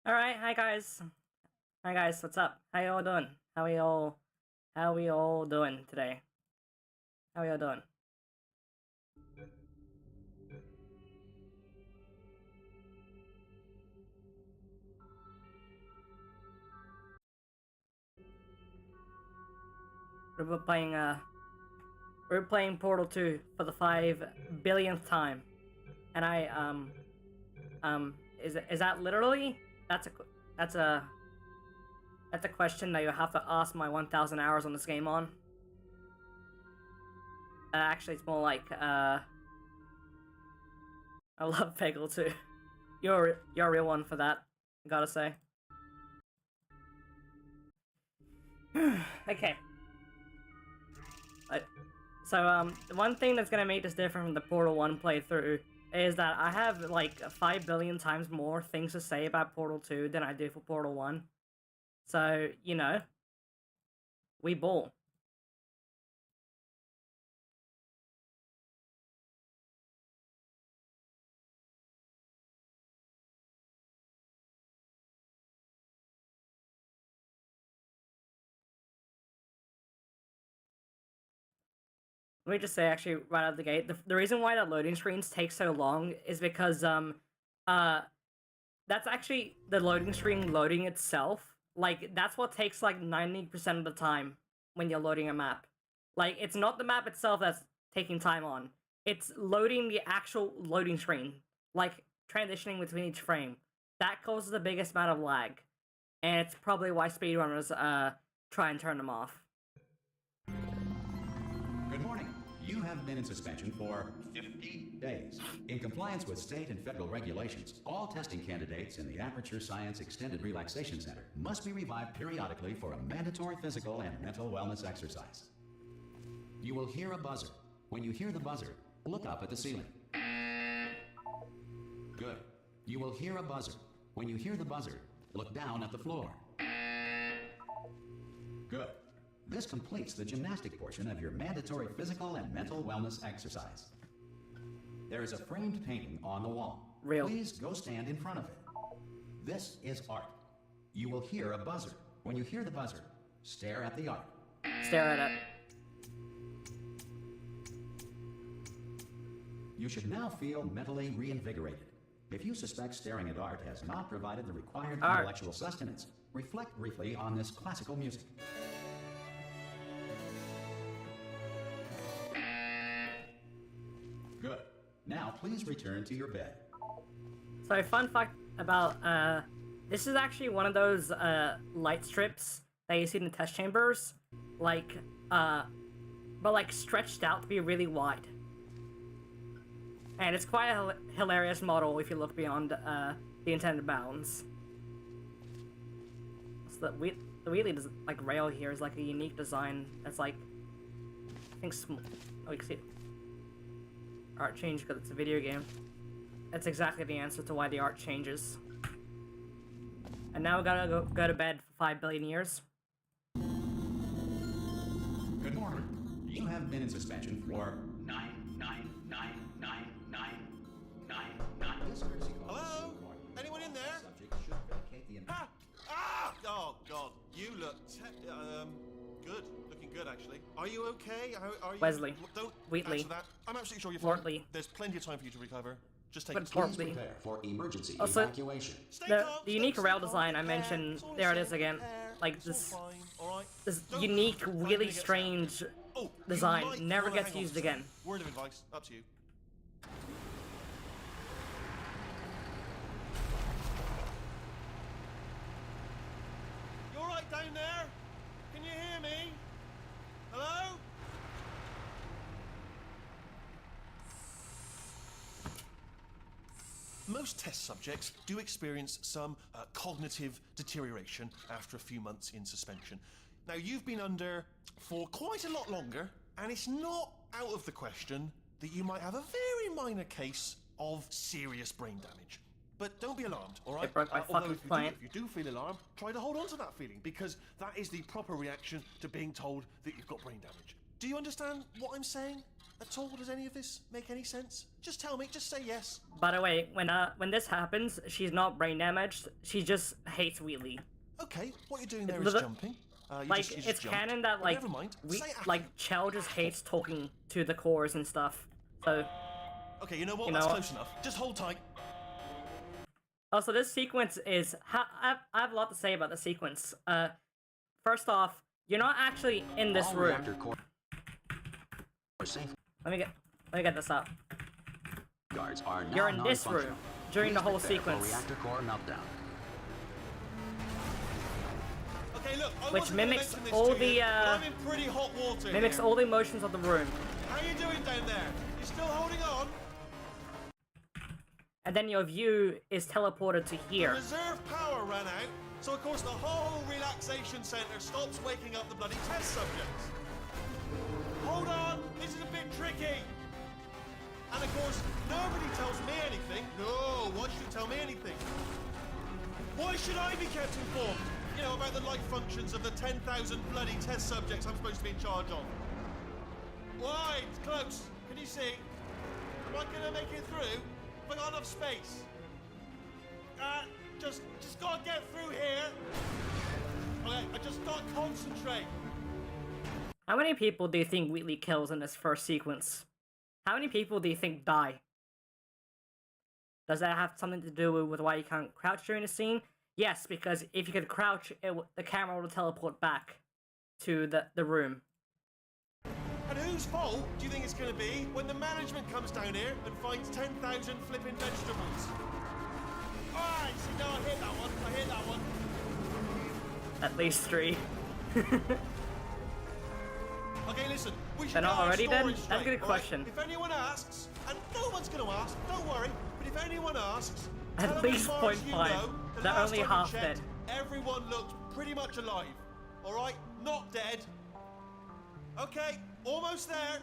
Alright, hi guys. Hi guys, what's up? How y'all doing? How we all doing today? How y'all doing? We're playing we're playing Portal 2 for the 5 billionth time. And is that literally? That's a that's a that's a question that you have to ask my 1,000 hours on this game on. Actually it's more like I love Peggle too. You're a real one for that, I gotta say. Okay. The one thing that's gonna make this different from the Portal 1 playthrough is that I have like 5 billion times more things to say about Portal 2 than I do for Portal 1. So, you know, we ball. Let me just say, actually, right out of the gate, the reason why the loading screens take so long is because, that's actually the loading screen loading itself. Like, that's what takes, like, 90% of the time when you're loading a map. Like, it's not the map itself that's taking time on. It's loading the actual loading screen. Like, transitioning between each frame. That causes the biggest amount of lag. And it's probably why speedrunners, try and turn them off. Good morning. You have been in suspension for 50 days. In compliance with state and federal regulations, all testing candidates in the Aperture Science Extended Relaxation Center must be revived periodically for a mandatory physical and mental wellness exercise. You will hear a buzzer. When you hear the buzzer, look up at the ceiling. Good. You will hear a buzzer. When you hear the buzzer, look down at the floor. Good. This completes the gymnastic portion of your mandatory physical and mental wellness exercise. There is a framed painting on the wall. Real. Please go stand in front of it. This is art. You will hear a buzzer. When you hear the buzzer, stare at the art. Stare at it. You should now feel mentally reinvigorated. If you suspect staring at art has not provided the required intellectual sustenance, reflect briefly on this classical music. Good. Now please return to your bed. So, fun fact about, this is actually one of those, light strips that you see in the test chambers. Like, but like stretched out to be really wide. And it's quite a hilarious model if you look beyond, the intended bounds. So the Wheatley, like, rail here is like a unique design that's like, I think oh, you can see it. Art change because it's a video game. That's exactly the answer to why the art changes. And now we gotta go to bed for 5 billion years. Good morning. You have been in suspension for 9999999. This courtesy call. Hello? Anyone in there? Subject should vacate the Ah! Ah! Oh God, you look good. Looking good, actually. Are you okay? Are you? Wesley. Don't Wheatley. answer that. I'm absolutely sure you're fine. Wheatley. There's plenty of time for you to recover. Just take But it slow. Portly. prepare for emergency Also, evacuation. Stay the calm, unique stay rail calm. design I mentioned, It's all there it safe. is again. Like It's this, all fine, all right? this Don't unique, panic. I'm really gonna get strange started. Oh, you design might never wanna gets hang on used to again. something. Word of advice, up to you. You all right down there? Can you hear me? Hello? Most test subjects do experience some cognitive deterioration after a few months in suspension. Now, you've been under for quite a lot longer, and it's not out of the question that you might have a very minor case of serious brain damage. But don't be alarmed, all right? It broke my Although fucking if plant. you do feel alarmed, try to hold on to that feeling, because that is the proper reaction to being told that you've got brain damage. Do you understand what I'm saying at all? Does any of this make any sense? Just tell me. Just say yes. By the way, when this happens, she's not brain damaged. She just hates Wheatley. Okay, what you're doing there is jumping. You Like just it's jumped. canon that But like never mind. Say like Chell just hates talking to the cores and stuff. So Okay, you know what? That's close enough. Just hold tight. also this sequence is I have a lot to say about the sequence. First off, you're not actually in this room. Let me get this up. Guards are now You're in this non-functional. room during the Please whole prepare for sequence, reactor core meltdown. Okay, look. I which wasn't gonna mimics mention this all to you, the but I'm in pretty hot water mimics here. all the emotions of the room. How you doing down there? You still holding on? And then your view is teleported to The here. reserve power ran out, so of course the whole relaxation center stops waking up the bloody test subjects. Hold on, this is a bit tricky. And of course, nobody tells me anything. No, why should you tell me anything? Why should I be kept informed? You know, about the life functions of the 10,000 bloody test subjects I'm supposed to be in charge of. Why? It's close. Can you see? Am I gonna make it through? Have I got enough space? Just gotta get through here. Okay, I just gotta concentrate. How many people do you think Wheatley kills in this first sequence? How many people do you think die? Does that have something to do with why you can't crouch during the scene? Yes, because if you could crouch, the camera will teleport back to the room. And whose fault do you think it's gonna be when the management comes down here and finds 10,000 flipping vegetables? Alright, see, no, I hit that one. I hit that one. At least 3. Okay, listen, we should They're get not our already story dead? That's a straight, good all question. Right? If anyone asks, and no one's gonna ask, don't worry, but if anyone asks, At tell them least as far as you 0.5. know, the They're last only time we half checked, dead. everyone looked pretty much alive. Alright? Not dead. Okay, almost there.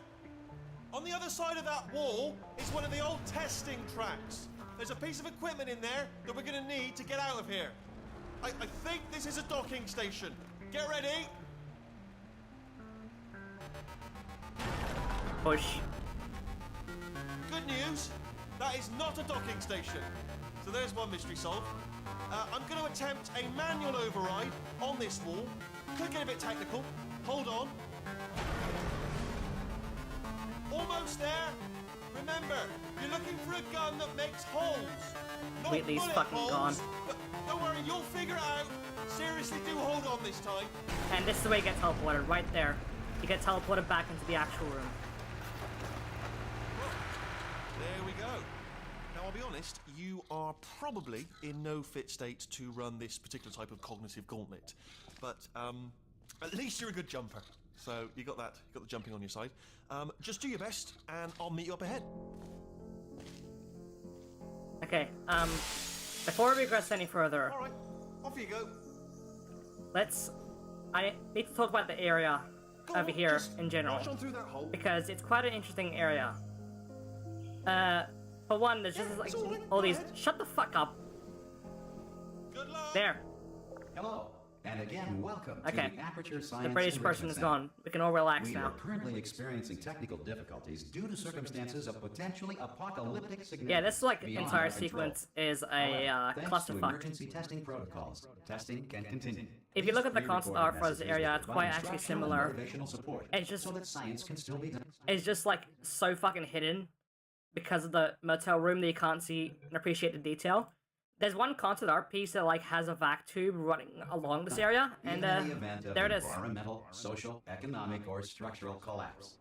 On the other side of that wall is one of the old testing tracks. There's a piece of equipment in there that we're gonna need to get out of here. I think this is a docking station. Get ready. Push. Good news, that is not a docking station. So there's one mystery solved. I'm going to attempt a manual override on this wall. Could get a bit technical. Hold on. Almost there. Remember, you're looking for a gun that makes holes. Not Wheatley's bullet fucking holes. gone. But don't worry, you'll figure it out. Seriously, do hold on this time. And this is the way you get teleported, right there. You get teleported back into the actual room. There we go. Now, I'll be honest, you are probably in no fit state to run this particular type of cognitive gauntlet. But at least you're a good jumper. So you got that, you got the jumping on your side. Just do your best, and I'll meet you up ahead. Okay, before we progress any further, All right, off you go. I need to talk about the area Go over on, here just in general, march on through that hole. because it's quite an interesting area. For one, there's just Yeah, like it's all right, all go these. ahead. Shut the fuck up. Good luck. There. Hello, and again, welcome Okay. to the Aperture Science The British person Enrichment is Center. gone. We can all relax We now. are currently experiencing technical difficulties due to circumstances of potentially apocalyptic significance. Yeah, this like beyond entire our control. sequence is However, a thanks to clusterfuck. emergency testing protocols, testing can continue. If you look at the Please concept pre-record art for this messages area, that it's quite provide actually instructional similar. and motivational support, It's just- so that science can still be done. It's just like so fucking hidden because of the motel room that you can't see and appreciate the detail. There's one concept art piece that like has a vac tube running along this area, and Even in the event of there it is. environmental, social, economic, or structural collapse.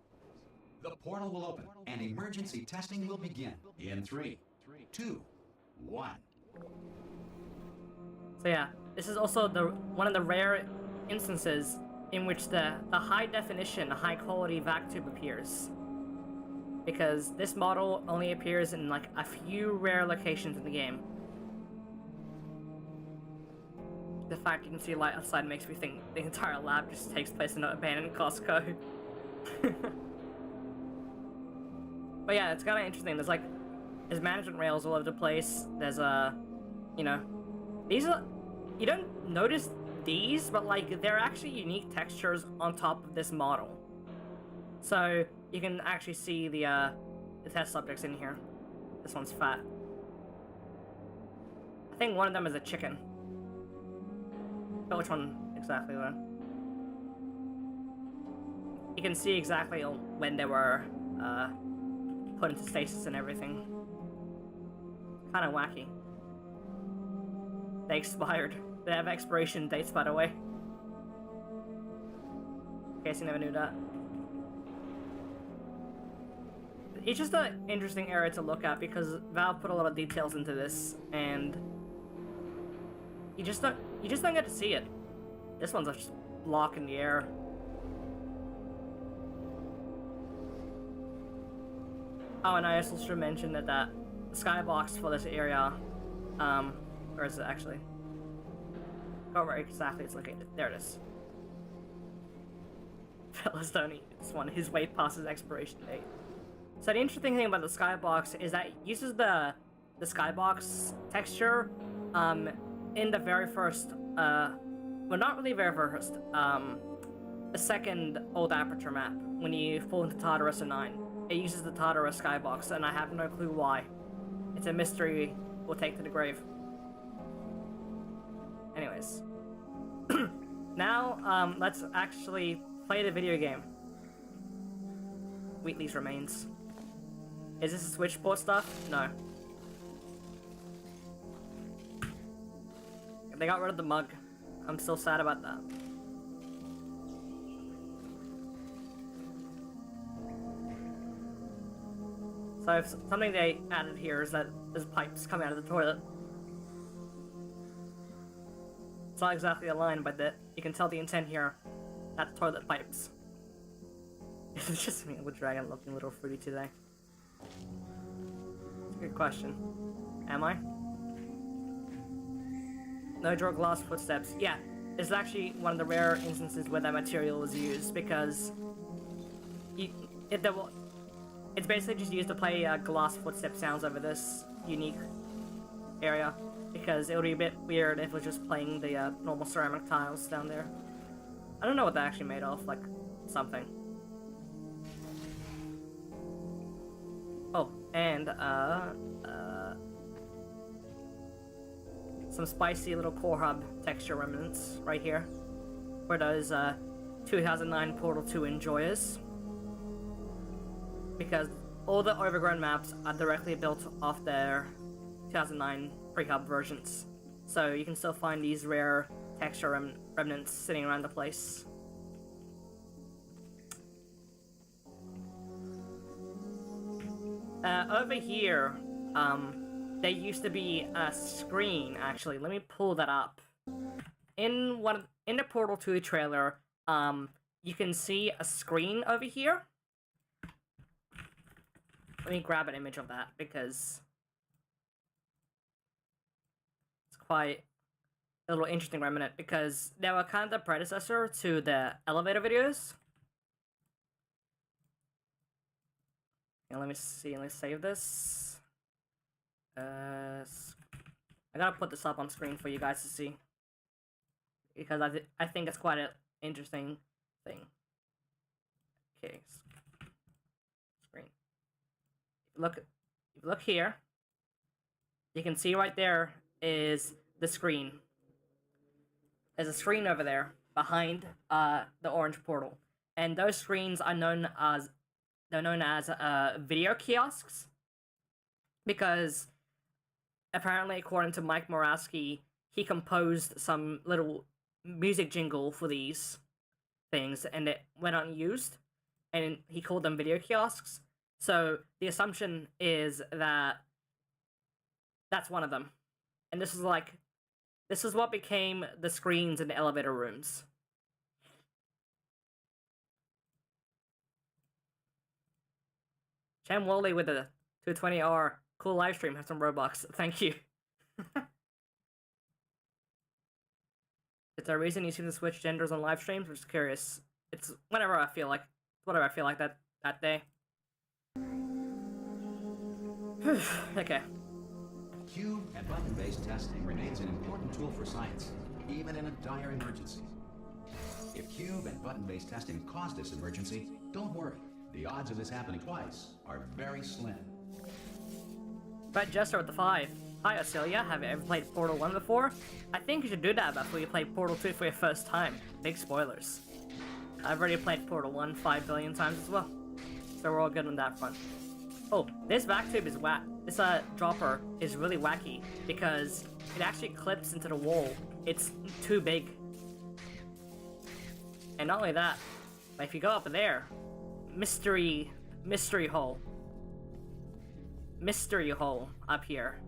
The portal will open, and emergency testing will begin in 3, 2, 1. So yeah, this is also one of the rare instances in which the high definition, high quality vac tube appears. Because this model only appears in like a few rare locations in the game. The fact you can see light outside makes me think the entire lab just takes place in an abandoned Costco. But yeah, it's kind of interesting. There's management rails all over the place. There's these are, you don't notice these, but like they're actually unique textures on top of this model. So you can actually see the test subjects in here. This one's fat. I think one of them is a chicken. But which one exactly though? You can see exactly when they were put into stasis and everything. Kind of wacky. They expired. They have expiration dates, by the way. In case you never knew that. It's just an interesting area to look at because Valve put a lot of details into this, and you just don't get to see it. This one's just block in the air. Oh, and I also should mention that the skybox for this area, where is it actually? Oh, where exactly it's located. There it is. Fellas don't eat this one. His way past his expiration date. So the interesting thing about the skybox is that it uses the skybox texture in the very first, well, not really very first, the second old Aperture map, when you fall into Tartarus 9. It uses the Tartarus skybox, and I have no clue why. It's a mystery we'll take to the grave. Anyways. Now, let's actually play the video game. Wheatley's remains. Is this a switchboard stuff? No. They got rid of the mug. I'm still sad about that. So if something they added here is that there's pipes coming out of the toilet. It's not exactly a line, but you can tell the intent here. That's toilet pipes. It's just me with dragon looking a little fruity today. It's a good question. Am I? No draw glass footsteps. Yeah, it's actually one of the rare instances where that material was used because it's basically just used to play glass footstep sounds over this unique area because it would be a bit weird if it was just playing the normal ceramic tiles down there. I don't know what that actually made of, like something. Oh, and some spicy little core hub texture remnants right here, where those 2009 Portal 2 enjoyers, because all the overgrown maps are directly built off their 2009 pre-hub versions, so you can still find these rare texture remnants sitting around the place. Over here, there used to be a screen, actually. Let me pull that up. In the Portal 2 trailer, you can see a screen over here. Let me grab an image of that, because it's quite a little interesting remnant, because they were kind of the predecessor to the elevator videos. And let me see, let's save this. I gotta put this up on screen for you guys to see, because I think it's quite an interesting thing. Okay, screen. Look here. You can see right there is the screen. There's a screen over there behind the orange portal, and those screens are known as video kiosks, because apparently, according to Mike Morawski, he composed some little music jingle for these things, and it went unused, and he called them video kiosks. So the assumption is that that's one of them, and this is what became the screens in the elevator rooms. Chan Wally with the 220R. Cool live stream. Have some Robux. Thank you. Is there a reason you seem to switch genders on live streams? I'm just curious. It's whatever I feel like. Whatever I feel like that day. Okay. Cube and button-based testing remains an important tool for science, even in a dire emergency. If cube and button-based testing caused this emergency, don't worry. The odds of this happening twice are very slim. But Jester with the 5. Hi Australia, have you ever played Portal 1 before? I think you should do that before you play Portal 2 for your first time. Big spoilers. I've already played Portal 1 5 billion times as well. So we're all good on that front. Oh, this vac tube is whack. This dropper is really wacky because it actually clips into the wall. It's too big. And not only that, but if you go up there, mystery hole. Mystery hole up here.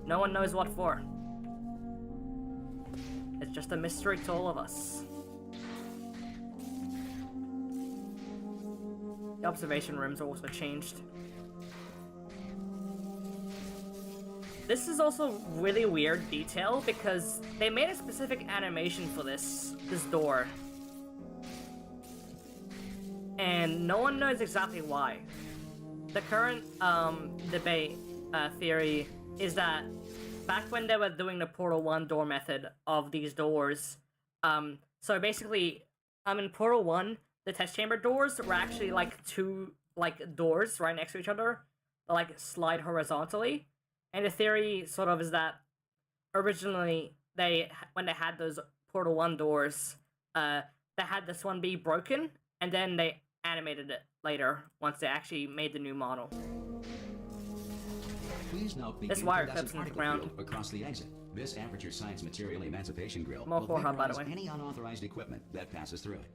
No one knows what for. It's just a mystery to all of us. The observation rooms are also changed. This is also really weird detail because they made a specific animation for this door. And no one knows exactly why. The current debate theory is that back when they were doing the Portal 1 door method of these doors, so basically, in Portal 1, the test chamber doors were actually like two doors right next to each other, that, like slide horizontally. And the theory sort of is that originally when they had those Portal 1 doors, they had this one be broken, and then they animated it later once they actually made the new model. Please note the This wire incandescent clips into the particle ground. field across the exit. This Aperture Science Material Emancipation Grill More will core hub, by the vaporize way. any unauthorized equipment that passes through it.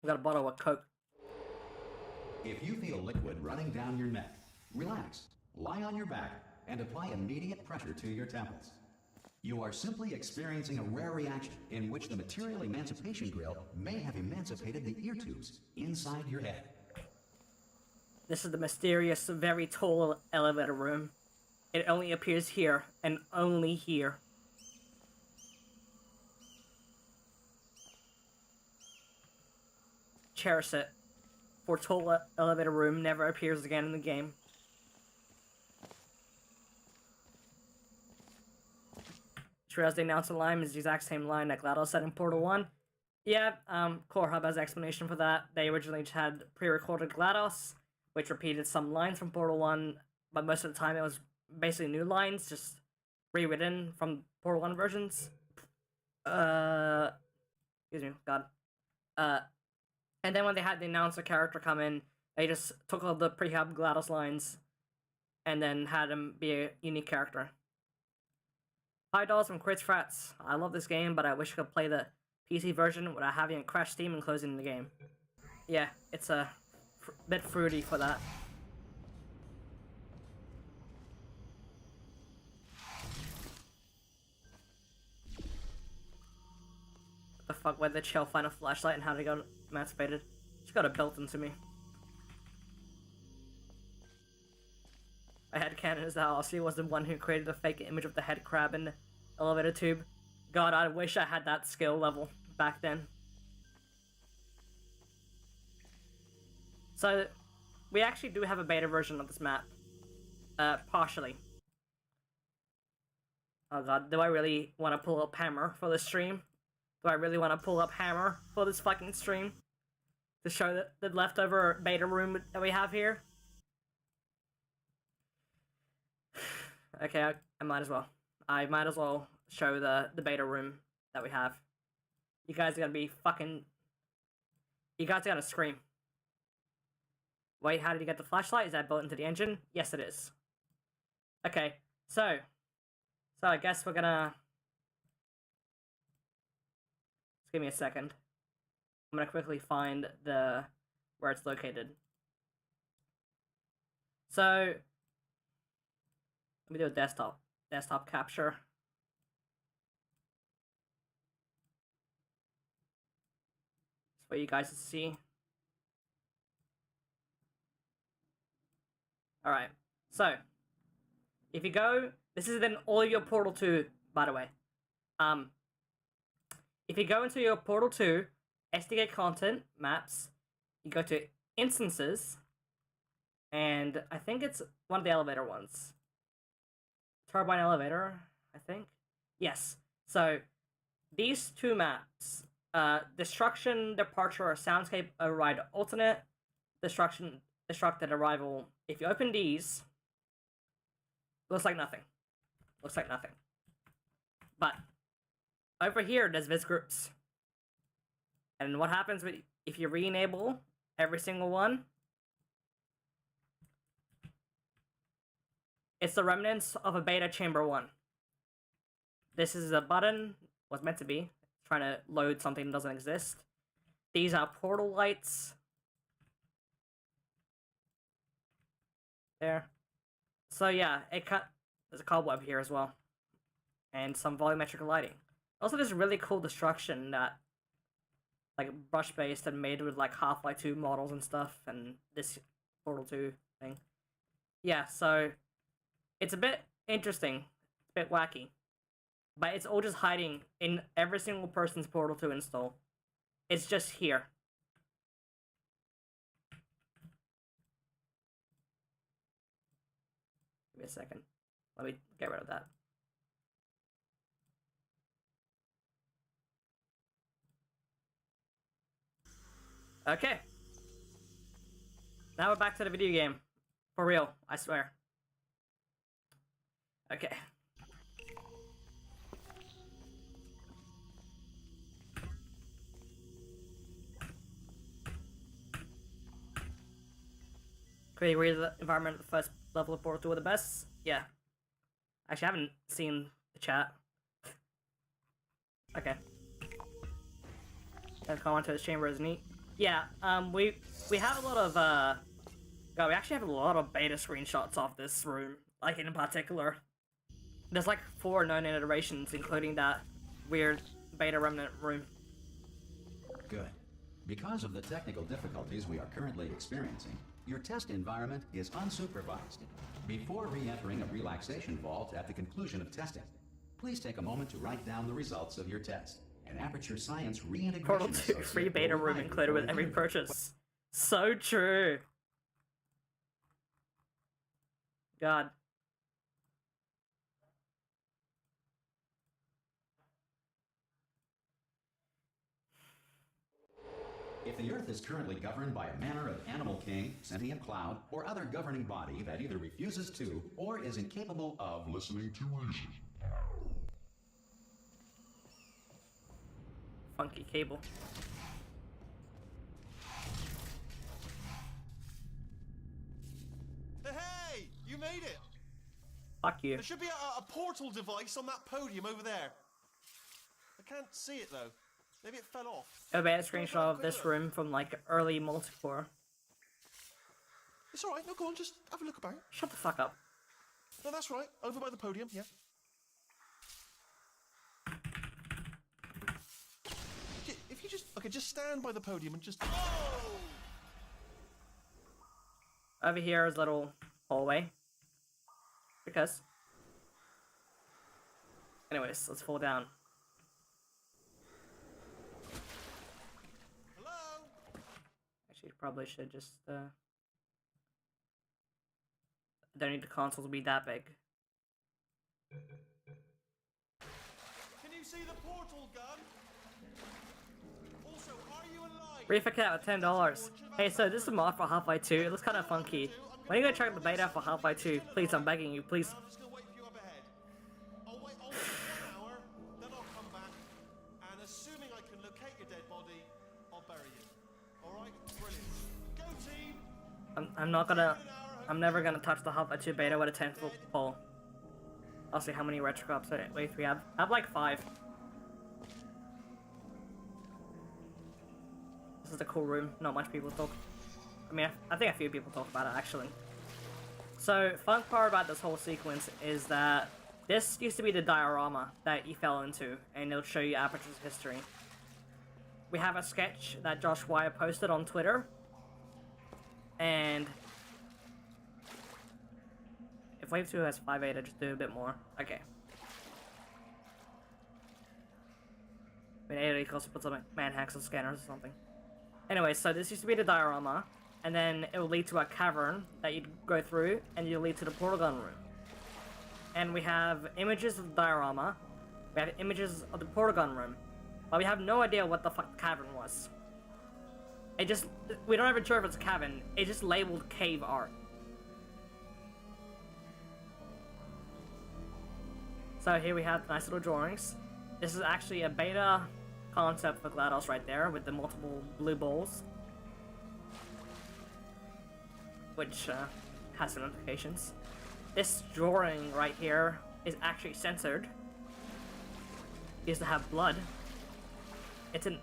We got a bottle of Coke. If you feel liquid running down your neck, relax, lie on your back, and apply immediate pressure to your temples. You are simply experiencing a rare reaction in which the Material Emancipation Grill may have emancipated the ear tubes inside your head. This is the mysterious, very tall elevator room. It only appears here, and only here. Cherish it. For tall elevator room never appears again in the game. Sure, as they announced the line is the exact same line that GLaDOS said in Portal 1. Yeah, Core Hub has an explanation for that. They originally just had pre-recorded GLaDOS, which repeated some lines from Portal 1, but most of the time it was basically new lines, just rewritten from Portal 1 versions. Excuse me, God. And then when they had the announcer character come in, they just took all the pre-hub GLaDOS lines and then had him be a unique character. $5 from Quirks Frats. I love this game, but I wish I could play the PC version without having it crash Steam and closing the game. Yeah, it's a bit fruity for that. What the fuck, where did Shell find a flashlight and how they got emancipated? She got it built into me. My headcanon is that Aussie was the one who created a fake image of the head crab in the elevator tube. God, I wish I had that skill level back then. So, we actually do have a beta version of this map. Partially. Oh god, do I really want to pull up Hammer for this stream? Do I really want to pull up Hammer for this fucking stream? To show the leftover beta room that we have here? Okay, I might as well. I might as well show the beta room that we have. You guys are gonna be fucking... You guys are gonna scream. Wait, how did you get the flashlight? Is that built into the engine? Yes, it is. Okay, so I guess we're gonna... Just give me a second. I'm gonna quickly find where it's located. So... Let me do a desktop capture. Just for you guys to see. Alright, so if you go, this is in all of your Portal 2, by the way. If you go into your Portal 2 SDK content, maps, you go to instances, and I think it's one of the elevator ones. Turbine elevator, I think. Yes. So these two maps, destruction, departure, or soundscape override alternate, destruction, destructed arrival. If you open these, looks like nothing. Looks like nothing. But over here, there's vis groups. And what happens if you re-enable every single one? It's the remnants of a beta chamber 1. This is a button, was meant to be, trying to load something that doesn't exist. These are portal lights. There. So yeah, there's a cobweb here as well. And some volumetric lighting. Also, there's really cool destruction that, like, brush-based and made with, like, Half-Life 2 models and stuff, and this Portal 2 thing. Yeah, so it's a bit interesting, a bit wacky, but it's all just hiding in every single person's Portal 2 install. It's just here. Give me a second. Let me get rid of that. Okay. Now we're back to the video game. For real, I swear. Okay. Could you read the environment at the first level of Portal 2 are the best? Yeah. Actually, I haven't seen the chat. Okay. That comment to this chamber is neat. Yeah, we have a lot of, God, we actually have a lot of beta screenshots of this room, like, in particular. There's, like, 4 known iterations, including that weird beta remnant room. Good. Because of the technical difficulties we are currently experiencing, your test environment is unsupervised. Before re-entering a relaxation vault at the conclusion of testing, please take a moment to write down the results of your test. An Aperture Science reintegration Portal 2 free beta room included with every purchase. So true. God. If the Earth is currently governed by a manner of animal king, sentient cloud, or other governing body that either refuses to or is incapable of listening to reason. Funky cable. Hey! You made it! Fuck you. There should be a portal device on that podium over there. I can't see it though. Maybe it fell off. A beta screenshot of this room from, like, early multiplayer. It's alright, no, go on, just have a look about. Shut the fuck up. No, that's right, over by the podium, yeah. If you just, okay, just stand by the podium and just, oh! Over here is a little hallway. Because. Anyways, let's fall down. Hello? Actually, probably should just, I don't need the console to be that big. Can you see the portal gun? Also, are you alive? Reefer Cat at $10. Hey, so this is a mod for Half-Life 2. It looks kind of funky. When are you gonna check the beta for Half-Life 2? Please, I'm begging you, please. I'm just gonna wait for you up ahead. I'll wait 1 hour, then I'll come back, and assuming I can locate your dead body, I'll bury you. Alright? Brilliant. Go team! I'm never gonna touch the Half-Life 2 beta with a 10-foot pole. I'll see how many retro cops we have. I have like 5. This is a cool room. Not much people talk. I mean, I think a few people talk about it actually. So, fun part about this whole sequence is that this used to be the diorama that you fell into, and it'll show you Aperture's history. We have a sketch that Josh Wire posted on Twitter, and if Wave 2 has 5.8, I just do a bit more. Okay. I mean, 8 equals put some man hacks on scanners or something. Anyway, so this used to be the diorama, and then it will lead to a cavern that you'd go through, and you'll lead to the portal gun room. And we have images of the diorama, we have images of the portal gun room, but we have no idea what the fuck the cavern was. It just, we don't even sure if it's a cavern, it's just labeled cave art. So here we have nice little drawings. This is actually a beta concept for GLaDOS right there, with the multiple blue balls. Which has some implications. This drawing right here is actually censored. It used to have blood. It's in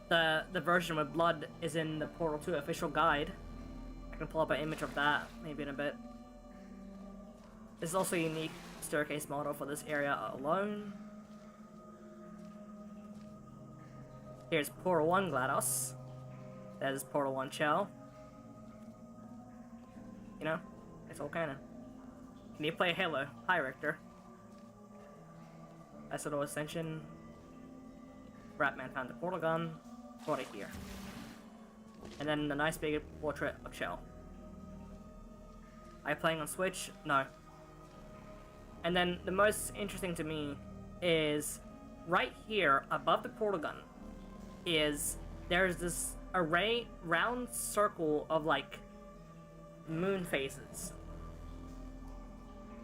the version with blood is in the Portal 2 official guide. I can pull up an image of that maybe in a bit. This is also a unique staircase model for this area alone. Here's Portal 1 GLaDOS. That is Portal 1 Shell. You know, it's all canon. Can you play Halo? Hi, Richter. Nice little ascension. Ratman found the portal gun. Brought it here. And then a nice big portrait of Shell. Are you playing on Switch? No. And then the most interesting to me is right here above the portal gun there's this round circle of like moon phases.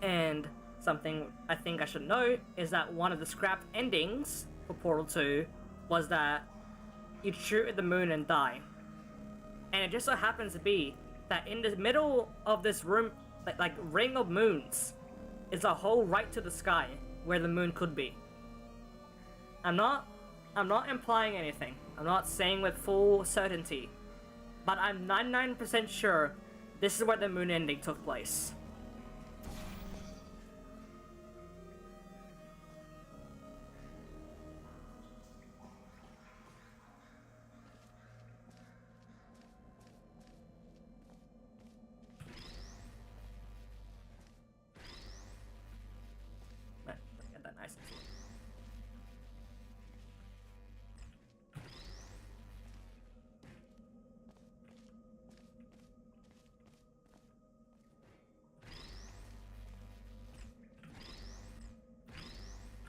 And something I think I should note is that one of the scrapped endings for Portal 2 was that you'd shoot at the moon and die. And it just so happens to be that in the middle of this room, like ring of moons, is a hole right to the sky where the moon could be. I'm not implying anything. I'm not saying with full certainty, but I'm 99% sure this is where the moon ending took place. Get that nice.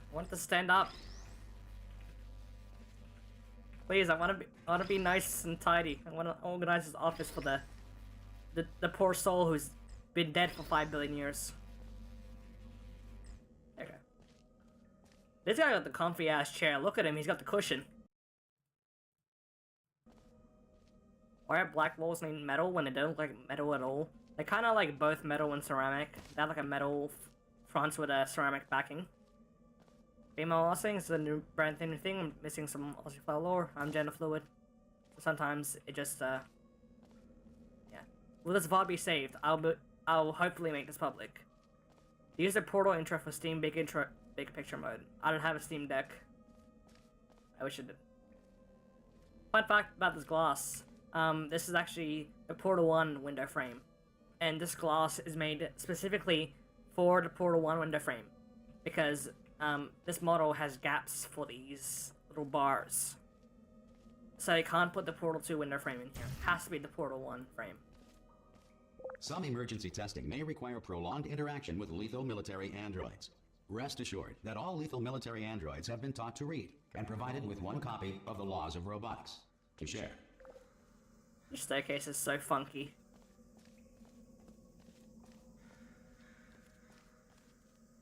I want to stand up. Please, I want to be nice and tidy. I want to organize his office for the poor soul who's been dead for 5 billion years. Okay. This guy got the comfy ass chair. Look at him. He's got the cushion. Why are black walls named metal when they don't look like metal at all? They're kind of like both metal and ceramic. They have like a metal front with a ceramic backing. Female Ossing is a new brand new thing. I'm missing some Aussie file lore. I'm gender fluid. So sometimes it just, yeah. Will this VOD be saved? I'll hopefully make this public. Use the portal intro for Steam big picture mode. I don't have a Steam Deck. I wish I did. Fun fact about this glass. This is actually the Portal 1 window frame. And this glass is made specifically for the Portal 1 window frame. Because this model has gaps for these little bars. So you can't put the Portal 2 window frame in here. It has to be the Portal 1 frame. Some emergency testing may require prolonged interaction with lethal military androids. Rest assured that all lethal military androids have been taught to read and provided with one copy of the laws of robotics to share. This staircase is so funky.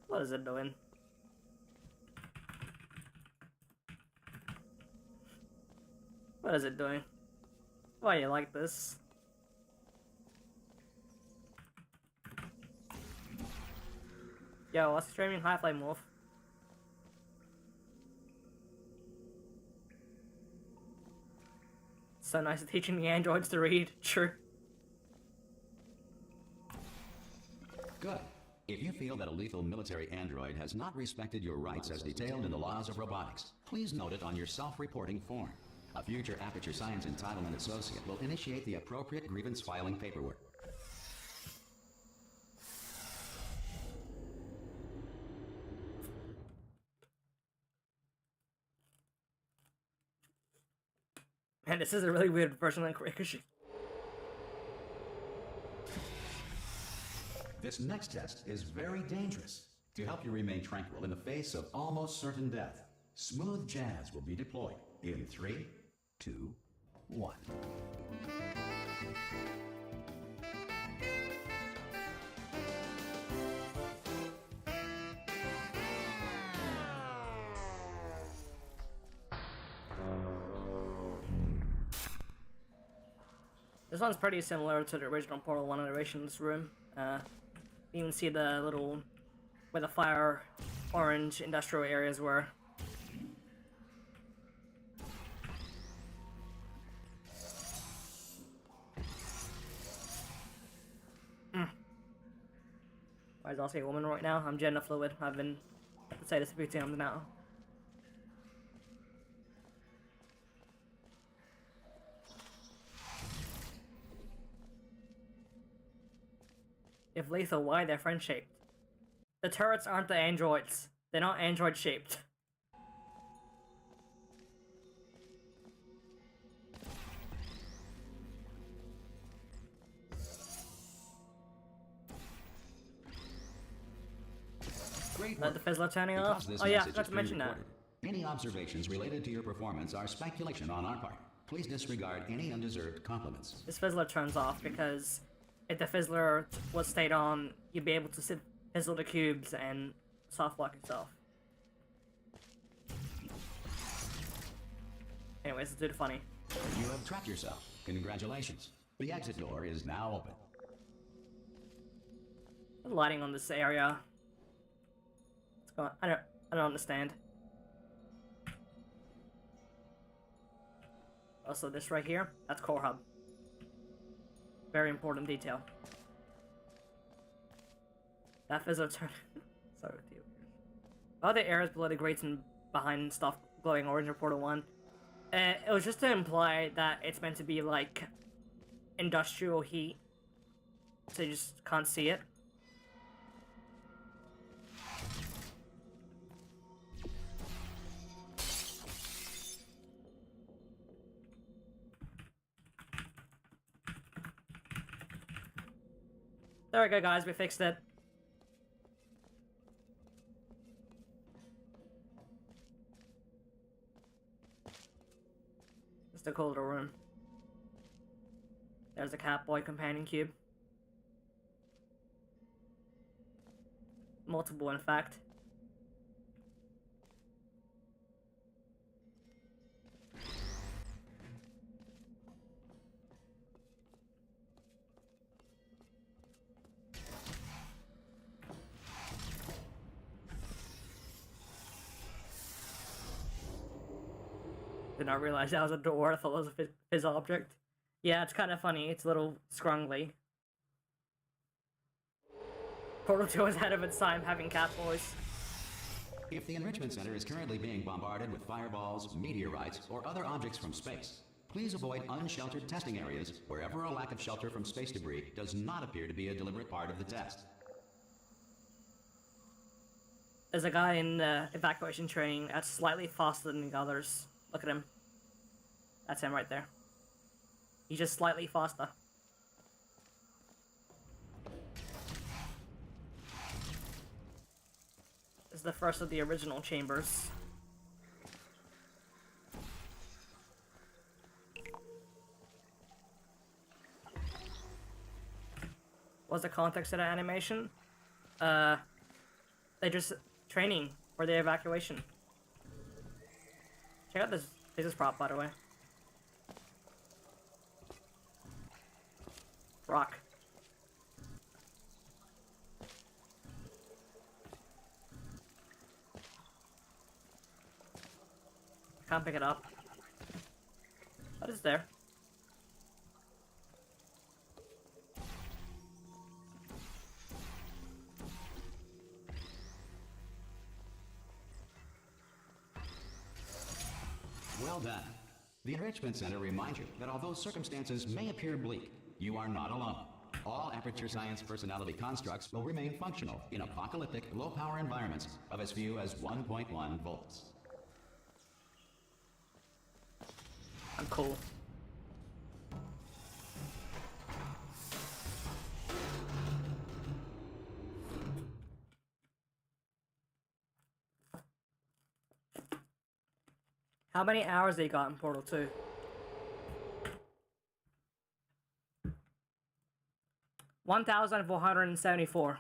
What is it doing? What is it doing? Why you like this? Yo, what's streaming High Flame Wolf? So nice at teaching the androids to read. True. Good. If you feel that a lethal military android has not respected your rights as detailed in the laws of robotics, please note it on your self-reporting form. A future Aperture Science Entitlement Associate will initiate the appropriate grievance filing paperwork. Man, this is a really weird version of Ricochet. This next test is very dangerous. To help you remain tranquil in the face of almost certain death, smooth jazz will be deployed in 3, 2, 1. This one's pretty similar to the original Portal 1 iterations room. You can see the little, where the fire orange industrial areas were. Why is also a woman right now? I'm gender fluid. I've been, I have to say this a few times now. If lethal, why they're friend-shaped? The turrets aren't the androids. They're not android-shaped. Great Let work. the fizzler turning off? Because this Oh yeah, I message forgot is to mention that. pre-recorded, any observations related to your performance are speculation on our part. Please disregard any undeserved compliments. This fizzler turns off because if the fizzler was stayed on, you'd be able to fizzle the cubes and soft lock itself. Anyways, let's do the funny. You have trapped yourself. Congratulations. The exit door is now open. The lighting on this area. What's going on? I don't understand. Also, this right here, that's Core Hub. Very important detail. That fizzler turn. Sorry with you. Other areas below the grates and behind stuff glowing orange in Portal 1. It was just to imply that it's meant to be like industrial heat, so you just can't see it. There we go, guys, we fixed it. It's the colder room. There's a Catboy companion cube. Multiple, in fact. Did not realize that was a door. I thought it was his object. Yeah, it's kind of funny. It's a little scrungly. Portal 2 is ahead of its time, having Catboys. If the Enrichment Center is currently being bombarded with fireballs, meteorites, or other objects from space, please avoid unsheltered testing areas wherever a lack of shelter from space debris does not appear to be a deliberate part of the test. There's a guy in evacuation training that's slightly faster than the others. Look at him. That's him right there. He's just slightly faster. This is the first of the original chambers. What's the context of the animation? They just training for the evacuation. Check out this prop, by the way. Rock. Can't pick it up. What is there? Well done. The Enrichment Center reminds you that although circumstances may appear bleak, you are not alone. All Aperture Science personality constructs will remain functional in apocalyptic, low-power environments of as few as 1.1 volts. I'm cool. How many hours they got in Portal 2? $1,474.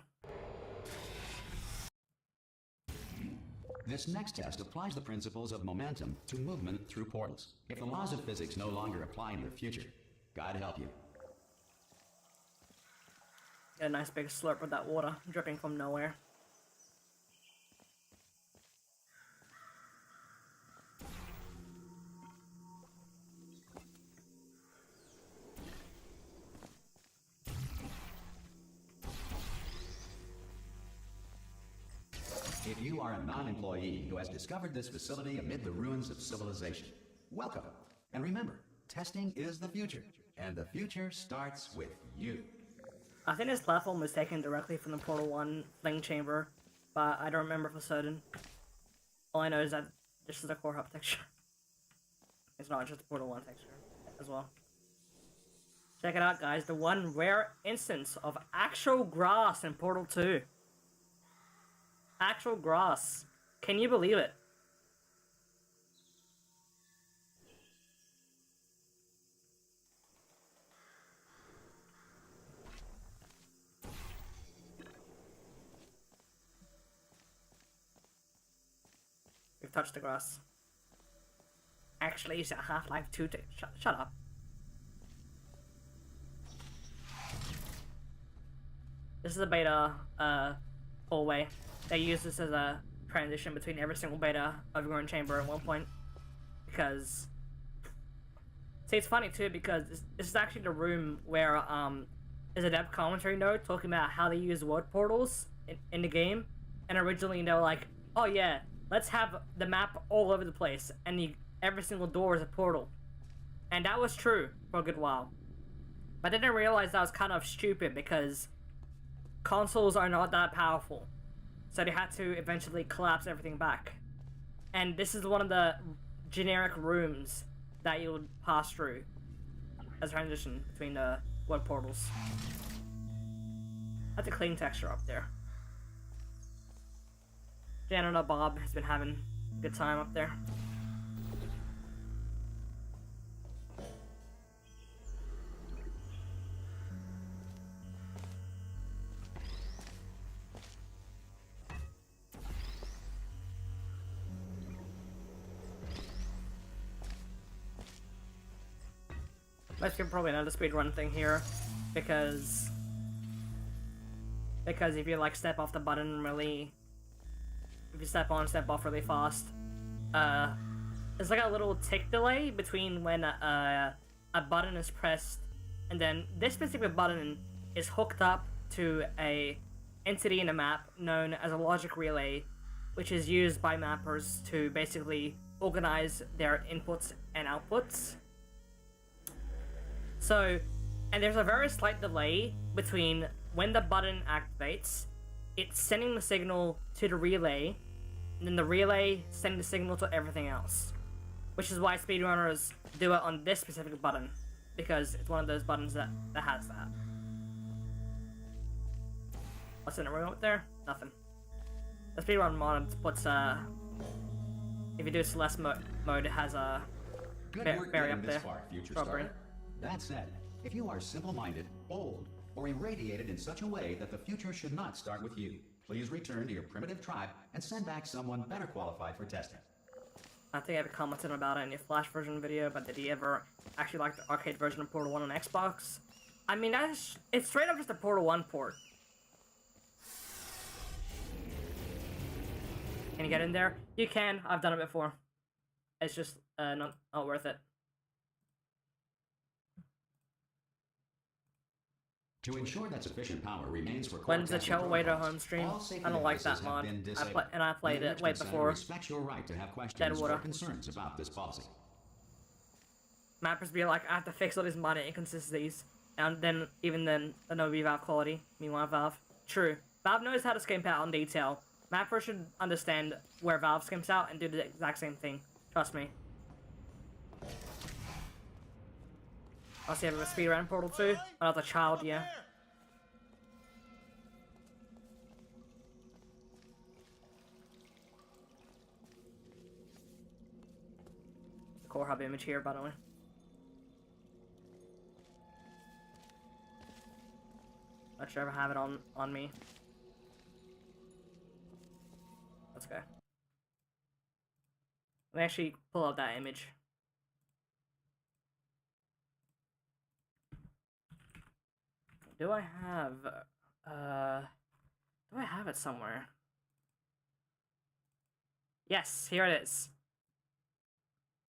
This next test applies the principles of momentum to movement through portals. If the laws of physics no longer apply in the future, God help you. Get a nice big slurp of that water dripping from nowhere. If you are a non-employee who has discovered this facility amid the ruins of civilization, welcome. And remember, testing is the future, and the future starts with you. I think this platform was taken directly from the Portal 1 Fling Chamber, but I don't remember for certain. All I know is that this is the core hub texture. It's not just the Portal 1 texture as well. Check it out, guys. The one rare instance of actual grass in Portal 2. Actual grass. Can you believe it? We've touched the grass. Actually, it's a Half-Life 2 shut up. This is a beta hallway. They use this as a transition between every single beta overgrown chamber at one point. Because... See, it's funny too, because this is actually the room where there's a dev commentary note talking about how they use word portals in the game. And originally they were like, oh yeah, let's have the map all over the place, and every single door is a portal. And that was true for a good while. But I didn't realize that was kind of stupid, because consoles are not that powerful. So they had to eventually collapse everything back. And this is one of the generic rooms that you would pass through as a transition between the word portals. That's a clean texture up there. Janitor Bob has been having a good time up there. Most people probably know the speedrun thing here, because if you like step off the button really, if you step on, step off really fast, there's like a little tick delay between when a button is pressed, and then this specific button is hooked up to a entity in a map known as a logic relay, which is used by mappers to basically organize their inputs and outputs. So, and there's a very slight delay between when the button activates, it's sending the signal to the relay, and then the relay sending the signal to everything else. Which is why speedrunners do it on this specific button, because it's one of those buttons that has that. What's in the room up there? Nothing. The speedrun mod puts, if you do Celeste mode, it has a berry up there. Strawberry. That said, if you are simple-minded, bold, or irradiated in such a way that the future should not start with you, please return to your primitive tribe and send back someone better qualified for testing. I think I have commented about it in your Flash version video, but did he ever actually like the arcade version of Portal 1 on Xbox? I mean, it's straight up just a Portal 1 port. Can you get in there? You can. I've done it before. It's just not worth it. To ensure that sufficient power remains for When's the chill way to home stream? I don't like that mod. I played it way before. Respect your right to have questions or concerns about this policy. Mappers be like, I have to fix all these minor inconsistencies, and then even then, no Valve quality. Meanwhile, Valve, true. Valve knows how to skimp out on detail. Mappers should understand where Valve skimps out and do the exact same thing. Trust me. I'll see if I have a speedrun Portal 2. When I was a child, yeah. core hub image here, by the way. Not sure if I have it on me. Let's go. Let me actually pull out that image. Do I have it somewhere? Yes, here it is.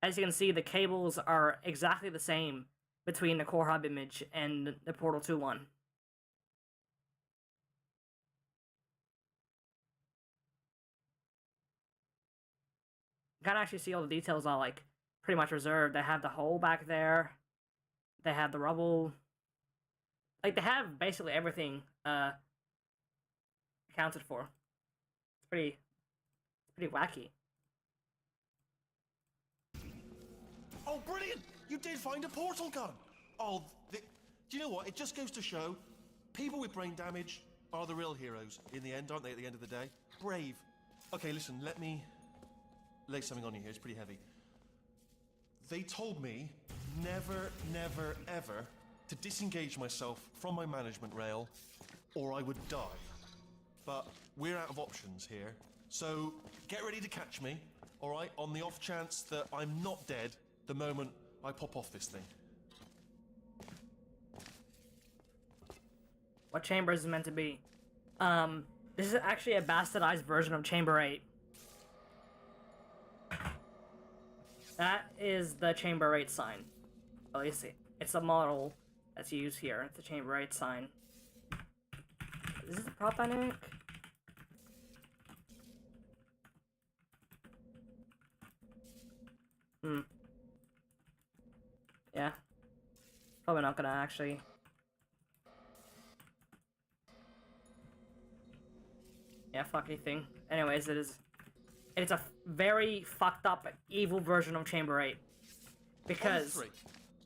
As you can see, the cables are exactly the same between the core hub image and the Portal 2 one. You can actually see all the details are like pretty much reserved. They have the hole back there. They have the rubble. Like, they have basically everything accounted for. It's pretty wacky. Oh, brilliant! You did find a portal gun! Oh, do you know what? It just goes to show, people with brain damage are the real heroes in the end, aren't they, at the end of the day? Brave. Okay, listen, let me lay something on you here. It's pretty heavy. They told me never, never, ever to disengage myself from my management rail, or I would die. But we're out of options here, so get ready to catch me, all right, on the off chance that I'm not dead the moment I pop off this thing. What chamber is it meant to be? This is actually a bastardized version of Chamber 8. That is the Chamber 8 sign. At least it's a model that's used here. It's a Chamber 8 sign. Is this a prop dynamic? Yeah. Probably not gonna actually. Yeah, fuck anything. Anyways, it's a very fucked up, evil version of Chamber 8. Because... On 3.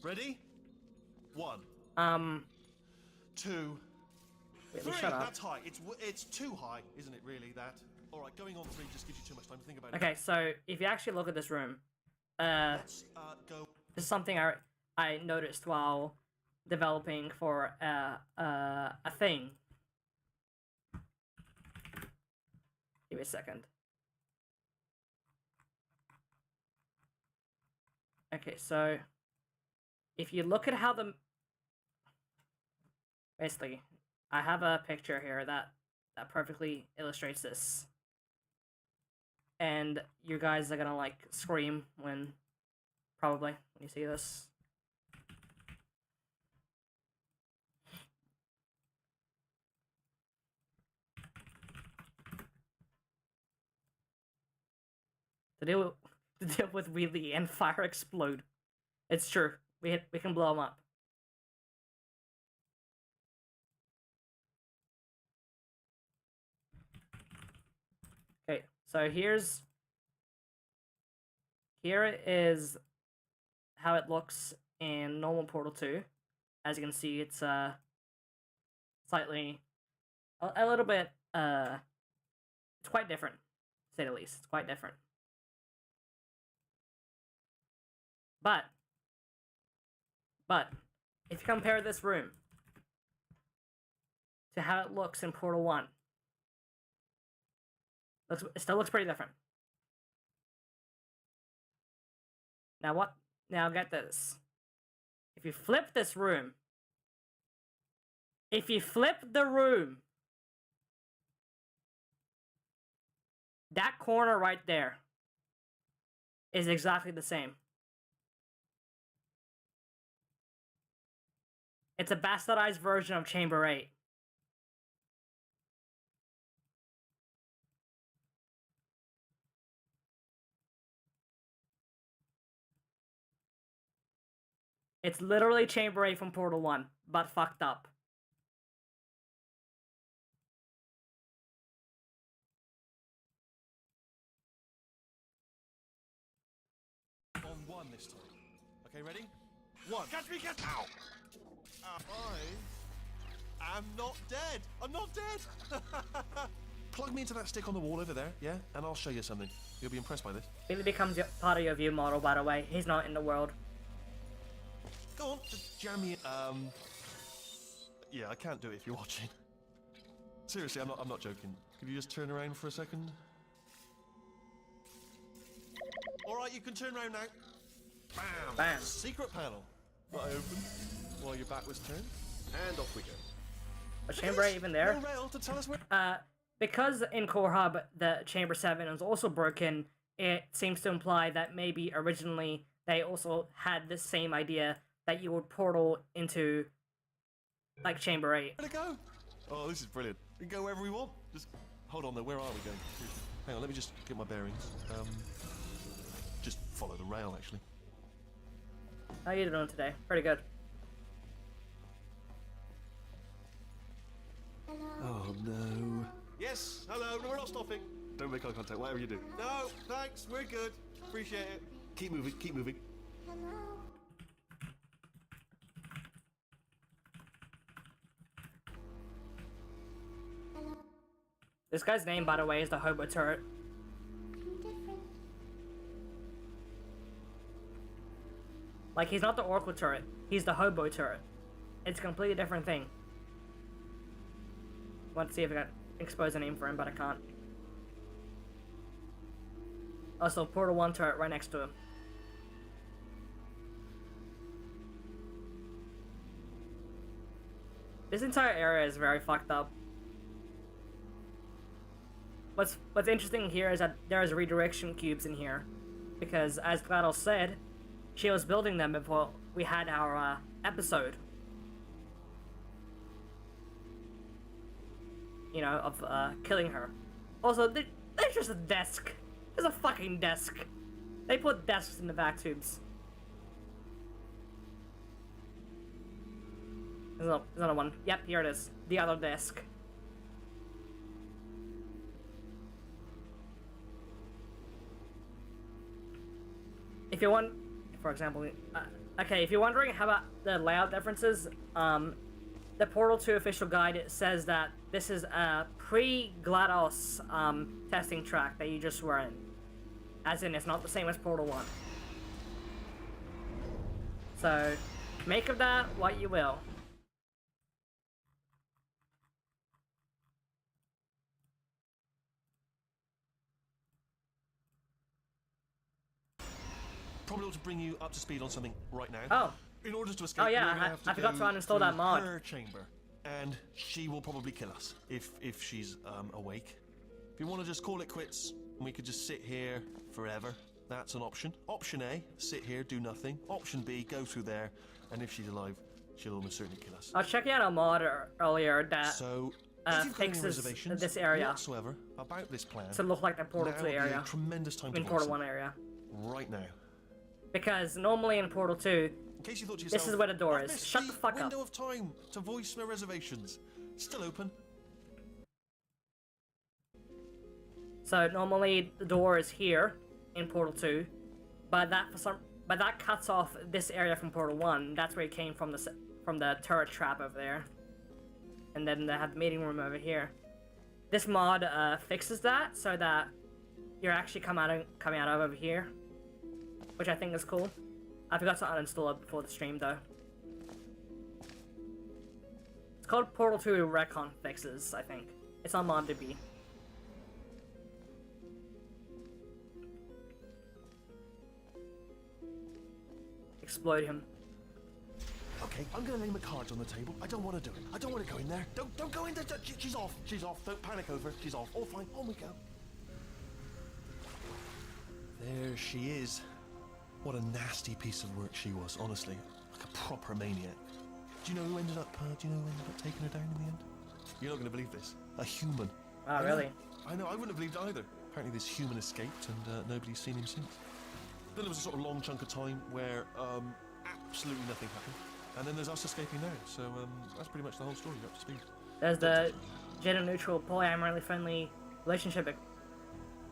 Ready? 1. 2. Wheatley, 3, shut up. that's high. It's too high, isn't it, really, that? Alright, going on 3 just gives you too much time to think about it. Okay, so if you actually look at this room, Let's go. this is something I noticed while developing for a thing. Give me a second. Okay, so if you look at how basically, I have a picture here that perfectly illustrates this. And you guys are gonna like scream probably when you see this. To deal with Wheatley and fire explode. It's true. We can blow them up. Okay, so here is how it looks in normal Portal 2. As you can see, it's slightly a little bit it's quite different, to say the least. It's quite different. But if you compare this room to how it looks in Portal 1, it still looks pretty different. Now get this. If you flip this room, that corner right there is exactly the same. It's a bastardized version of Chamber 8. It's literally Chamber 8 from Portal 1, but fucked up. On 1 this time. Okay, ready? 1. Catch me, catch out! I am not dead. I'm not dead. Plug me into that stick on the wall over there, yeah? And I'll show you something. You'll be impressed by this. Billy becomes part of your view model, by the way. He's not in the world. Go on, just jam me in. Yeah, I can't do it if you're watching. Seriously, I'm not joking. Could you just turn around for a second? Alright, you can turn around now. Bam! Bam. Secret panel. That I opened while your back was turned. And off we go. A chamber 8 even there? No rail to tell us where... Because in Core Hub the Chamber 7 is also broken, it seems to imply that maybe originally they also had the same idea that you would portal into, like, Chamber 8. Where'd it go? Oh, this is brilliant. We can go wherever we want. Just hold on though, where are we going? Hang on, let me just get my bearings. Just follow the rail, actually. How you doing today? Pretty good. Oh no. Yes, hello, no, we're not stopping. Don't make eye contact, whatever you do. No, thanks, we're good. Appreciate it. Keep moving, keep moving. This guy's name, by the way, is the Hobo Turret. Like, he's not the Oracle Turret. He's the Hobo Turret. It's a completely different thing. I want to see if I can expose a name for him, but I can't. Also, Portal 1 turret right next to him. This entire area is very fucked up. What's interesting here is that there's redirection cubes in here. Because, as GLaDOS said, she was building them before we had our episode. You know, of killing her. Also, there's just a desk. There's a fucking desk. They put desks in the vac tubes. There's another one. Yep, here it is. The other desk. If you want, for example, okay, if you're wondering how about the layout differences, the Portal 2 official guide says that this is a pre-GLaDOS testing track that you just were in. As in, it's not the same as Portal 1. So, make of that what you will. Probably ought to bring you up to speed on something right now. Oh. In order to escape, Oh yeah, we're gonna have to I forgot to go uninstall that through mod. her chamber, and she will probably kill us if she's awake. If you want to just call it quits, and we could just sit here forever, that's an option. Option A, sit here, do nothing. Option B, go through there, and if she's alive, she'll almost certainly kill us. I was checking out a mod earlier that So, if you've got any fixes reservations this area whatsoever about this plan, to look like the Portal now 2 would be a area. tremendous time I to mean, voice Portal it. 1 area. Right now. Because normally in Portal 2, In case you thought to yourself, this is where the door "I've is. missed Shut the fuck up." window of time to voice my reservations. It's still open. so normally the door is here in Portal 2, but that cuts off this area from Portal 1. That's where it came from the turret trap over there. And then they have the meeting room over here. This mod fixes that so that you're actually coming out of over here, which I think is cool. I forgot to uninstall it before the stream though. It's called Portal 2 Retcon Fixes, I think. It's on ModDB. Exploit him. Okay, I'm gonna lay my cards on the table. I don't want to do it. I don't want to go in there. Don't go in there. She's off. She's off. Don't panic over. She's off. All fine. On we go. There she is. What a nasty piece of work she was, honestly. Like a proper maniac. Do you know who ended up taking her down in the end? You're not going to believe this. A human. Oh, really? I know, I wouldn't have believed it either. Apparently this human escaped and nobody's seen him since. Then there was a sort of long chunk of time where absolutely nothing happened. And then there's us escaping now. So that's pretty much the whole story. You're up to speed. There's the gender-neutral, polyamorously friendly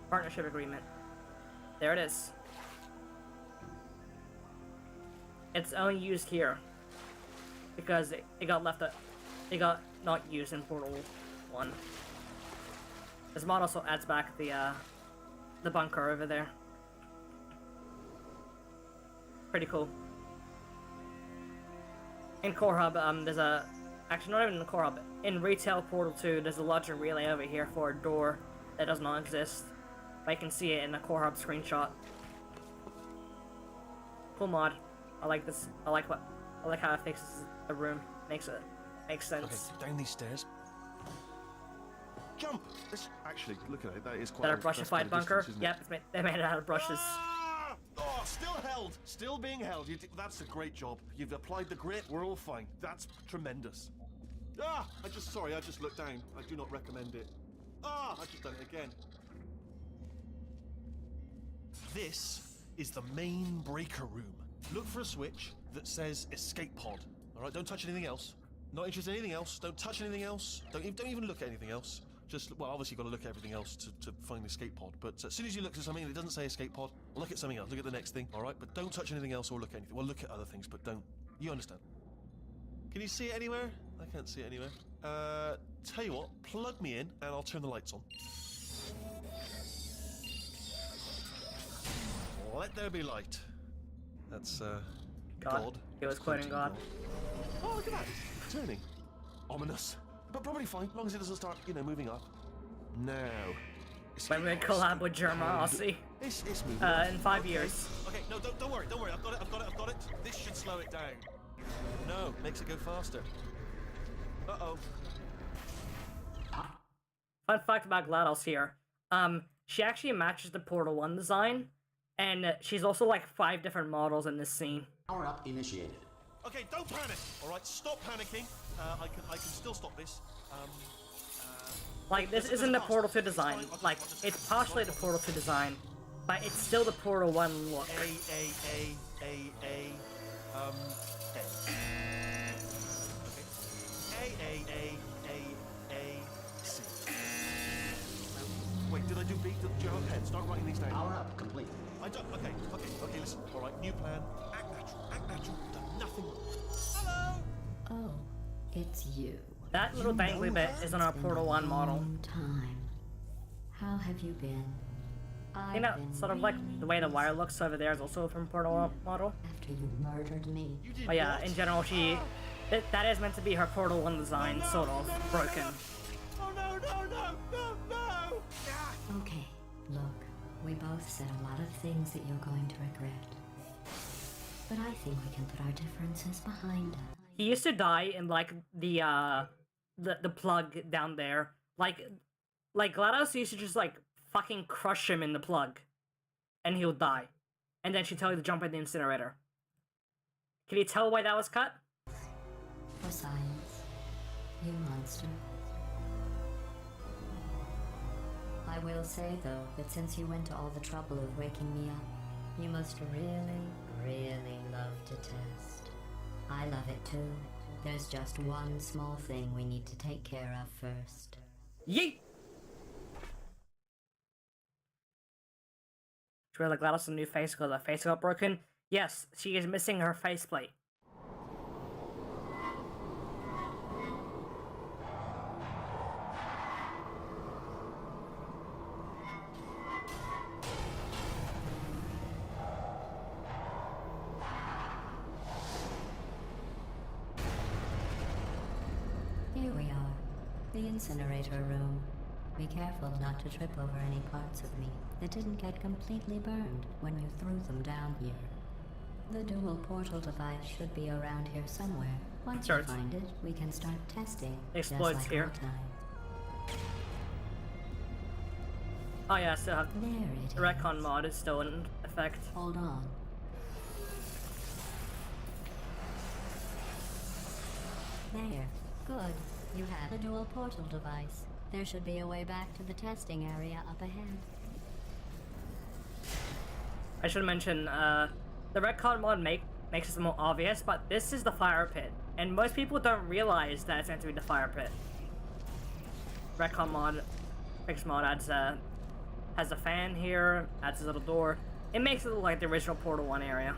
partnership agreement. There it is. It's only used here because it got not used in Portal 1. This mod also adds back the the bunker over there. Pretty cool. In Core Hub, there's a... Actually, not even in the Core Hub. In Retail Portal 2, there's a logic relay over here for a door that does not exist. But you can see it in the Core Hub screenshot. Cool mod. I like this. I like how it fixes the room. Makes sense. Okay, down these stairs. Jump! Actually, look at it. That is quite. That a brushified bunker? Yep, they made it out of brushes. Ah! Oh, still held. Still being held. That's a great job. You've applied the grit. We're all fine. That's tremendous. Ah! I just looked down. I do not recommend it. Ah! I've just done it again. This is the main breaker room. Look for a switch that says escape pod. All right, don't touch anything else. Not interested in anything else. Don't touch anything else. Don't even look at anything else. Just, well, obviously you've got to look at everything else to find the escape pod. But as soon as you look at something and it doesn't say escape pod, look at something else. Look at the next thing, all right? But don't touch anything else or look at anything. Well, look at other things, but don't. You understand? Can you see it anywhere? I can't see it anywhere. Tell you what, plug me in and I'll turn the lights on. Let there be light. That's, God. He was quoting God. Oh, look at that. Turning. Ominous. But probably fine, as long as it doesn't start, moving up. Now. When we collab with Germa, I'll see. It's moving. In 5 years. Okay, no, don't worry. I've got it. This should slow it down. No, makes it go faster. Uh-oh. Fun fact about GLaDOS here. She actually matches the Portal 1 design, and she's also like 5 different models in this scene. Power up initiated. Okay, don't panic. All right, stop panicking. I can still stop this. Like, this isn't the Portal 2 design. Like, it's partially the Portal 2 design, but it's still the Portal 1 look. A. C. Wait, did I do B? Do you have a pen? Start writing these down. Power up complete. I don't. Okay, listen. All right, new plan. Act natural. Done nothing. Hello. Oh, it's you. That little dangly bit is on our Portal 1 model. Time. How have you been? You know, sort of like the way the wire looks over there is also from Portal 1 model. After you murdered me. But yeah, in general, that is meant to be her Portal 1 design, sort of, broken. Oh no! Okay, look, we both said a lot of things that you're going to regret. But I think we can put our differences behind us. He used to die in like the plug down there. Like GLaDOS used to just like fucking crush him in the plug, and he'll die. And then she'd tell you to jump in the incinerator. Can you tell why that was cut? For science, you monster. I will say though that since you went to all the trouble of waking me up, you must really, really love to test. I love it too. There's just one small thing we need to take care of first. Yeet! Should we let GLaDOS a new face because her face got broken? Yes, she is missing her faceplate. Here we are, the incinerator room. Be careful not to trip over any parts of me that didn't get completely burned when you threw them down here. The dual portal device should be around here somewhere. Once you find it, we can start testing. Explodes just like here. old times. Oh yeah, I still have There it the retcon mod is still in effect. Hold on. There. Good. You have a dual portal device. There should be a way back to the testing area up ahead. I should mention, the retcon mod makes it more obvious, but this is the fire pit, and most people don't realize that it's meant to be the fire pit. Retcon mod, fix mod has a fan here, adds a little door. It makes it look like the original Portal 1 area.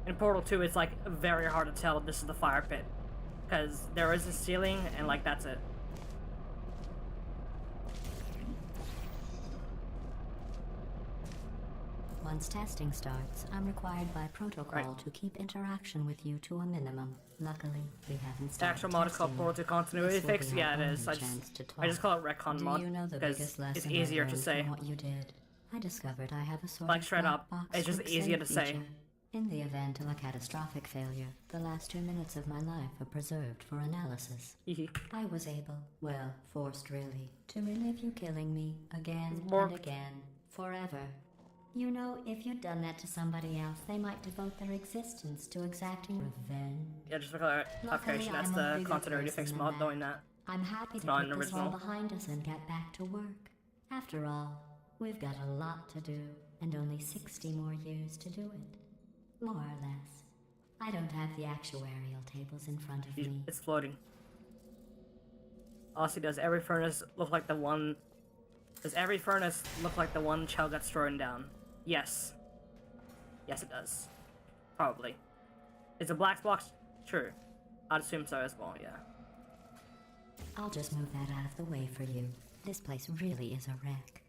In Portal 2, it's like very hard to tell this is the fire pit, because there is a ceiling and like that's it. Once testing starts, I'm required by protocol to keep interaction with you to a minimum. Luckily, we haven't The started actual mod is called testing Portal yet. to Continuity This will Fix? be Yeah, our it is. only chance to I just talk. call it Retcon Do mod you know the because biggest lesson it's easier I to learned say. from what you did? I discovered I have a sort Like of straight black up, box it's just quick easier to save say. feature. In the event of a catastrophic failure, the last 2 minutes of my life are preserved for analysis. I was able, well, forced really, to relive you killing me again and again, forever. You know, if you'd done that to somebody else, they might devote their existence to exacting revenge. Yeah, just for clarification, that's Luckily, I'm a the bigger Continuity person Fix than mod that. doing that. I'm happy to not put an this all original. behind us and get back to work. After all, we've got a lot to do, and only 60 more years to do it. More or less. I don't have the actuarial tables in front of me. It's floating. Also, does every furnace look like the one... Does every furnace look like the one Chell gets thrown down? Yes. Yes, it does. Probably. Is a black box true? I'd assume so as well, yeah. I'll just move that out of the way for you. This place really is a wreck.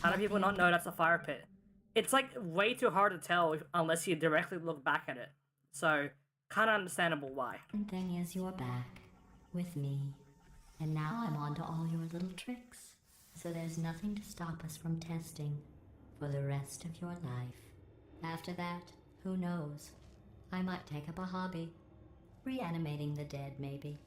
How do people not know that's a fire pit? It's like way too hard to tell unless you directly look back at it. So, kinda understandable why. And thing is, you're back. With me. And now I'm on to all your little tricks. So there's nothing to stop us from testing for the rest of your life. After that, who knows? I might take up a hobby. Reanimating the dead, maybe.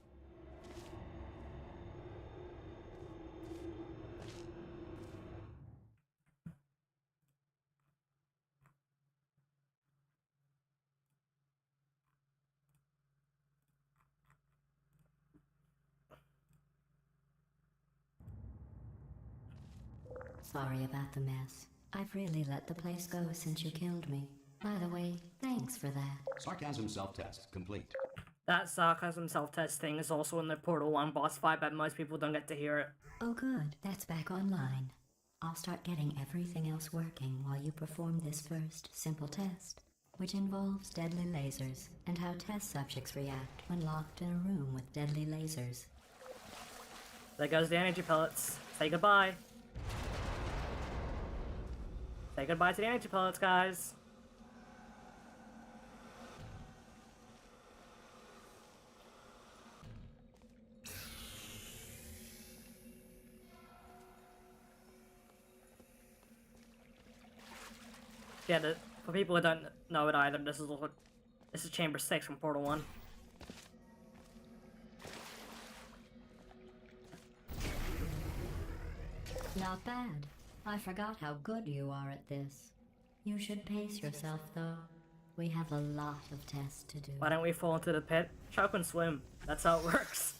Sorry about the mess. I've really let the place go since you killed me. By the way, thanks for that. Sarcasm self-test complete. That sarcasm self-test thing is also in the Portal 1 boss fight, but most people don't get to hear it. Oh good, that's back online. I'll start getting everything else working while you perform this first, simple test, which involves deadly lasers, and how test subjects react when locked in a room with deadly lasers. There goes the energy pellets. Say goodbye. Say goodbye to the energy pellets, guys. Yeah, for people who don't know it either, this is Chamber 6 from Portal 1. Not bad. I forgot how good you are at this. You should pace yourself, though. We have a lot of tests to do. Why don't we fall into the pit? Choke and swim. That's how it works.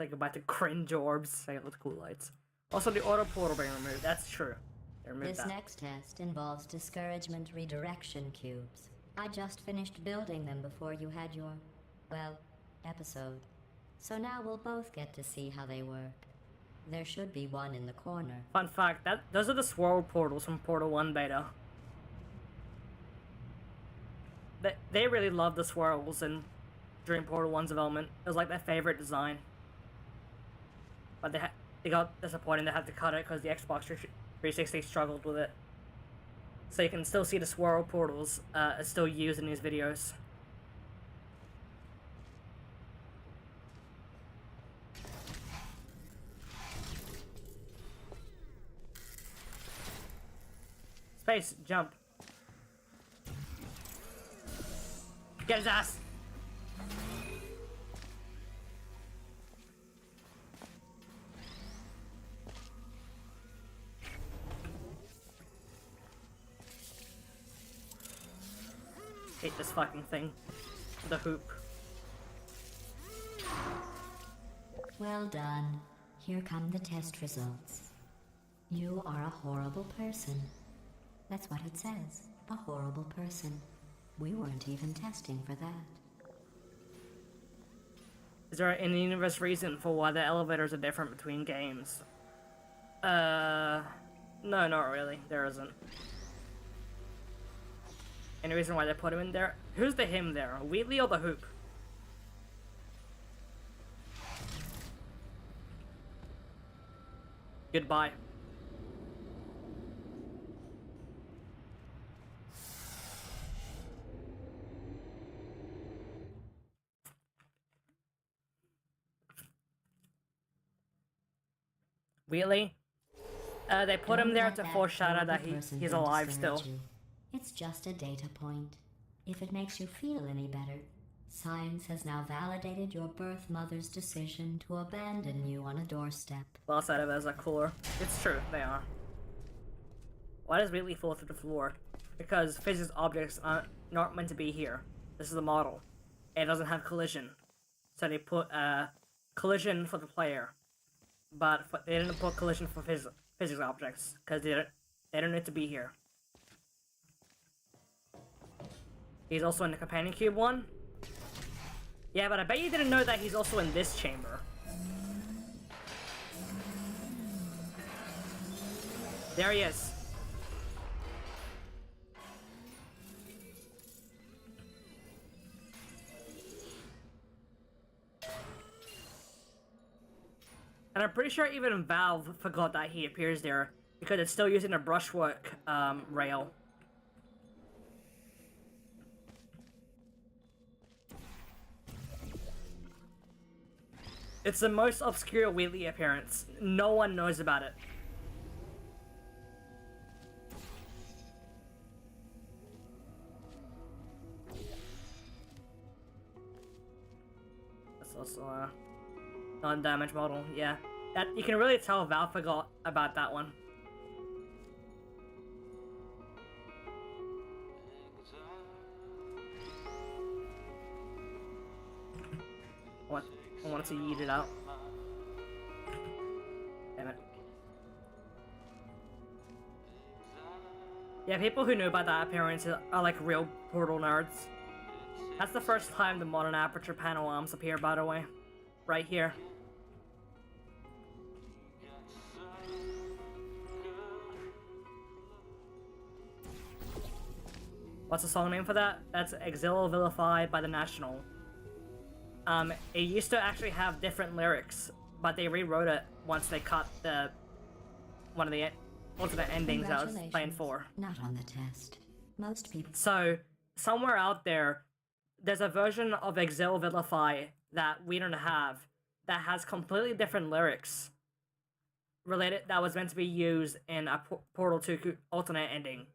Say goodbye to cringe orbs. Say it with cool lights. Also, the auto portal being removed. That's true. They removed This that. next test involves discouragement redirection cubes. I just finished building them before you had your, well, episode. So now we'll both get to see how they work. There should be one in the corner. Fun fact, those are the swirl portals from Portal 1 beta. They really loved the swirls during Portal 1's development. It was like their favorite design. But they got disappointed they had to cut it because the Xbox 360 struggled with it. So you can still see the swirl portals still used in these videos. Space, jump. Get his ass! Hate this fucking thing. The hoop. Well done. Here come the test results. You are a horrible person. That's what it says. A horrible person. We weren't even testing for that. Is there an in-universe reason for why the elevators are different between games? No, not really. There isn't. Any reason why they put him in there? Who's the him there? Wheatley or the Hoop? Goodbye. Wheatley? They put him Don't there let to that foreshadow that horrible person he's thing alive discourage still. you. It's just a data point. If it makes you feel any better, science has now validated your birth mother's decision to abandon you on a doorstep. Last side of it is like cooler. It's true, they are. Why does Wheatley fall through the floor? Because physics objects are not meant to be here. This is the model. It doesn't have collision. So they put collision for the player. But they didn't put collision for physics objects. Because they don't need to be here. He's also in the companion cube one. Yeah, but I bet you didn't know that he's also in this chamber. There he is. And I'm pretty sure even Valve forgot that he appears there, because it's still using a brushwork rail. It's the most obscure Wheatley appearance. No one knows about it. That's also a non-damage model, yeah. That you can really tell Valve forgot about that one. I want to yeet it out. Damn it. Yeah, people who know about that appearance are like real Portal nerds. That's the first time the modern Aperture panel arms appear, by the way. Right here. What's the song name for that? That's Exile Vilified by the National. It used to actually have different lyrics, but they rewrote it once they cut one of the alternate endings I was playing for. Not on the test. Most people. So, somewhere out there, there's a version of Exile Vilify that we don't have that has completely different lyrics related that was meant to be used in a Portal 2 alternate ending.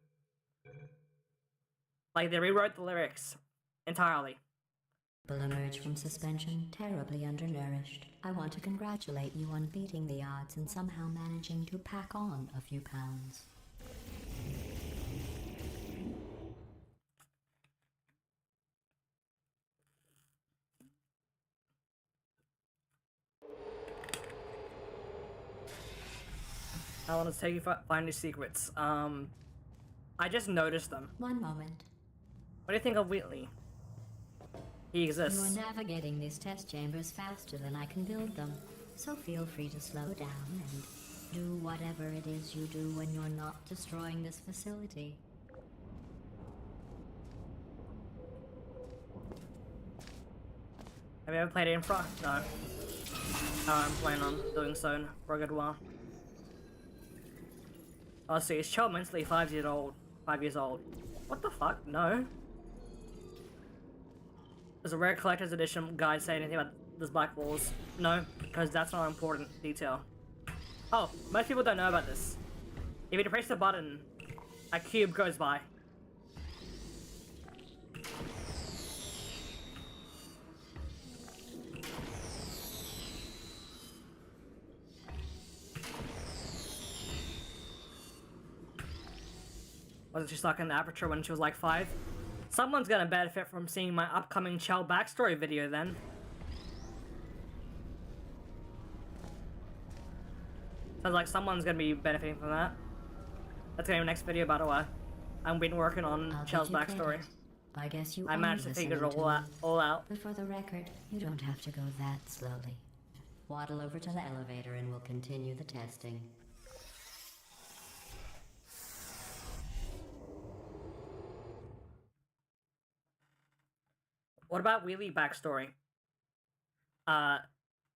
Like, they rewrote the lyrics entirely. Emerge from suspension terribly undernourished. I want to congratulate you on beating the odds and somehow managing to pack on a few pounds. I want to tell you find these secrets. I just noticed them. One moment. What do you think of Wheatley? He exists. You're navigating these test chambers faster than I can build them, so feel free to slow down and do whatever it is you do when you're not destroying this facility. Have you ever played Infra? No. I'm planning on doing so for a good while. Oh, see, his child mentally 5 years old. 5 years old. What the fuck? No. Does a rare collector's edition guide say anything about this black balls? No, because that's not an important detail. Oh, most people don't know about this. If you press the button, a cube goes by. Wasn't she stuck in the Aperture when she was like 5? Someone's gonna benefit from seeing my upcoming Chell backstory video then. Sounds like someone's gonna be benefiting from that. That's gonna be the next video, by the way. I've been working on Chell's backstory. I guess you I managed to figure it all out. But for the record, you don't have to go that slowly. Waddle over to the elevator and we'll continue the testing. What about Wheatley backstory?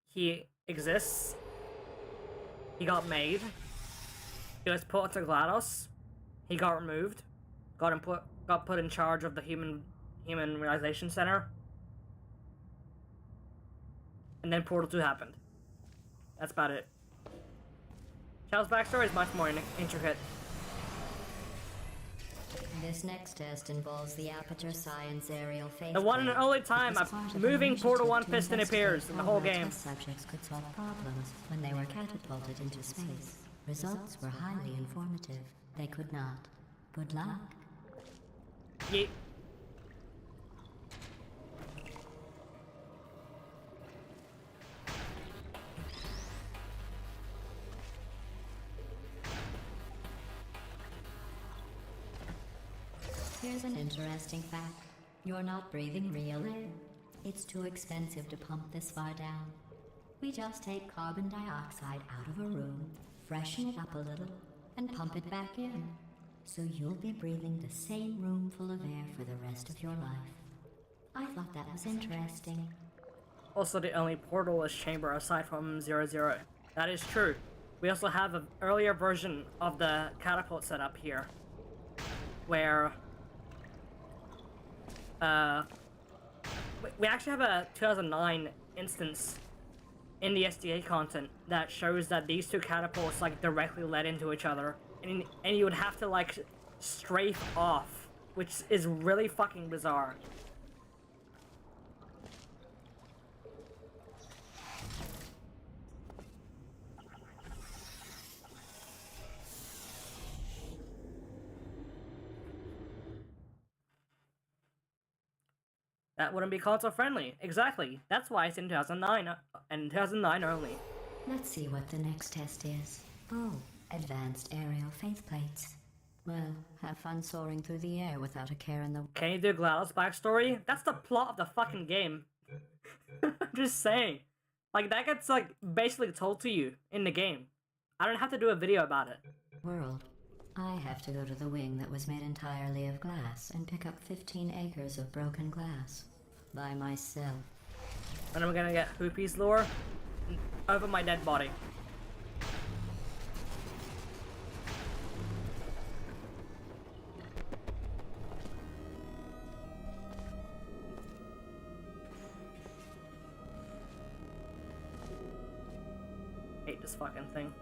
He exists. He got made. He was put to GLaDOS. He got removed. Got put in charge of the human realization center. And then Portal 2 happened. That's about it. Chell's backstory is much more intricate. This next test involves the Aperture Science aerial phase. The one and only time It was a part of an moving initiative Portal 1 to piston appears in the whole investigate how game. test subjects could solve problems when they were catapulted into space. Results were highly informative. They could not. Good luck. Yeet. Here's an interesting fact. You're not breathing real air. It's too expensive to pump this far down. We just take carbon dioxide out of a room, freshen it up a little, and pump it back in. So you'll be breathing the same room full of air for the rest of your life. I thought that was interesting. Also the only portal-less chamber aside from 00. That is true. We also have an earlier version of the catapult setup here. Where... we actually have a 2009 instance in the SDA content that shows that these two catapults like directly led into each other, and you would have to like strafe off, which is really fucking bizarre. That wouldn't be console friendly. Exactly. That's why it's in 2009 and 2009 only. Let's see what the next test is. Oh, advanced aerial faith plates. Well, have fun soaring through the air without a care in the... Can you do GLaDOS backstory? That's the plot of the fucking game. I'm just saying. Like, that gets, like, basically told to you in the game. I don't have to do a video about it. world. I have to go to the wing that was made entirely of glass and pick up 15 acres of broken glass. By myself. And I'm gonna get Hoopy's lore over my dead body. Hate this fucking thing.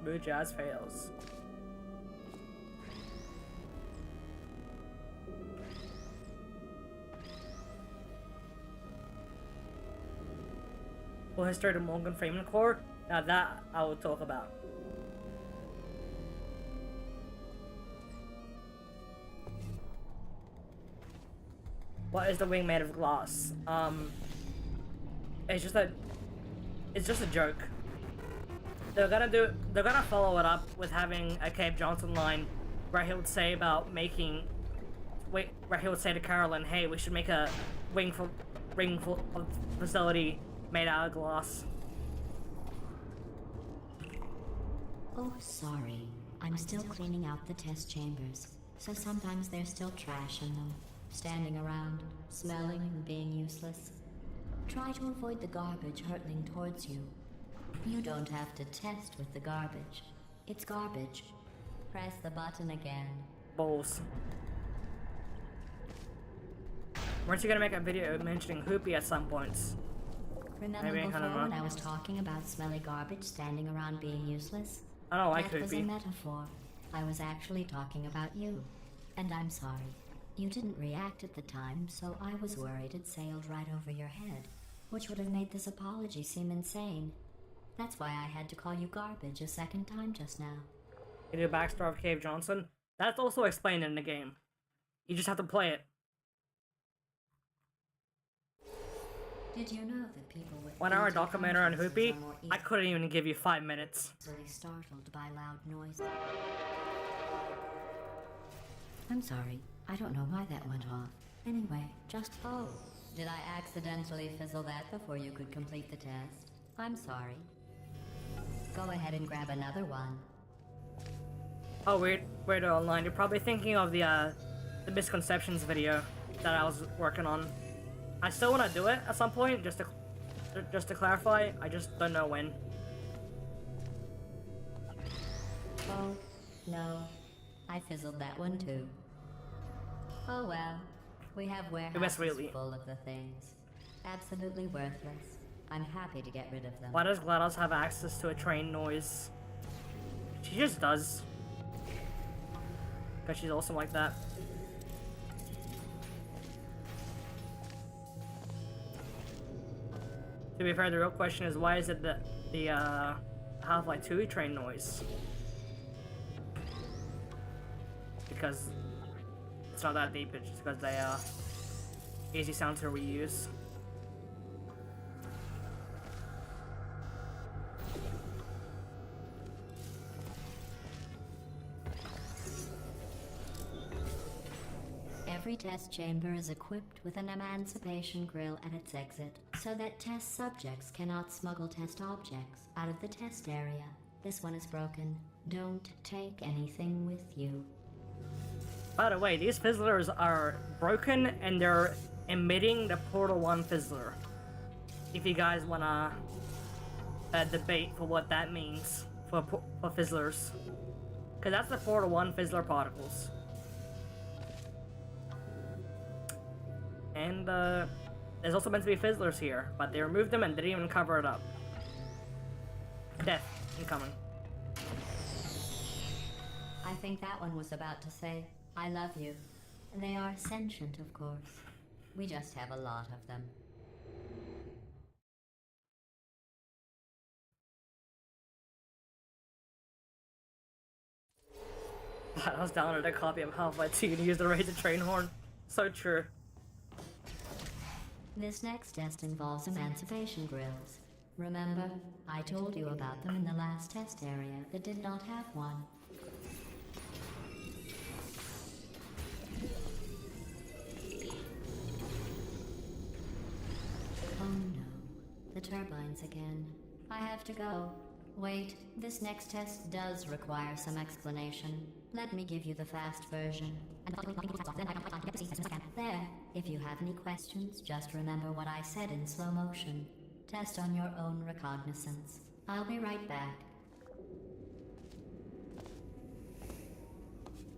Smooth jazz fails. Full history of Morgan Freeman Core? Now that I will talk about. What is the wing made of glass? It's just a joke. They're gonna follow it up with having a Cave Johnson line where he would say about making, where he would say to Carolyn, hey, we should make a wing facility made out of glass. Oh, sorry. I'm still cleaning out the test chambers, so sometimes there's still trash in them, standing around, smelling and being useless. Try to avoid the garbage hurtling towards you. You don't have to test with the garbage. It's garbage. Press the button again. Balls. Weren't you gonna make a video mentioning Hoopy at some points? Remember Maybe, I don't before know. when I was talking about smelly garbage standing around being useless? I don't like That was a Hoopy. metaphor. I was actually talking about you. And I'm sorry. You didn't react at the time, so I was worried it sailed right over your head, which would have made this apology seem insane. That's why I had to call you garbage a second time just now. You do backstory of Cave Johnson? That's also explained in the game. You just have to play it. Did you know that people with 1 hour guilty documentary on consciences Hoopy? are more I couldn't even give you 5 minutes. easily startled by loud noises? I'm sorry. I don't know why that went off. Anyway, just... Oh, did I accidentally fizzle that before you could complete the test? I'm sorry. Go ahead and grab another one. Oh, weird online. You're probably thinking of the misconceptions video that I was working on. I still want to do it at some point, just to clarify. I just don't know when. Oh, no. I fizzled that one too. Oh well. We have warehouses full of the things. Absolutely worthless. I'm happy to get rid of them. Why does GLaDOS have access to a train noise? She just does. Because she's awesome like that. To be fair, the real question is why is it the Half-Life 2 train noise? Because it's not that deep, it's just because they easy sound to reuse. Every test chamber is equipped with an emancipation grill at its exit, so that test subjects cannot smuggle test objects out of the test area. This one is broken. Don't take anything with you. By the way, these fizzlers are broken and they're emitting the Portal 1 fizzler. If you guys wanna debate for what that means for fizzlers. Because that's the Portal 1 fizzler particles. And there's also meant to be fizzlers here, but they removed them and didn't even cover it up. Death incoming. I think that one was about to say, I love you. They are sentient, of course. We just have a lot of them. I was downloaded a copy of Half-Life 2 to use the Razor Train Horn. So true. This next test involves emancipation grills. Remember, I told you about them in the last test area that did not have one. Oh no, the turbines again. I have to go. Wait, this next test does require some explanation. Let me give you the fast version. There, if you have any questions, just remember what I said in slow motion. Test on your own recognizance. I'll be right back.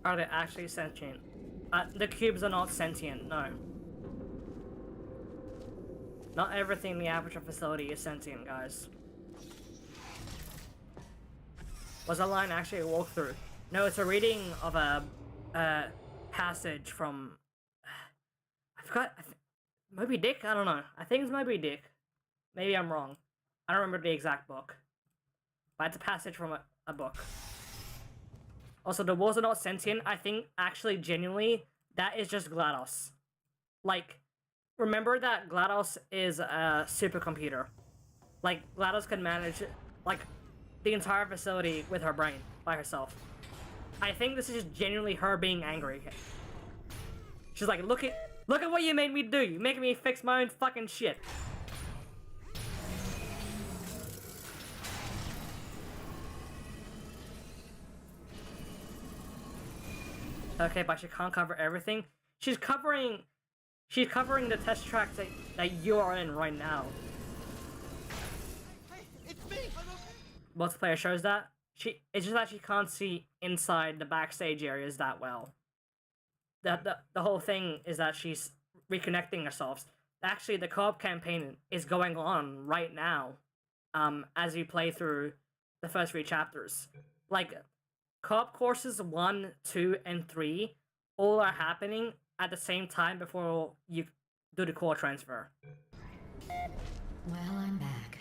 Are they actually sentient? The cubes are not sentient, no. Not everything in the Aperture facility is sentient, guys. Was that line actually a walkthrough? No, it's a reading of a passage from... I forgot... Moby Dick? I don't know. I think it's Moby Dick. Maybe I'm wrong. I don't remember the exact book. But it's a passage from a book. Also, the walls are not sentient. I think, actually, genuinely, that is just GLaDOS. Like, remember that GLaDOS is a supercomputer. Like, GLaDOS can manage, like, the entire facility with her brain, by herself. I think this is just genuinely her being angry. She's like, look at what you made me do. You're making me fix my own fucking shit. Okay, but she can't cover everything. She's covering the test track that you are in right now. Hey, it's me! Multiplayer shows that. It's just that she can't see inside the backstage areas that well. The whole thing is that she's reconnecting herself. Actually, the co-op campaign is going on right now, as you play through the first 3 chapters. Like, co-op courses 1, 2, and 3 all are happening at the same time before you do the core transfer. Well, I'm back.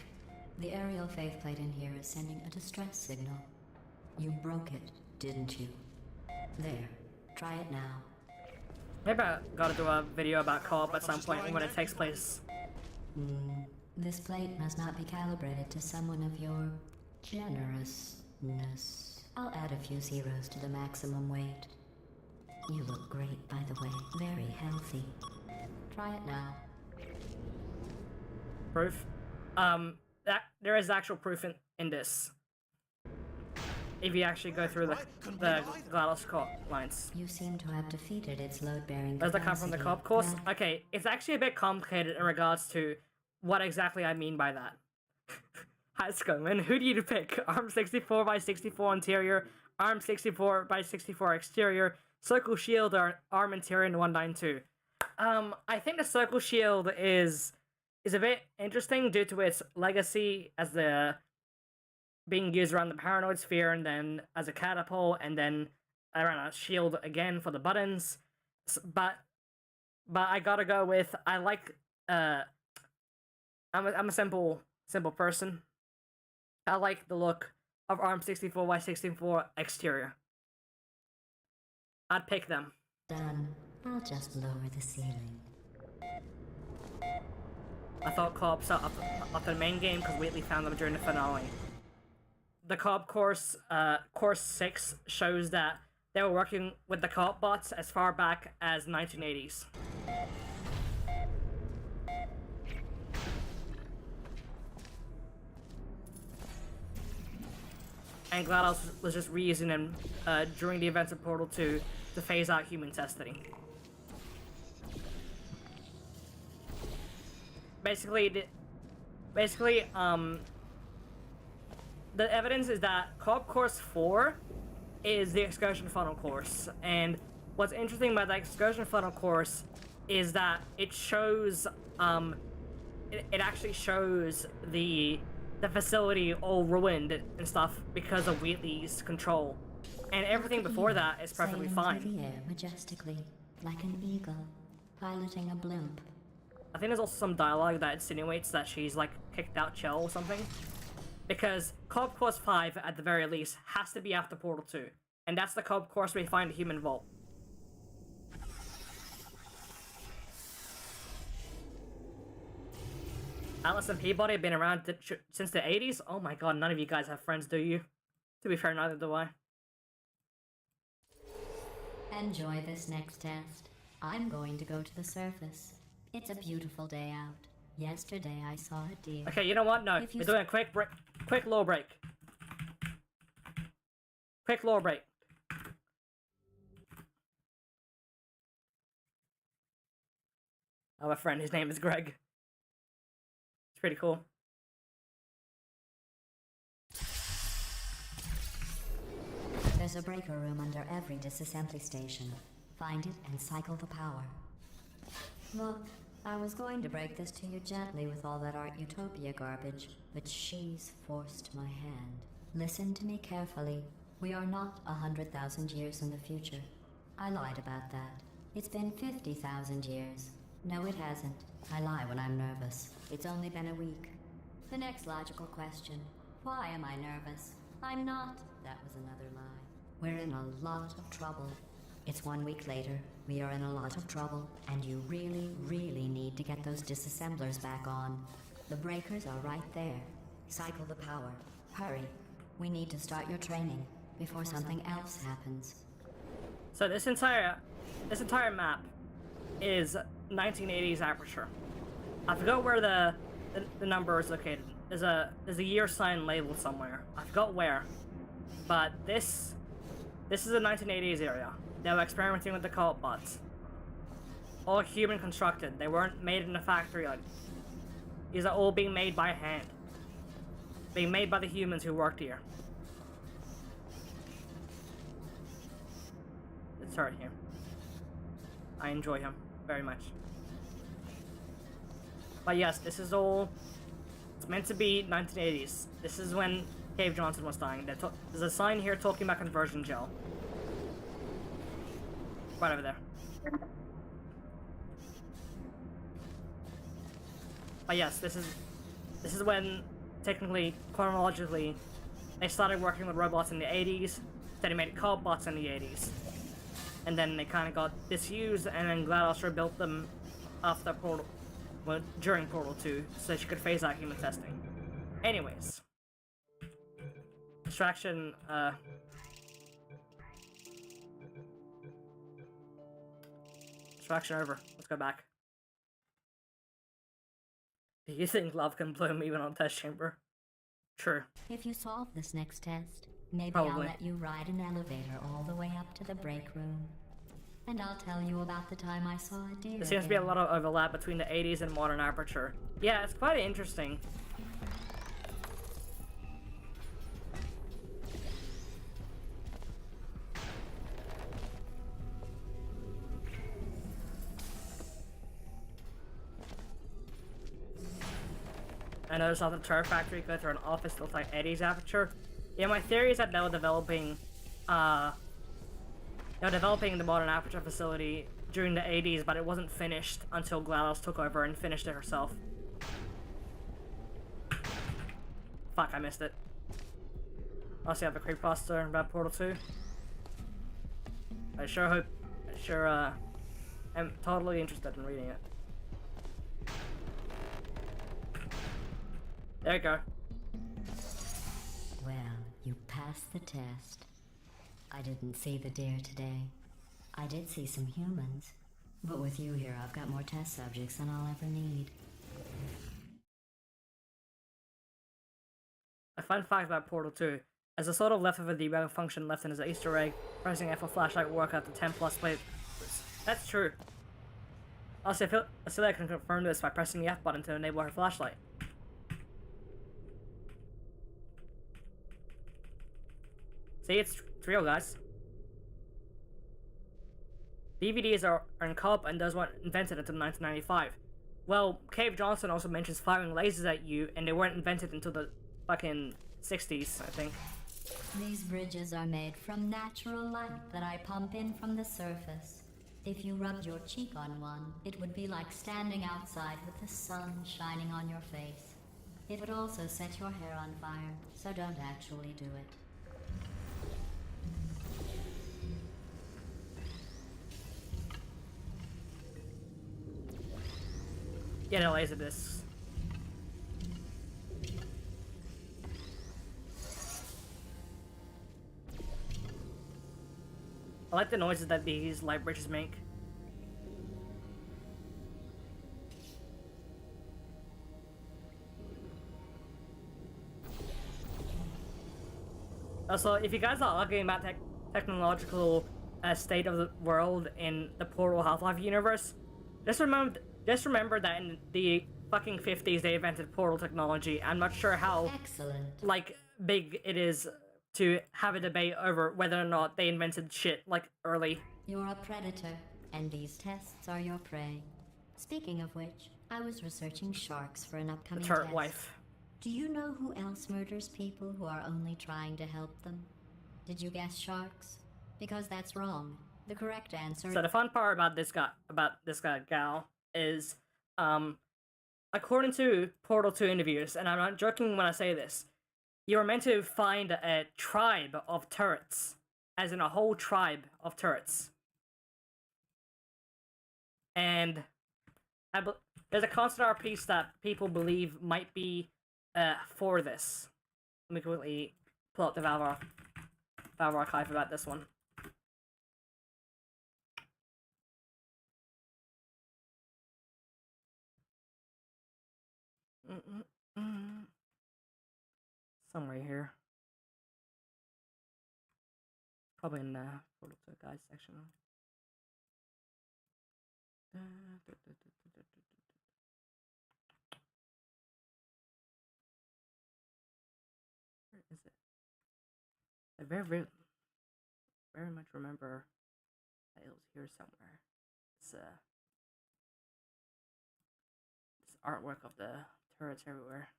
The aerial faceplate in here is sending a distress signal. You broke it, didn't you? There. Try it now. Maybe I gotta do a video about co-op at some point when it takes place. This plate must not be calibrated to someone of your generousness. I'll add a few zeros to the maximum weight. You look great, by the way. Very healthy. Try it now. Proof? There is actual proof in this. if you actually go through the GLaDOS lines. You seem to have defeated its load-bearing Does that come from the co-op course? Now, Okay, it's actually a bit complicated in regards to what exactly I mean by that. How's it going? Who do you pick? ARM 64 by 64 interior, ARM 64 by 64 exterior, Circle Shield, or ARM interior in 192. I think the Circle Shield is a bit interesting due to its legacy as the being used around the paranoid sphere, and then as a catapult, and then around a shield again for the buttons. But I gotta go with, I like I'm a simple person. I like the look of ARM 64 by 64 exterior. I'd pick them. done. I'll just lower the ceiling. I thought co-ops up the main game because Wheatley found them during the finale. The co-op course, course 6, shows that they were working with the co-op bots as far back as 1980s. And GLaDOS was just reusing them during the events of Portal 2 to phase out human testing. Basically, the evidence is that Co-op Course 4 is the Excursion Funnel course, and what's interesting about the Excursion Funnel course is that it shows, it actually shows the facility all ruined and stuff because of Wheatley's control, and everything before that is perfectly Sailing fine. through the air majestically, like an eagle, piloting a blimp. I think there's also some dialogue that insinuates that she's like kicked out Chell or something. Because Co-op Course 5, at the very least, has to be after Portal 2. And that's the Co-op course where we find the human vault. Atlas and Peabody have been around since the 80s? Oh my god, none of you guys have friends, do you? To be fair, neither do I. Enjoy this next test. I'm going to go to the surface. It's a beautiful day out. Yesterday I saw a deer. Okay, you know what? No, If you we're doing a quick break. Quick low break. Quick low break. I have a friend, his name is Greg. It's pretty cool. There's a breaker room under every disassembly station. Find it and cycle the power. Look, I was going to break this to you gently with all that Art Utopia garbage, but she's forced my hand. Listen to me carefully. We are not 100,000 years in the future. I lied about that. It's been 50,000 years. No, it hasn't. I lie when I'm nervous. It's only been a week. The next logical question. Why am I nervous? I'm not. That was another lie. We're in a lot of trouble. It's 1 week later. We are in a lot of trouble, and you really, really need to get those disassemblers back on. The breakers are right there. Cycle the power. Hurry. We need to start your training before something else happens. So this entire map is 1980s Aperture. I forgot where the number is located. There's a year sign labeled somewhere. I forgot where, but this is a 1980s area. They were experimenting with the co-op bots. All human constructed. They weren't made in a factory. Like, these are all being made by hand. Being made by the humans who worked here. It's hard here. I enjoy him very much. But yes, this is all... It's meant to be 1980s. This is when Cave Johnson was dying. There's a sign here talking about conversion gel. Right over there. But yes, this is when, technically, chronologically, they started working with robots in the 80s, then they made co-op bots in the 80s. And then they kind of got disused, and then GLaDOS rebuilt them after Portal, well, during Portal 2, so she could phase out human testing. Anyways. Distraction, Distraction over. Let's go back. Do you think love can bloom even on test chamber? True. If you solve this next test, Maybe Probably. I'll let you ride an elevator all the way up to the break room. And I'll tell you about the time I saw a deer. There seems to be a lot of overlap between the 80s and modern Aperture. Yeah, it's quite interesting. I noticed how the turret factory go through an office that looks like 80s Aperture. Yeah, my theory is that they were developing the modern Aperture facility during the 80s, but it wasn't finished until GLaDOS took over and finished it herself. Fuck, I missed it. I also have a creepypasta about Portal 2. I sure am totally interested in reading it. There you go. Well, you passed the test. I didn't see the deer today. I did see some humans. But with you here, I've got more test subjects than I'll ever need. A fun fact about Portal 2. As a sort of leftover debug function left in as an Easter egg, pressing F for flashlight will work out the 10 plus play. That's true. Also, I feel like I can confirm this by pressing the F button to enable her flashlight. See, it's real, guys. DVDs are in co-op and those weren't invented until 1995. Well, Cave Johnson also mentions firing lasers at you, and they weren't invented until the fucking 60s, I think. These bridges are made from natural light that I pump in from the surface. If you rubbed your cheek on one, it would be like standing outside with the sun shining on your face. It would also set your hair on fire, so don't actually do it. Get a laser disc. I like the noises that these light bridges make. Also, if you guys are arguing about technological state of the world in the Portal Half-Life universe, just remember that in the fucking 50s they invented portal technology. I'm not sure how Excellent. like big it is to have a debate over whether or not they invented shit like early. You're a predator, and these tests are your prey. Speaking of which, I was researching sharks for an upcoming Turret test. wife. Do you know who else murders people who are only trying to help them? Did you guess sharks? Because that's wrong. The correct answer... So the fun part about this gal is, according to Portal 2 interviews, and I'm not joking when I say this, you are meant to find a tribe of turrets, as in a whole tribe of turrets. And there's a concept art piece that people believe might be for this. Let me quickly pull up the Valve archive about this one. Somewhere here. Probably in the Portal 2 guide section. Where is it? I very much remember that it was here somewhere. This artwork of the turrets everywhere.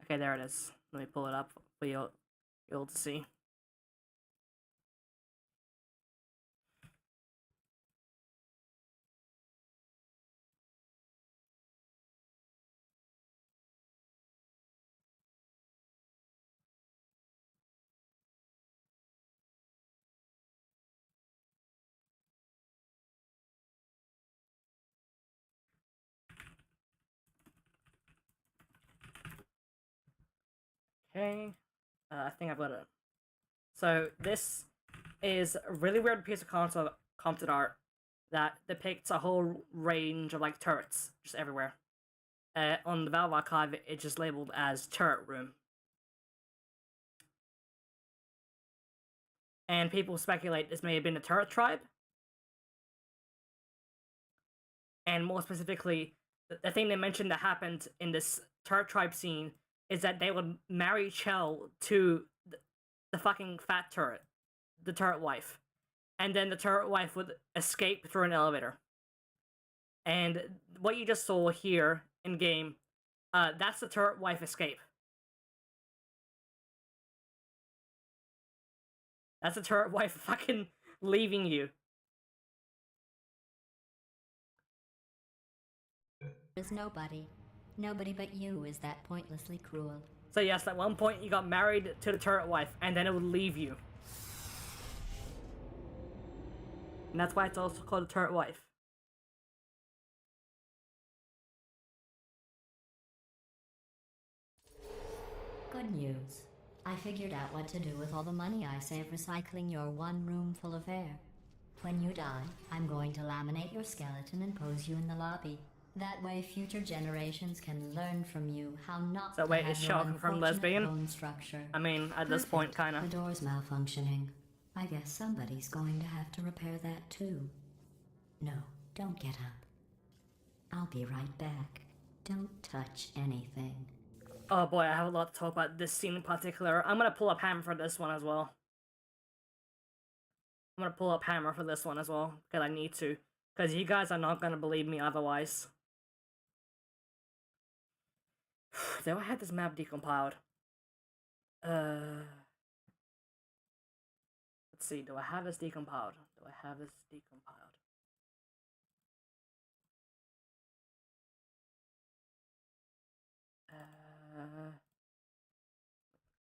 Okay, there it is. Let me pull it up for you all to see. Okay, I think I've got it. So this is a really weird piece of concept art that depicts a whole range of like turrets just everywhere. on the Valve archive, it's just labeled as turret room. And people speculate this may have been a turret tribe. And more specifically, the thing they mentioned that happened in this turret tribe scene is that they would marry Chell to the fucking fat turret, the turret wife. And then the turret wife would escape through an elevator. And what you just saw here in game, that's the turret wife escape. That's the turret wife fucking leaving you. There's nobody. Nobody but you is that pointlessly cruel. So yes, at one point you got married to the turret wife, and then it would leave you. And that's why it's also called a turret wife. Good news. I figured out what to do with all the money I save recycling your one room full of air. When you die, I'm going to laminate your skeleton and pose you in the lobby. That way future generations can learn from you how not So to wait, have is your Shaw confirmed unfortunate lesbian? bone structure. I mean, at this point, kinda. The door's malfunctioning. I guess somebody's going to have to repair that too. No, don't get up. I'll be right back. Don't touch anything. Oh boy, I have a lot to talk about this scene in particular. I'm gonna pull up Hammer for this one as well. I'm gonna pull up Hammer for this one as well, because I need to. Because you guys are not gonna believe me otherwise. Do I have this map decompiled? Let's see, do I have this decompiled? Do I have this decompiled?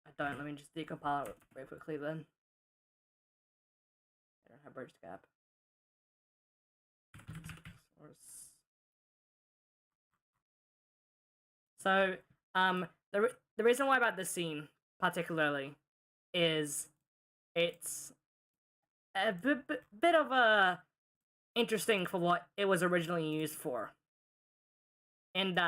I don't, let me just decompile it very quickly then. I don't have bridge gap. Source. So, the reason why about this scene, particularly, is it's a bit of a interesting for what it was originally used for. And,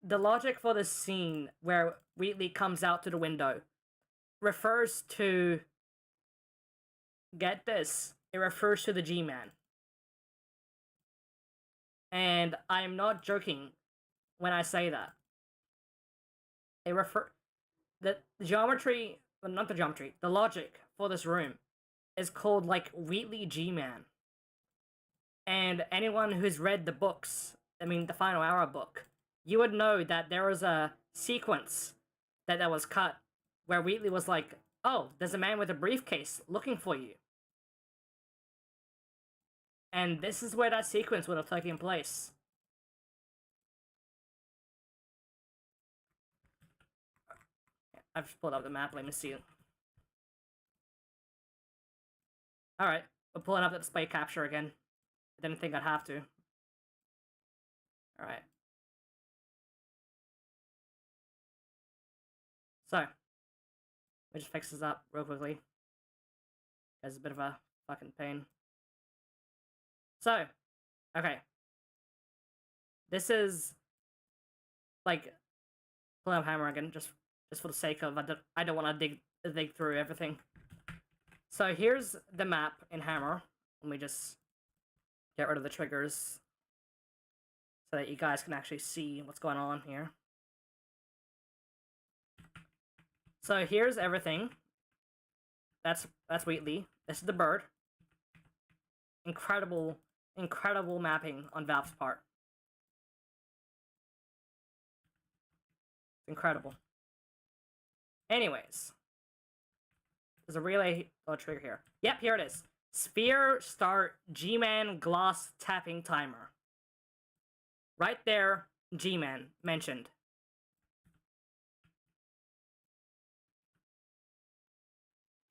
the logic for this scene where Wheatley comes out to the window refers to, get this, it refers to the G-Man. And I'm not joking when I say that. The geometry, well, not the geometry, the logic for this room is called, like, Wheatley G-Man. And anyone who's read the books, I mean, the Final Hour book, you would know that there was a sequence that was cut where Wheatley was like, oh, there's a man with a briefcase looking for you. And this is where that sequence would have taken place. I've just pulled up the map, let me see it. Alright, we're pulling up the display capture again. I didn't think I'd have to. Alright. So, let me just fix this up real quickly. It's a bit of a fucking pain. So, okay. This is, like, pulling up Hammer again, just for the sake of, I don't want to dig through everything. So here's the map in Hammer. Let me just get rid of the triggers so that you guys can actually see what's going on here. So here's everything. That's Wheatley. This is the bird. Incredible mapping on Valve's part. Incredible. Anyways, there's a relay trigger here. Yep, here it is. Sphere start G-Man gloss tapping timer. Right there, G-Man mentioned.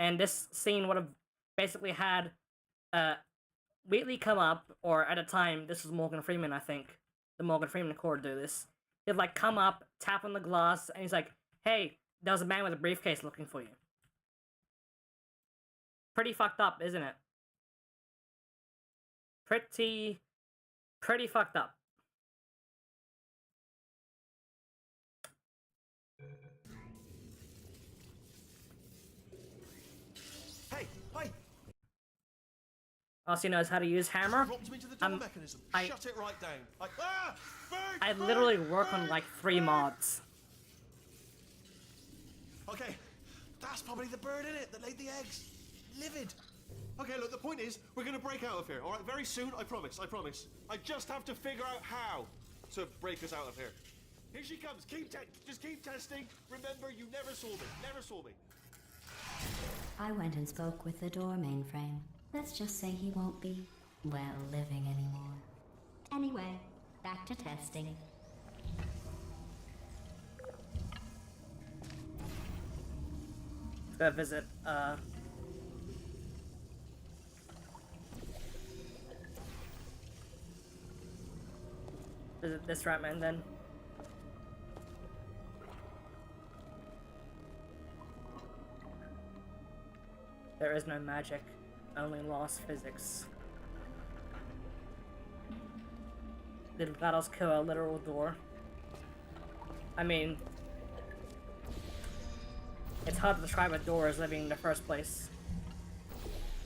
And this scene would have basically had Wheatley come up, or at a time, this was Morgan Freeman, I think. The Morgan Freeman Accord do this. He'd like come up, tap on the glass, and he's like, hey, there was a man with a briefcase looking for you. Pretty fucked up, isn't it? Pretty fucked up. Also knows how to use hammer. Dropped him into the door mechanism. I- Shut it right down. Like, Bird, I Bird, literally work on Bird, like 3 Bird. mods. Okay, that's probably the bird in it that laid the eggs. Livid. Okay, look, the point is, we're gonna break out of here, all right? Very soon, I promise, I promise. I just have to figure out how to break us out of here. Here she comes. Just keep testing. Remember, you never saw me. Never saw me. I went and spoke with the door mainframe. Let's just say he won't be, well, living anymore. Anyway, back to testing. Let's go visit, visit this Ratman then. There is no magic, only lost physics. Did GLaDOS kill a literal door? I mean, it's hard to describe a door as living in the first place.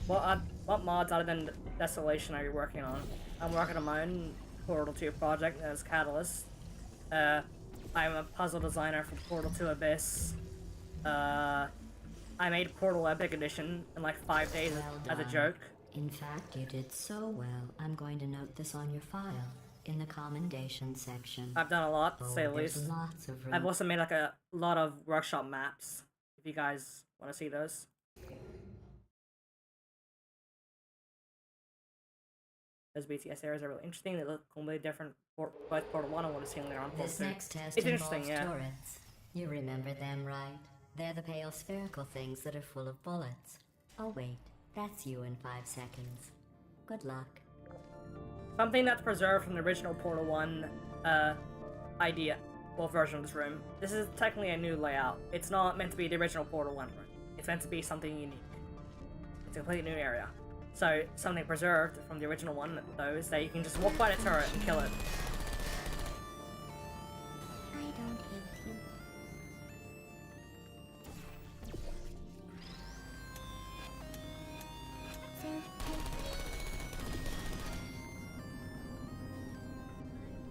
What mods other than Desolation are you working on? I'm working on my own Portal 2 project as Catalyst. I'm a puzzle designer for Portal 2 Abyss. I made Portal Epic Edition in like 5 days as a joke. In fact, you did so well, I'm going to note this on your file, in the commendation section. I've done a lot, to say the there's least. lots of room. I've also made like a lot of workshop maps, if you guys want to see those. Those BTS areas are really interesting. They look completely different for both Portal 1 and what I've seen later on Portal This 2. next test It's involves interesting, yeah. turrets. You remember them, right? They're the pale spherical things that are full of bullets. Oh wait, that's you in 5 seconds. Good luck. Something that's preserved from the original Portal 1 idea, well, version of this room. This is technically a new layout. It's not meant to be the original Portal 1 room. It's meant to be something unique. It's a completely new area. So, something preserved from the original one, though, is that you can just walk by the turret and kill it. I don't hate you.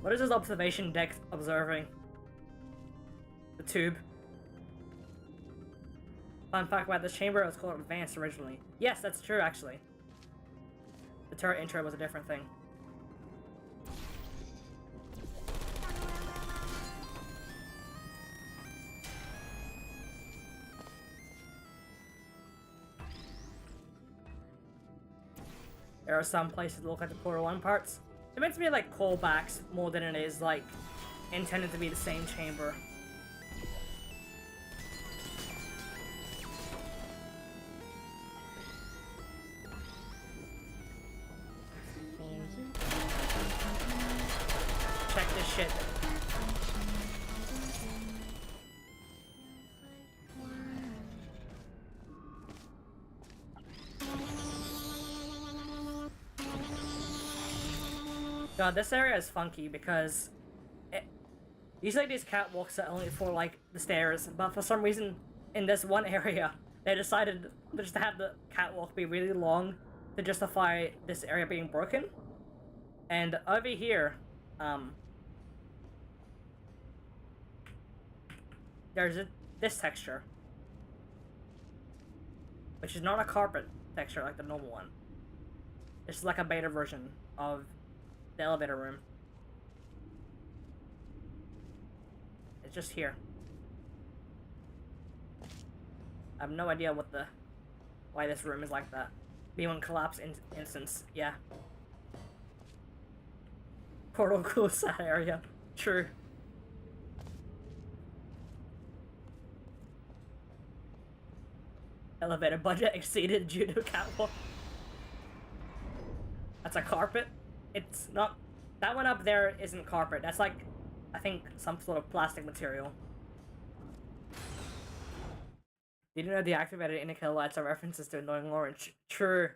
What is this observation deck observing? The tube. Fun fact about this chamber, it was called Advanced originally. Yes, that's true, actually. The turret intro was a different thing. There are some places that look like the Portal 1 parts. They're meant to be like callbacks more than it is like intended to be the same chamber. Check this shit. God, this area is funky because usually these catwalks are only for like the stairs, but for some reason in this one area they decided just to have the catwalk be really long to justify this area being broken. And over here, there's this texture, which is not a carpet texture like the normal one. It's like a beta version of the elevator room. It's just here. I have no idea why this room is like that. B1 collapse instance, yeah. Portal cool sad area. True. Elevator budget exceeded due to catwalk. That's a carpet? It's not... That one up there isn't carpet. That's like, I think, some sort of plastic material. Did you know the activated indicator lights are references to annoying orange? True.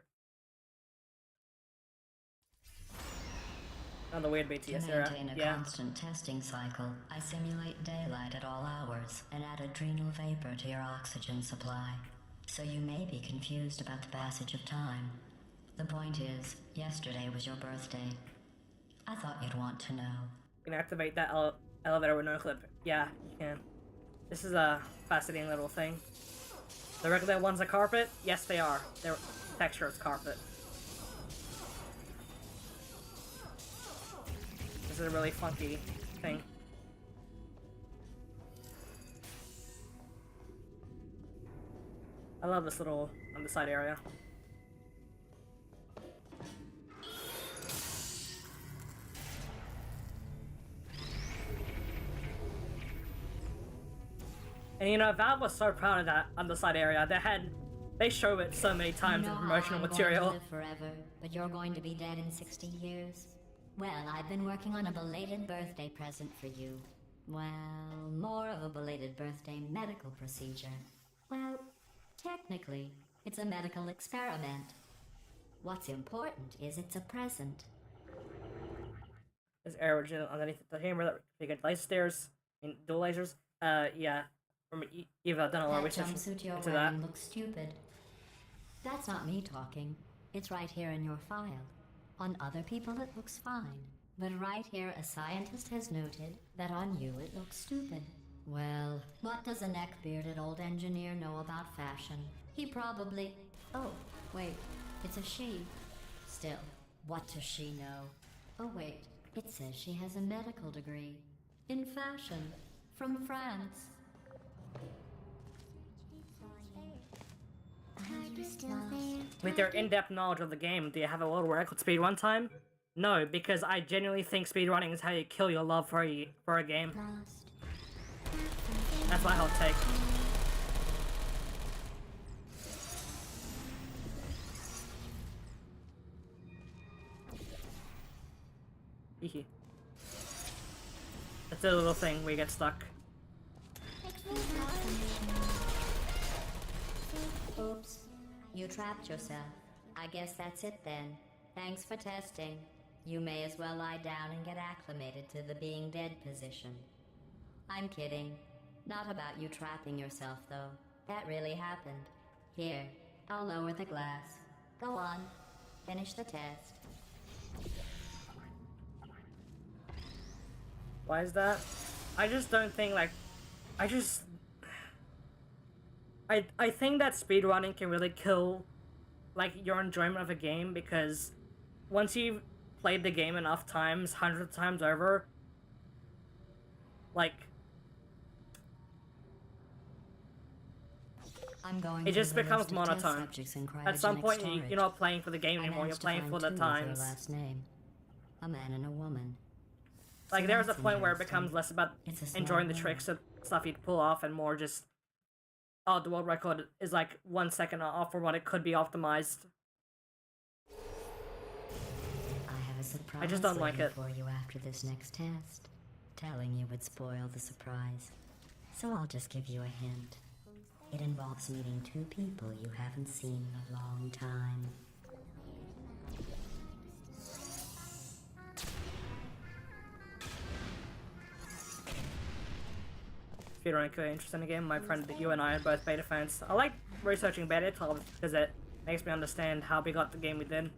Another weird BTS To era. maintain a Yeah. constant testing cycle, I simulate daylight at all hours and add adrenal vapor to your oxygen supply. So you may be confused about the passage of time. The point is, yesterday was your birthday. I thought you'd want to know. You can activate that elevator with no clip. Yeah, you can. This is a fascinating little thing. The regular ones are carpet? Yes, they are. Their texture is carpet. This is a really funky thing. I love this little on the side area. And you know, Valve was so proud of that underside area. They show it so many times in promotional material. Going to live forever, but you're going to be dead in 60 years. Well, I've been working on a belated birthday present for you. Well, more of a belated birthday medical procedure. Well, technically, it's a medical experiment. What's important is it's a present. There's air underneath the chamber that you can laser stairs and dual lasers. Yeah. You've done a lot of That research jumpsuit you're into wearing that. looks stupid. That's not me talking. It's right here in your file. On other people it looks fine. But right here a scientist has noted that on you it looks stupid. Well, what does a neck-bearded old engineer know about fashion? He probably... Oh, wait, it's a she. Still, what does she know? Oh wait, it says she has a medical degree. In fashion. From France. Are you still there? With your in-depth knowledge of the game, do you have a world record speedrun time? No, because I genuinely think speedrunning is how you kill your love for a game. Lost. That's my hot take. Hehe. That's a little thing where you get stuck. Oops. You trapped yourself. I guess that's it then. Thanks for testing. You may as well lie down and get acclimated to the being dead position. I'm kidding. Not about you trapping yourself, though. That really happened. Here, I'll lower the glass. Go on. Finish the test. Why is that? I just don't think, like... I think that speedrunning can really kill, like, your enjoyment of a game, because once you've played the game enough times, hundreds of times over, like... it just becomes monotone. At some point, you're not playing for the game anymore, you're playing for the times. Last name. A man and a woman. Like, So there's a that's point where it interesting. becomes less about It's a small enjoying the world. tricks and stuff you'd pull off, and more just, oh, the world record is like 1 second off from what it could be optimized. I have a surprise just don't like waiting it. for you after this next test. Telling you would spoil the surprise. So I'll just give you a hint. It involves meeting two people you haven't seen in a long time. Speedrunning could be interesting again. My friend, you and I are both beta fans. I like researching beta titles because it makes me understand how we got the game we did.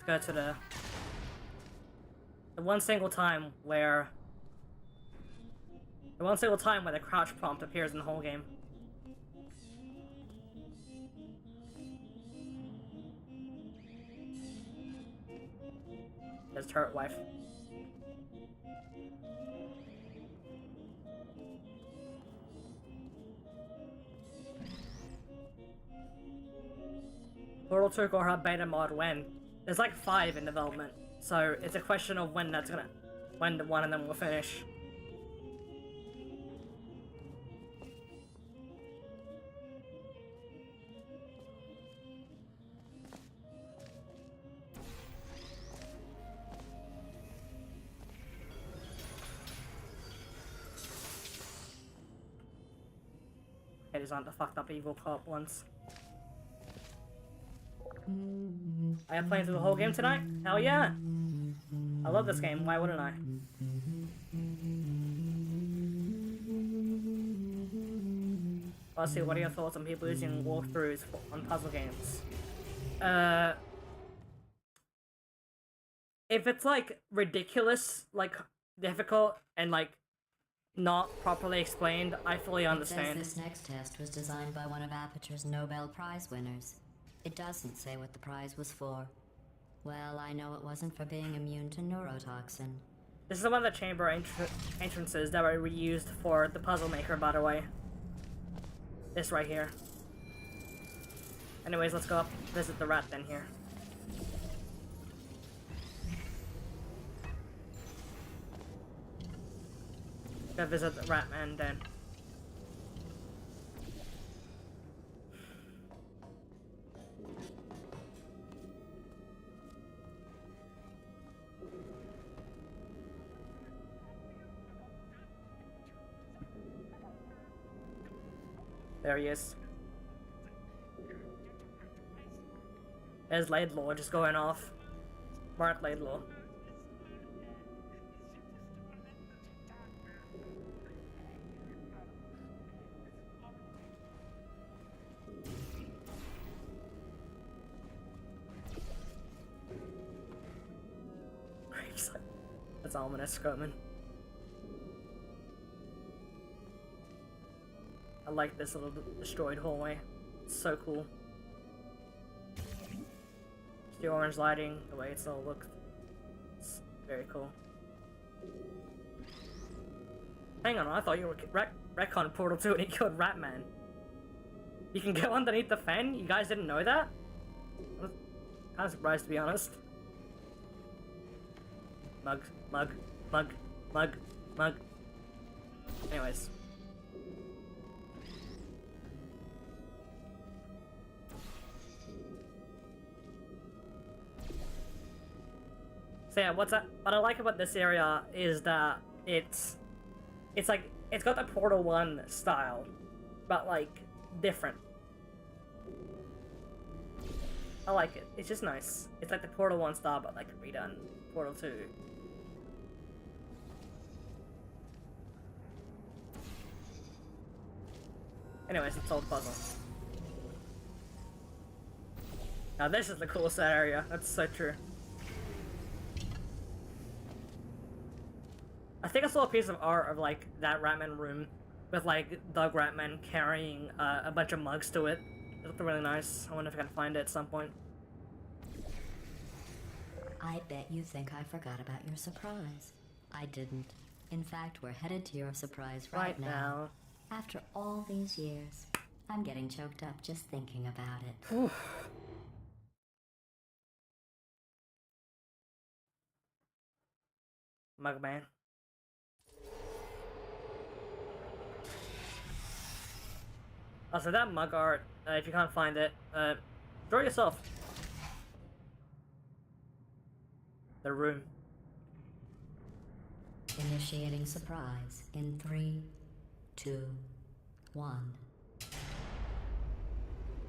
Let's go to the one single time where the crouch prompt appears in the whole game. There's turret wife. Portal 2 or her beta mod when? There's like 5 in development, so it's a question of when one of them will finish. These aren't the fucked up evil co-op ones. I have playing through the whole game tonight? Hell yeah! I love this game, why wouldn't I? Let's see, what are your thoughts on people using walkthroughs on puzzle games? If it's like ridiculous, like difficult, and like not properly explained, I fully understand. It says this next test was designed by one of Aperture's Nobel Prize winners. It doesn't say what the prize was for. Well, I know it wasn't for being immune to neurotoxin. This is one of the chamber entrances that were reused for the puzzle maker, by the way. This right here. Anyways, let's go up visit the rat den here. Go visit the rat man den. There he is. There's Laidlaw just going off. Mark Laidlaw. That's ominous, Scotman. I like this little destroyed hallway. It's so cool. Just the orange lighting, the way it's all looked. It's very cool. Hang on, I thought you were retcon Portal 2 and he killed Ratman. You can go underneath the fan? You guys didn't know that? I was kind of surprised, to be honest. Mug, mug, mug, mug, mug. Anyways. So yeah, what I like about this area is that it's like, it's got the Portal 1 style, but like, different. I like it. It's just nice. It's like the Portal 1 style, but like redone. Portal 2. Anyways, it's all the puzzle. Now this is the coolest area. That's so true. I think I saw a piece of art of like that Ratman room with like Doug Ratman carrying a bunch of mugs to it. It looked really nice. I wonder if I can find it at some point. I bet you think I forgot about your surprise. I didn't. In fact, we're headed to your surprise right now. After all these years, I'm getting choked up just thinking about it. Mugman. Also, that mug art, if you can't find it, draw it yourself. The room. Initiating surprise in 3, 2, 1.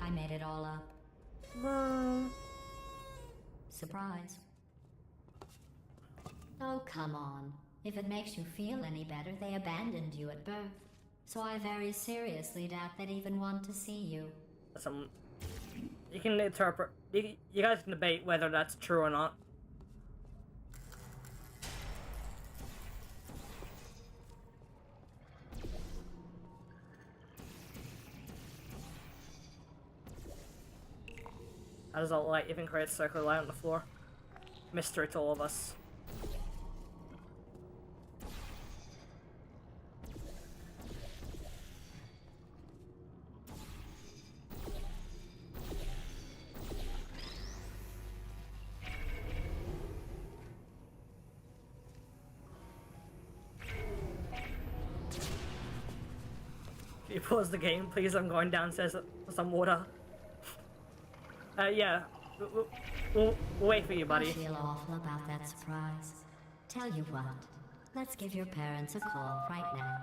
I made it all up. Surprise. Oh, come on. If it makes you feel any better, they abandoned you at birth. So I very seriously doubt they'd even want to see you. You can interpret. You guys can debate whether that's true or not. How does that light even create a circular light on the floor? Mystery to all of us. Can you pause the game, please? I'm going downstairs for some water. Yeah. We'll wait for you, buddy. I feel awful about that surprise. Tell you what, let's give your parents a call right now.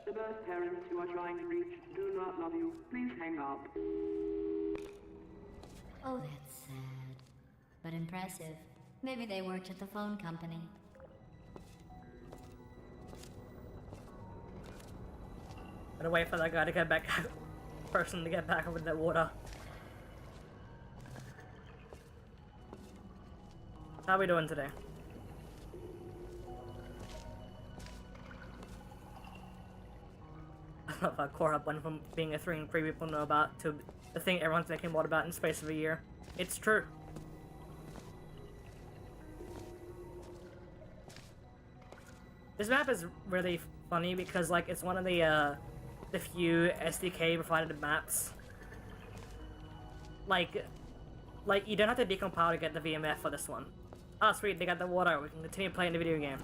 The birth parents you are trying to reach do not love you. Please hang up. Oh, that's sad. but impressive. Maybe they worked at the phone company. Gotta wait for that guy to get back, person to get back over the water. How are we doing today? I love how Korhub went from being a thing three people know about to the thing everyone's making what about in space of a year. It's true. This map is really funny because like it's one of the few SDK provided maps. Like you don't have to decompile to get the VMF for this one. Ah, sweet, they got the water. We can continue playing the video game.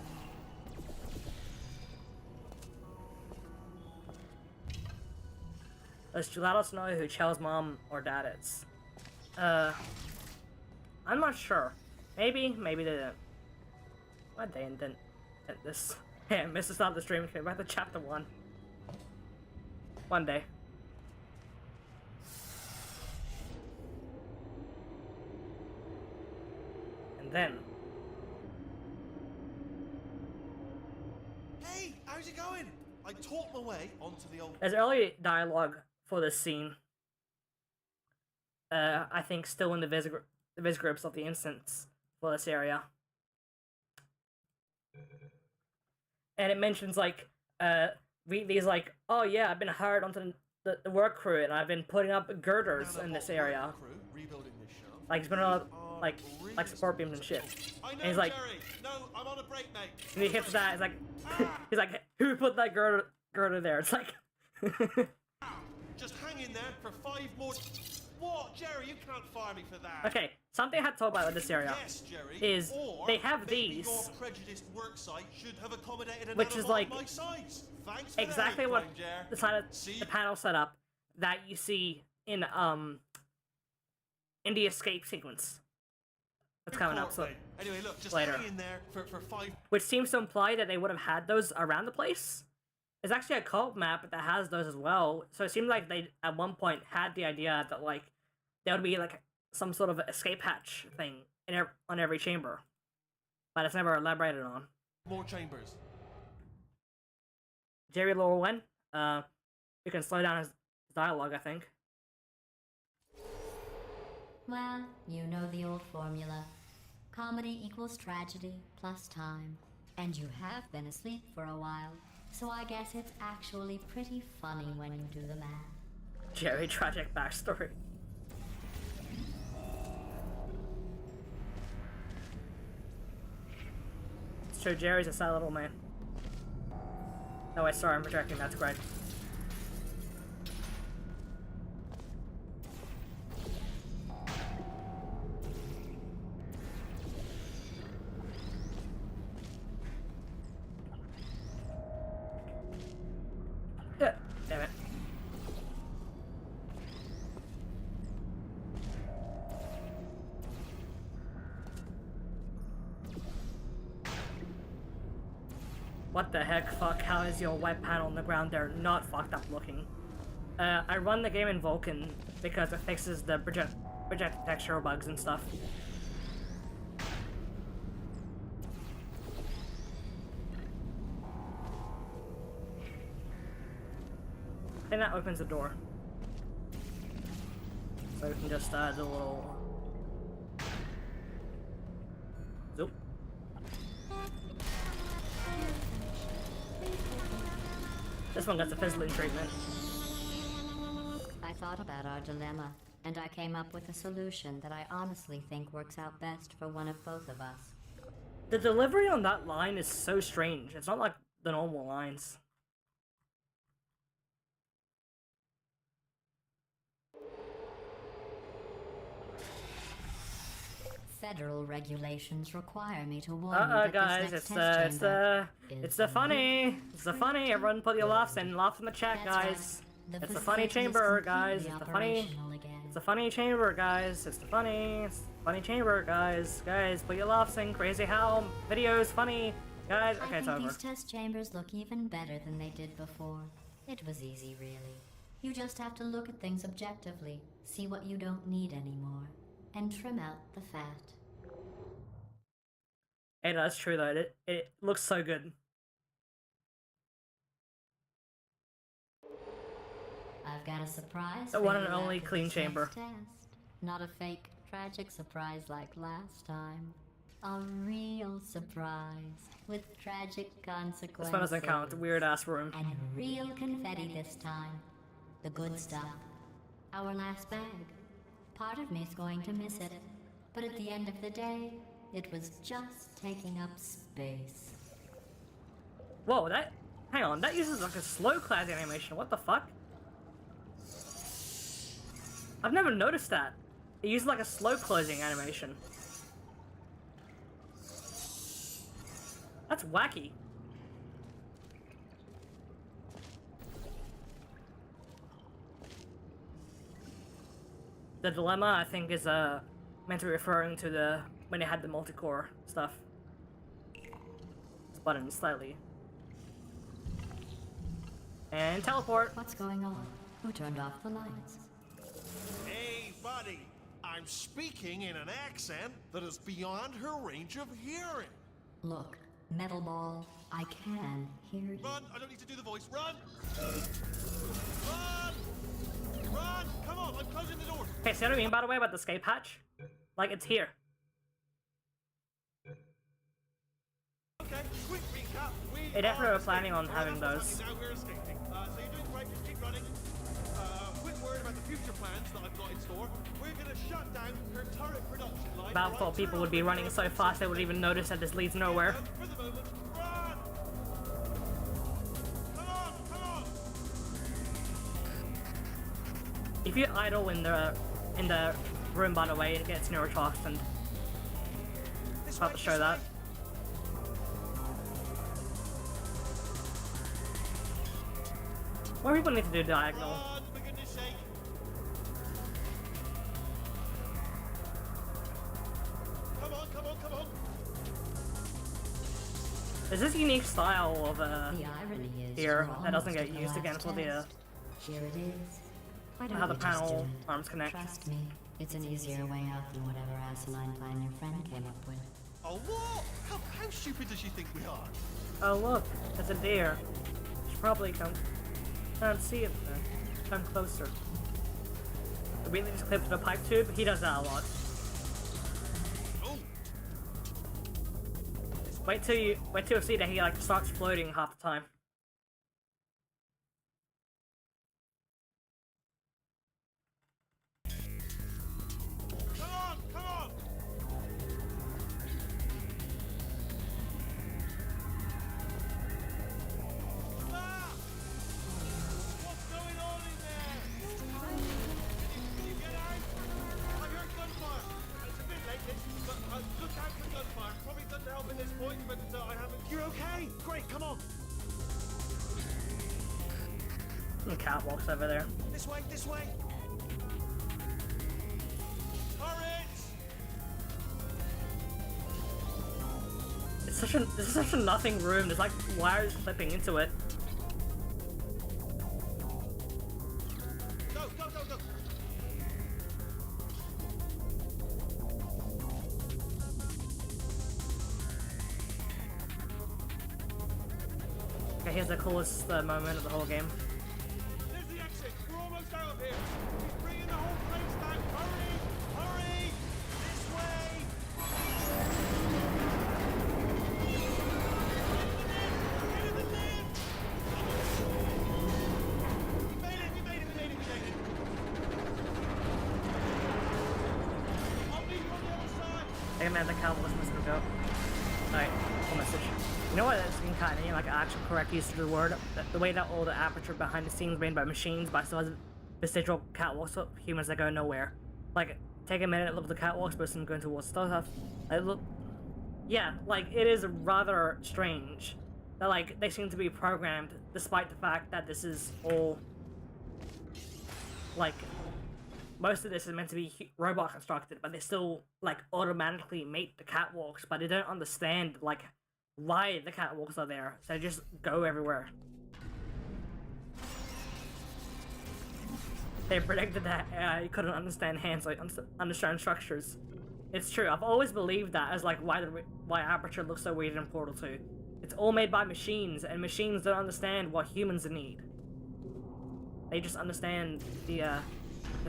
Does GLaDOS know who Chel's mom or dad is? I'm not sure. Maybe they didn't. Why they didn't this? Yeah, Mr. Stop the stream. Okay, back to chapter 1. One day. And then. Hey, how's it going? I talked my way onto the old... There's early dialogue for this scene. I think still in the viz groups of the instance for this area. And it mentions like, Wheatley's like, oh yeah, I've been hired onto the work crew and I've been putting up girders in this area. Like he's been on like support beams and shit. And he's like, Jerry. No, I'm on a break, mate. and he hits that. It's like, he's like, who put that girder there? It's like, Just hang in there for 5 more... What? Jerry, you can't fire me for that. okay. Something I had to talk about in this area Yes, Jerry. is or they have maybe these, your prejudiced work site should have accommodated a which is like my size. Thanks for exactly the what help, Jer. the side of See the panel set up that you see in the escape sequence that's coming up. So, anyway, look, just later. hang in there for 5... which seems to imply that they would have had those around the place. There's actually a co-op map that has those as well. So it seemed like they at one point had the idea that like there would be like some sort of escape hatch thing in on every chamber, but it's never elaborated on. More chambers. Jerry Lorwen, you can slow down his dialogue, I think. Well, you know the old formula. Comedy equals tragedy plus time. And you have been asleep for a while, so I guess it's actually pretty funny when you do the math. Jerry tragic backstory. It's true, Jerry's a sad little man. Oh wait, sorry, I'm projecting, that's Greg. Damn it. What the heck, fuck, how is your white panel on the ground there not fucked up looking? I run the game in Vulkan because it fixes the project texture bugs and stuff. And that opens the door. So we can just do a little... Zoop. This one got the fizzling treatment. I thought about our dilemma, and I came up with a solution that I honestly think works out best for one of both of us. The delivery on that line is so strange. It's not like the normal lines. Federal regulations require me to warn you that guys, this it's next the chamber funny. It's the funny. Everyone put your laughs in the chat, That's guys. right. It's the funny facility is chamber, guys. completely It's the funny. operational again. It's the funny chamber, guys. It's the funny chamber, guys. Guys, put your laughs in. Crazy how videos funny, guys. Okay, I it's think over. these test chambers look even better than they did before. It was easy, really. You just have to look at things objectively, see what you don't need anymore, and trim out the fat. Hey, that's true though. It looks so good. I've got a surprise The for one you and only after clean this chamber. next test. Not a fake, tragic surprise like last time. A real surprise with tragic consequences. This one doesn't count. The weird ass room. And real confetti this time. The good stuff. Our last bag. Part of me's going to miss it. But at the end of the day, it was just taking up space. Whoa, that. Hang on, that uses like a slow class animation. What the fuck? I've never noticed that. It uses like a slow closing animation. That's wacky. The dilemma, I think, is meant to be referring to the when it had the multi-core stuff. This button slightly. And teleport. What's going on? Who turned off the lights? Hey, buddy. I'm speaking in an accent that is beyond her range of hearing. Look, Metal Ball, I can hear you. Run! I don't need to do the voice. Run! Run! Run! Come on, I'm closing the door. Okay, see what I mean, by the way, about the escape hatch? Like, it's here. Okay, quick recap. They definitely were planning on having those. Now we're escaping. So you're doing great. Just keep running. Quick word about the future plans that I've got in store. We're gonna shut down her turret production line. About thought people would be running so fast they wouldn't even notice that this leads nowhere. For the moment, run! Come on, come on! If you idle in the room, by the way, it gets neurocharged, and This about way, to show this that. way. More people need to do diagonal. Run, for goodness sake. Come on, come on, come on. There's this unique style of The irony is here you're that doesn't almost get at the used again last for the test. Here it is. Why don't how the we just do panel it? arms connect. Trust me, it's an easier way out than whatever asinine plan your friend came up with. Oh, what? How stupid does she think we are? Oh look, it's a deer. Should probably come. Can't see it then. Come closer. The Wheatley just clipped the pipe tube. He does that a lot. Oh, Wait till you see that he like starts floating half the time. come on, come on. Ah! What's going on in there? Can you get out? I heard gunfire. It's a bit late, but look out for gunfire. Probably doesn't help at this point, but I haven't. You're okay. Great, come on. And catwalks over there. This way, this way. Turrets! This is such a nothing room. There's like wires clipping into it. Go, go, go, go. Okay, here's the coolest moment of the whole game. There's the exit. We're almost out of here. He's bringing the whole place down. Hurry! Hurry! This way! Get in the lift! We made it! We made it! We made it! We made it! I'll meet you on the other side. Hey man, the Cowboys missing a go. Alright, full message. You know what? That's kind of like actual correct use of the word. The way that all the aperture behind the scenes made by machines, but still has vestigial catwalks of humans that go nowhere. Like, take a minute, look at the catwalks, but going towards stuff. Look, yeah, like it is rather strange that like they seem to be programmed, despite the fact that this is all like most of this is meant to be robot constructed, but they still like automatically make the catwalks, but they don't understand like why the catwalks are there, so they just go everywhere. They predicted that AI couldn't understand hands, like understand structures. It's true. I've always believed that as like why Aperture looks so weird in Portal 2. It's all made by machines, and machines don't understand what humans need. They just understand the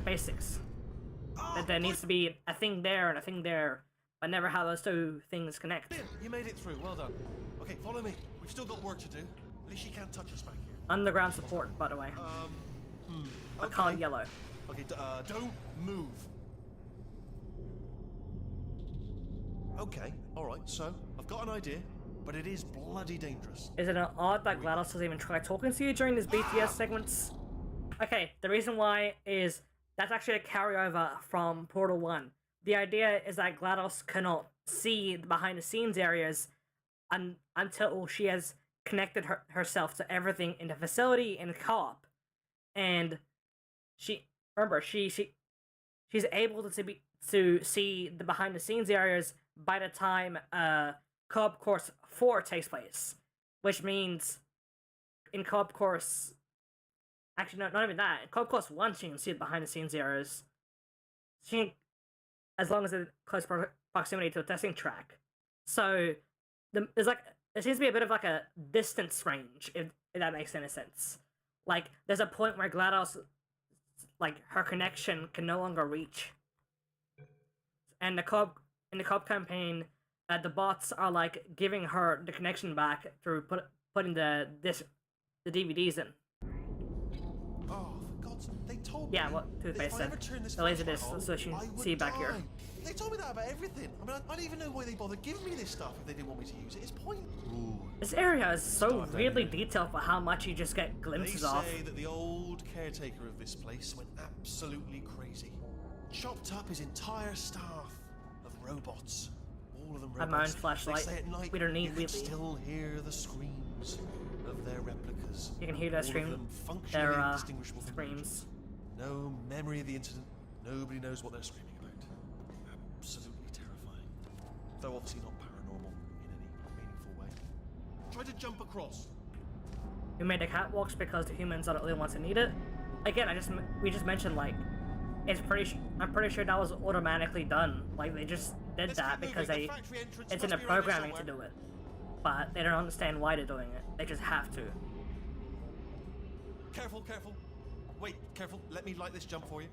basics. That there needs to be a thing there and a thing there, but never how those two things connect. You made it through. Well done. Okay, follow me. We've still got work to do. At least she can't touch us back here. Underground support, by the way. I call it yellow. Okay, don't move. Okay, alright, so I've got an idea, but it is bloody dangerous. Is it odd that GLaDOS doesn't even try talking to you during these BTS segments? Okay, the reason why is that's actually a carryover from Portal 1. The idea is that GLaDOS cannot see the behind-the-scenes areas until she has connected herself to everything in the facility in co-op. And she's able to see the behind-the-scenes areas by the time co-op course 4 takes place, which means in co-op course, actually no, not even that. In co-op course 1, she can see the behind-the-scenes areas. As long as it's close proximity to a testing track. So there's like there seems to be a bit of like a distance range, if that makes any sense. Like there's a point where GLaDOS, like her connection can no longer reach. And in the co-op campaign, the bots are like giving her the connection back through putting the DVDs in. Oh, for God's sake, they told me. Yeah, what Toothpaste said. The laser disc, so she can see back here. They told me that about everything. I mean, I don't even know why they bothered giving me this stuff if they didn't want me to use it. It's pointless. This area is so weirdly detailed for how much you just get glimpses of. They say that the old caretaker of this place went absolutely crazy. Chopped up his entire staff of robots. All of them robots. I have my own flashlight. They say at night We don't need you can Wheatley. still hear the screams of their replicas. You can hear their their screams. No memory of the incident. Nobody knows what they're screaming about. Absolutely terrifying. Though obviously not paranormal in any meaningful way. Try to jump across. We made the catwalks because the humans are the only ones who need it. Again, we just mentioned like I'm pretty sure that was automatically done. Like they just did that because it's in the programming to do it. But they don't understand why they're doing it. They just have to. Careful, careful. Wait, careful. Let me light this jump for you.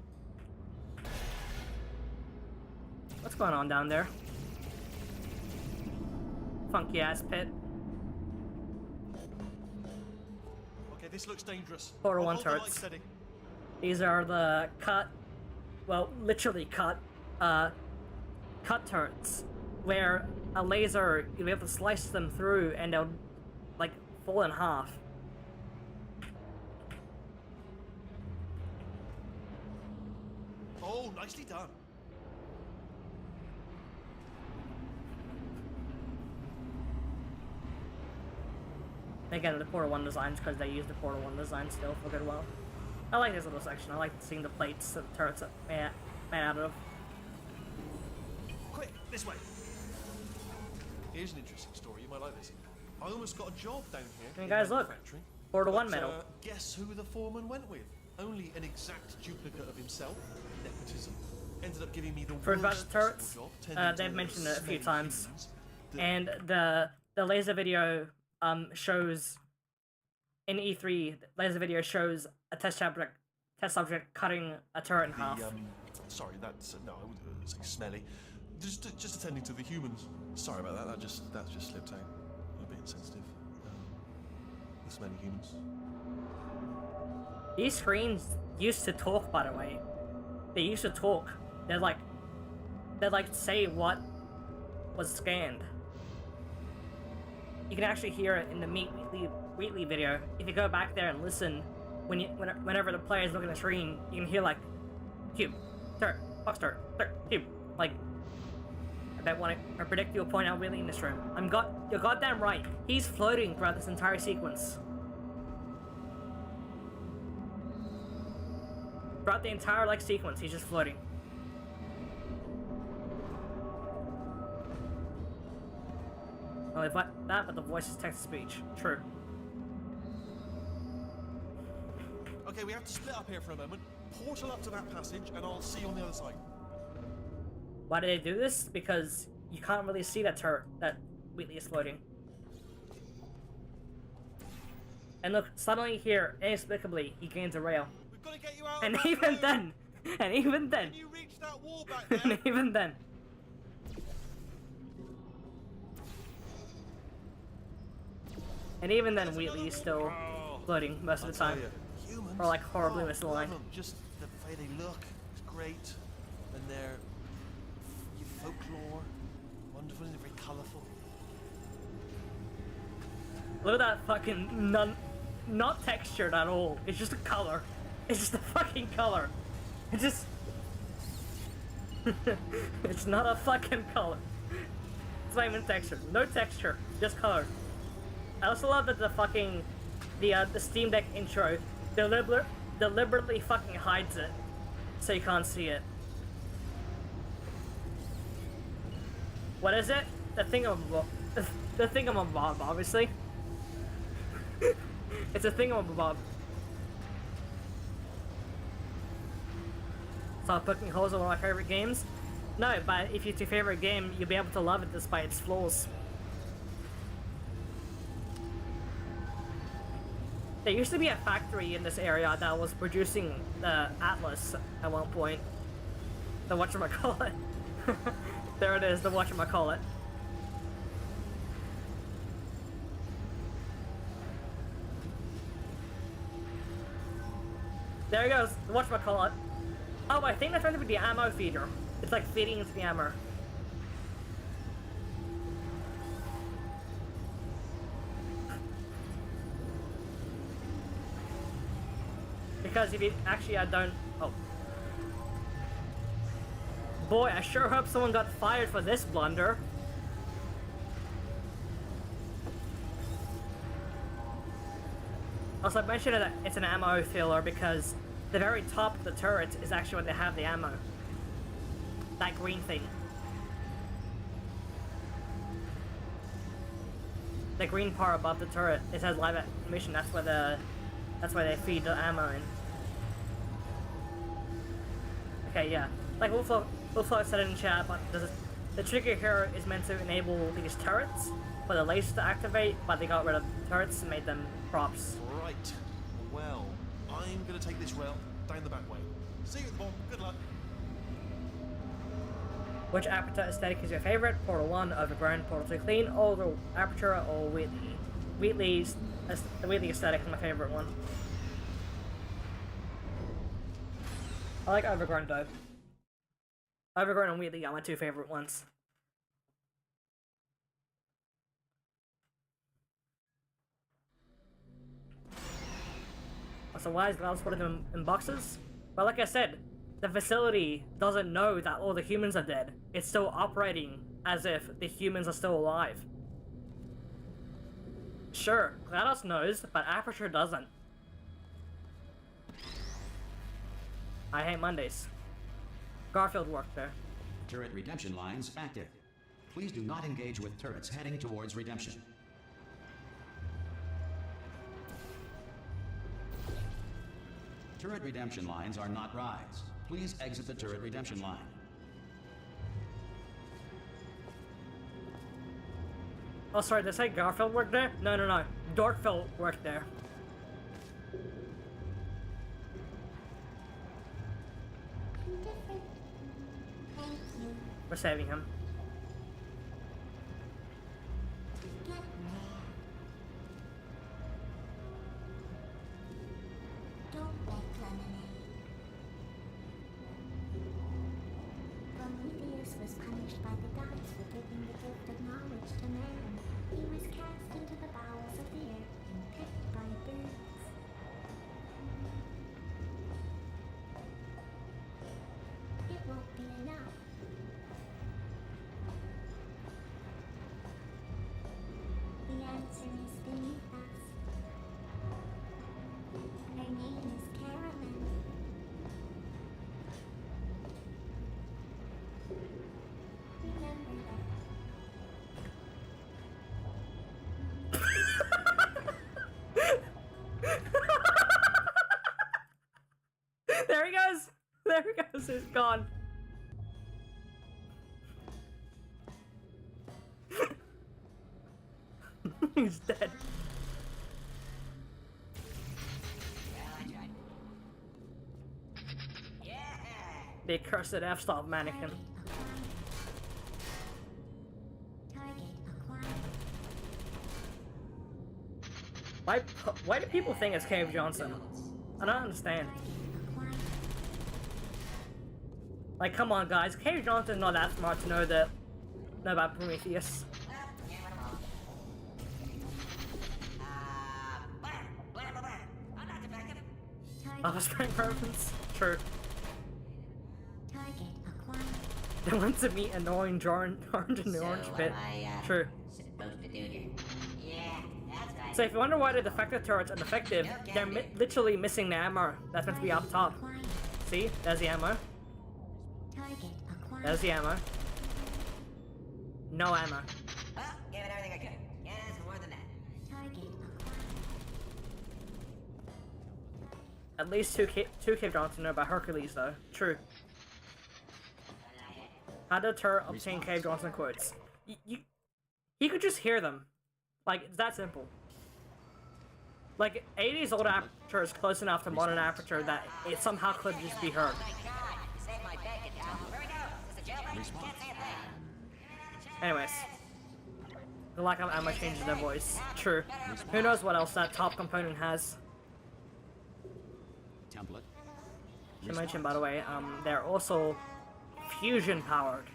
What's going on down there? Funky ass pit. Okay, this looks dangerous. Portal 1 Hold the light turrets. steady. These are the literally cut turrets, where a laser, you'll be able to slice them through and they'll, like, fall in half. Oh, nicely done. Again, the Portal 1 designs, because they use the Portal 1 design still for a good while. I like this little section. I like seeing the plates that the turrets are made out of. Quick, this way. Here's an interesting story. You might like this. I almost got a job down here. Hey in guys, the look. factory. Portal 1 But, medal. Guess who the foreman went with? Only an exact duplicate of himself. Nepotism. Ended up giving me the For about worst the turrets, possible job, tending they've to mentioned it a few smelly times. humans. And the laser video shows in E3. The laser video shows a test subject cutting a turret in half. Sorry, that's no, I wouldn't say smelly. Just attending to the humans. Sorry about that. That just slipped out. I'm a bit insensitive. The smelly humans. These screens used to talk, by the way. They used to talk. They'd like say what was scanned. You can actually hear it in the Wheatley video. If you go back there and listen, whenever the players look at the screen, you can hear like cube, turret, box turret, cube. Like I predict you'll point out Wheatley in this room. You're goddamn right. He's floating throughout this entire sequence. Throughout the entire sequence, he's just floating. Well, if that, but the voice is text-to-speech. True. Okay, we have to split up here for a moment. Portal up to that passage, and I'll see you on the other side. Why did they do this? Because you can't really see that turret that Wheatley is floating. And look, suddenly here, inexplicably, he gains a rail. We've got to get you out And of that even room. then, and even then, Can you reach that wall back and there? even then. And even then, There's Wheatley is another still wall. floating most of the I'll time. tell you, humans, Or like horribly oh, misaligned. love 'em. Just the way they look is great, and their folklore, wonderful and very colourful. Look at that fucking not textured at all. It's just a color. It's just a fucking color. It's just. It's not a fucking color. It's not even textured. No texture, just color. I also love that the fucking the Steam Deck intro deliberately fucking hides it, so you can't see it. What is it? The thingamabob, obviously. It's a thingamabob. Stop poking holes in one of my favorite games? No, but if it's your favorite game, you'll be able to love it despite its flaws. There used to be a factory in this area that was producing the Atlas at one point. The whatchamacallit. There it is, the whatchamacallit. There he goes, the whatchamacallit. Oh, I think that's meant to be the ammo feeder. It's like feeding into the ammo. Because if you actually I don't... Oh. Boy, I sure hope someone got fired for this blunder. Also, I mentioned that it's an ammo filler because the very top of the turret is actually where they have the ammo. That green thing. The green part above the turret, it says live ammunition, that's where they feed the ammo in. Okay, yeah. Like Wolflow said in chat, but the trigger here is meant to enable these turrets for the lasers to activate, but they got rid of turrets and made them props. Right. Well, I'm going to take this rail down the back way. See you at the bottom. Good luck. Which Aperture aesthetic is your favorite? Portal 1, Overgrown, Portal 2, Clean, or the Aperture, or Wheatley? The Wheatley aesthetic is my favorite one. I like Overgrown though. Overgrown and Wheatley are my two favorite ones. So why is GLaDOS putting them in boxes? Well, like I said, the facility doesn't know that all the humans are dead. It's still operating as if the humans are still alive. Sure, GLaDOS knows, but Aperture doesn't. I hate Mondays. Garfield worked there. Turret redemption lines active. Please do not engage with turrets heading towards redemption. Turret redemption lines are not rides. Please exit the turret redemption line. Oh, sorry, did I say Garfield worked there? No. Dorkfield worked there. We're saving him. Don't make lemonade. Prometheus was punished by the gods for giving the gift of knowledge to man. He was cast into the bowels of the earth and picked by birds. It won't be enough. The answer is beneath us. Her name is Carolyn. Remember that. There he goes! There he goes, he's gone. He's dead. The accursed F-stop mannequin. Target acquired. Why do people think it's Cave Johnson? I don't understand. Acquired. Like, come on, guys. Cave Johnson's not that smart to know about Prometheus. Strength reference. True. Target acquired. They want to meet an orange in the orange pit. True. Supposed to do here? Yeah, that's right. So if you wonder why the defective turrets are defective, they're literally missing the ammo. That's meant to be up top. Acquired. See? There's the ammo. Target acquired. There's the ammo. No ammo. Well, give it everything I could. Yes, more than that. Target acquired. At least two Cave Johnson know about Hercules, though. True. How did turret obtain Cave Johnson quotes? He could just hear them. Like, it's that simple. Like, 80s old Aperture is close enough to modern Aperture that it somehow could just be heard. Oh my god, you saved my bacon. Where we go? Is this a jailbreak? Can't say a thing. Anyways. The lack of ammo changes their voice. True. Who knows what else that top component has. Template. To mention, by the way, they're also fusion powered.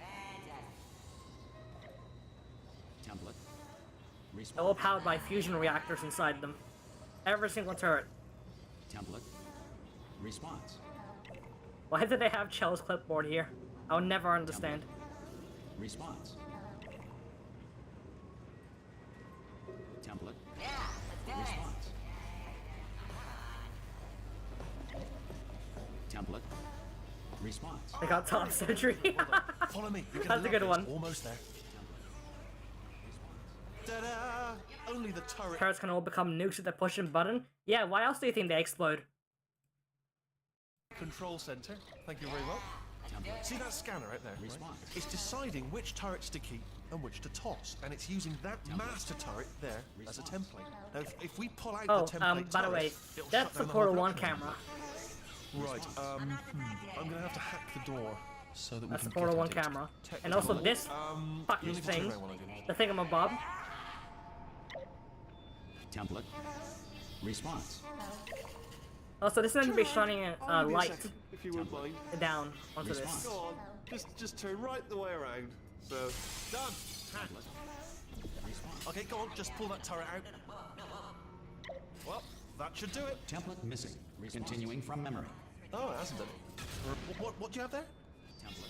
Template. They're all powered by fusion reactors inside them. Every single turret. Template. Response. Why do they have Chell's clipboard here? I'll never understand. Response. Template. Yeah, let's do it. Response. Template. Response. They got top surgery. Follow me. You're That's gonna a good love this. one. Almost there. Ta-da! Only the turret. Turrets can all become nukes if they push a button. Yeah, why else do you think they explode? Control center. Thank you very much. See that scanner right there? Right? Response. It's deciding which turrets to keep and which to toss, and it's using that master turret there as a template. Now, if we pull out Oh, the template by the way, turret, it'll that's shut the down Portal whole 1 production. camera. Right. I'm gonna have to hack the door so that we That's can the Portal get 1 at it. camera. And also this fucking you need to turn thing, around while I do it. the thingamabob. Template. Response. Also, this is going to be shining a Hold me a light second, if you wouldn't mind. down onto Response. this. Go on. Just turn right the way around. So done. Hacked. Response. Okay, go on. Just pull that turret out. Well, that should do it. Template missing. Continuing from memory. Oh, it hasn't done it. What do you have there? Template.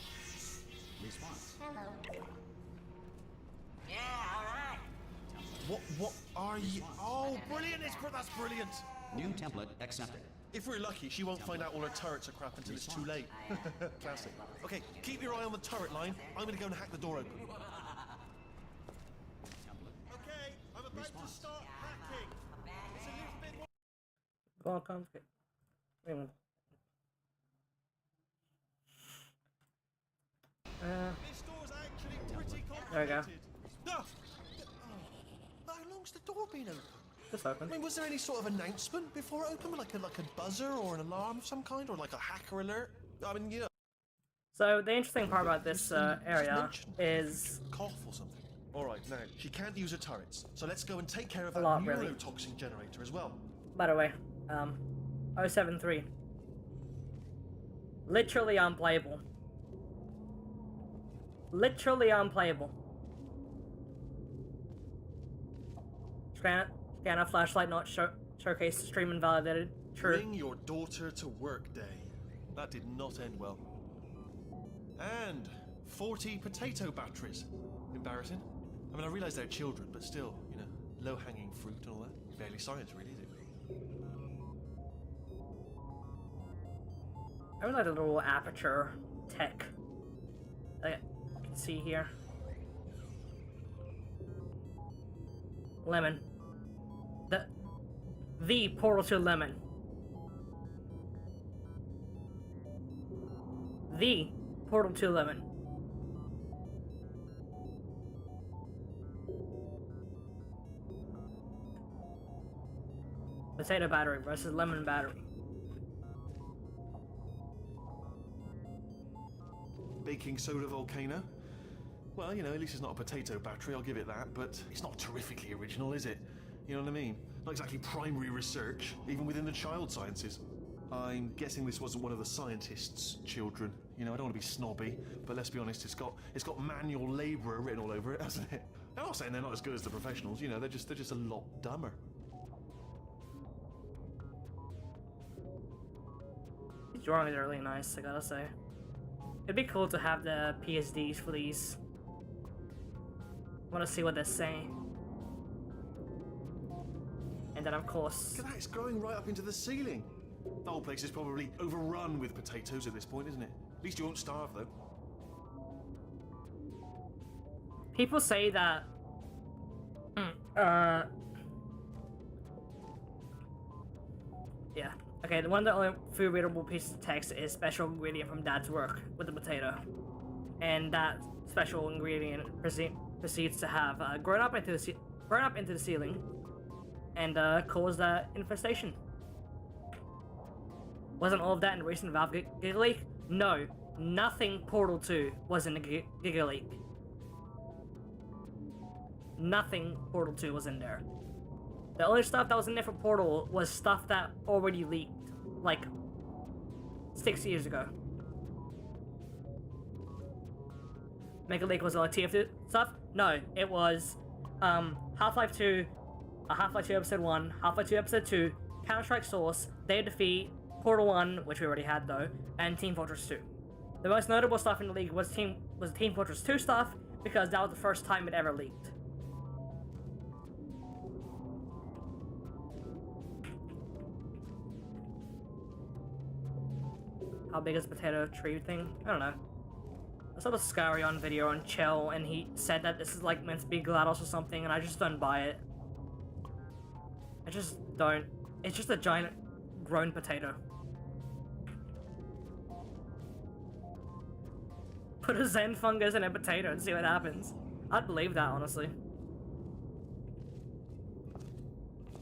Response. Hello. Yeah, all right. What are you? Oh, brilliant! That's brilliant. New template accepted. If we're lucky, she won't find out all her turrets are crap until it's too late. Classic. Okay, keep your eye on the turret line. I'm gonna go and hack the door open. Template. Okay, I'm about Response. to start hacking. It's a little bit more. Go on, come. Wait a minute. This door's actually pretty complicated. There we go. No. How long's the door been open? Just I open. mean, was there any sort of announcement before it opened, like a buzzer or an alarm of some kind, or like a hacker alert? I mean, you know, So, the interesting part about this area is... cough or something. All right, now she can't use her turrets, so let's go and take care of that lot, really. neurotoxin generator as well. By the way, 073. Literally unplayable. Literally unplayable. Scanner flashlight not showcase stream invalidated. True. Bring your daughter to work day. That did not end well. And 40 potato batteries. Embarrassing. I mean, I realise they're children, but still, you know, low-hanging fruit and all that. Barely science, really, is it? I really like the little aperture tech that you can see here. Lemon. The portal to Lemon. The portal to Lemon. Potato battery versus lemon battery. Baking soda volcano. Well, you know, at least it's not a potato battery, I'll give it that, but it's not terrifically original, is it? You know what I mean? Not exactly primary research, even within the child sciences. I'm guessing this wasn't one of the scientists' children. You know, I don't want to be snobby, but let's be honest, it's got manual labourer written all over it, hasn't it? I'm not saying they're not as good as the professionals, you know, they're just a lot dumber. These drawings are really nice, I gotta say. It'd be cool to have the PhDs for these. I wanna see what they're saying. And then of course... Look at that, it's growing right up into the ceiling. The whole place is probably overrun with potatoes at this point, isn't it? At least you won't starve, though. People say that... Yeah. Okay, the only food readable piece of text is special ingredient from Dad's work with the potato. And that special ingredient proceeds to have grown up into the ceiling and caused infestation. Wasn't all of that in the recent Valve Giga Leak? No, nothing Portal 2 was in the Giga Leak. Nothing Portal 2 was in there. The only stuff that was in there for Portal was stuff that already leaked, like 6 years ago. Mega Leak was like TF2 stuff? No, it was Half-Life 2, Half-Life 2 Episode 1, Half-Life 2 Episode 2, Counter-Strike Source, Day of Defeat, Portal 1, which we already had though, and Team Fortress 2. The most notable stuff in the league was Team Fortress 2 stuff, because that was the first time it ever leaked. How big is the potato tree thing? I don't know. I saw the Scarion video on Chell, and he said that this is like meant to be GLaDOS or something, and I just don't buy it. I just don't. It's just a giant grown potato. Put a Zen fungus in a potato and see what happens. I'd believe that, honestly.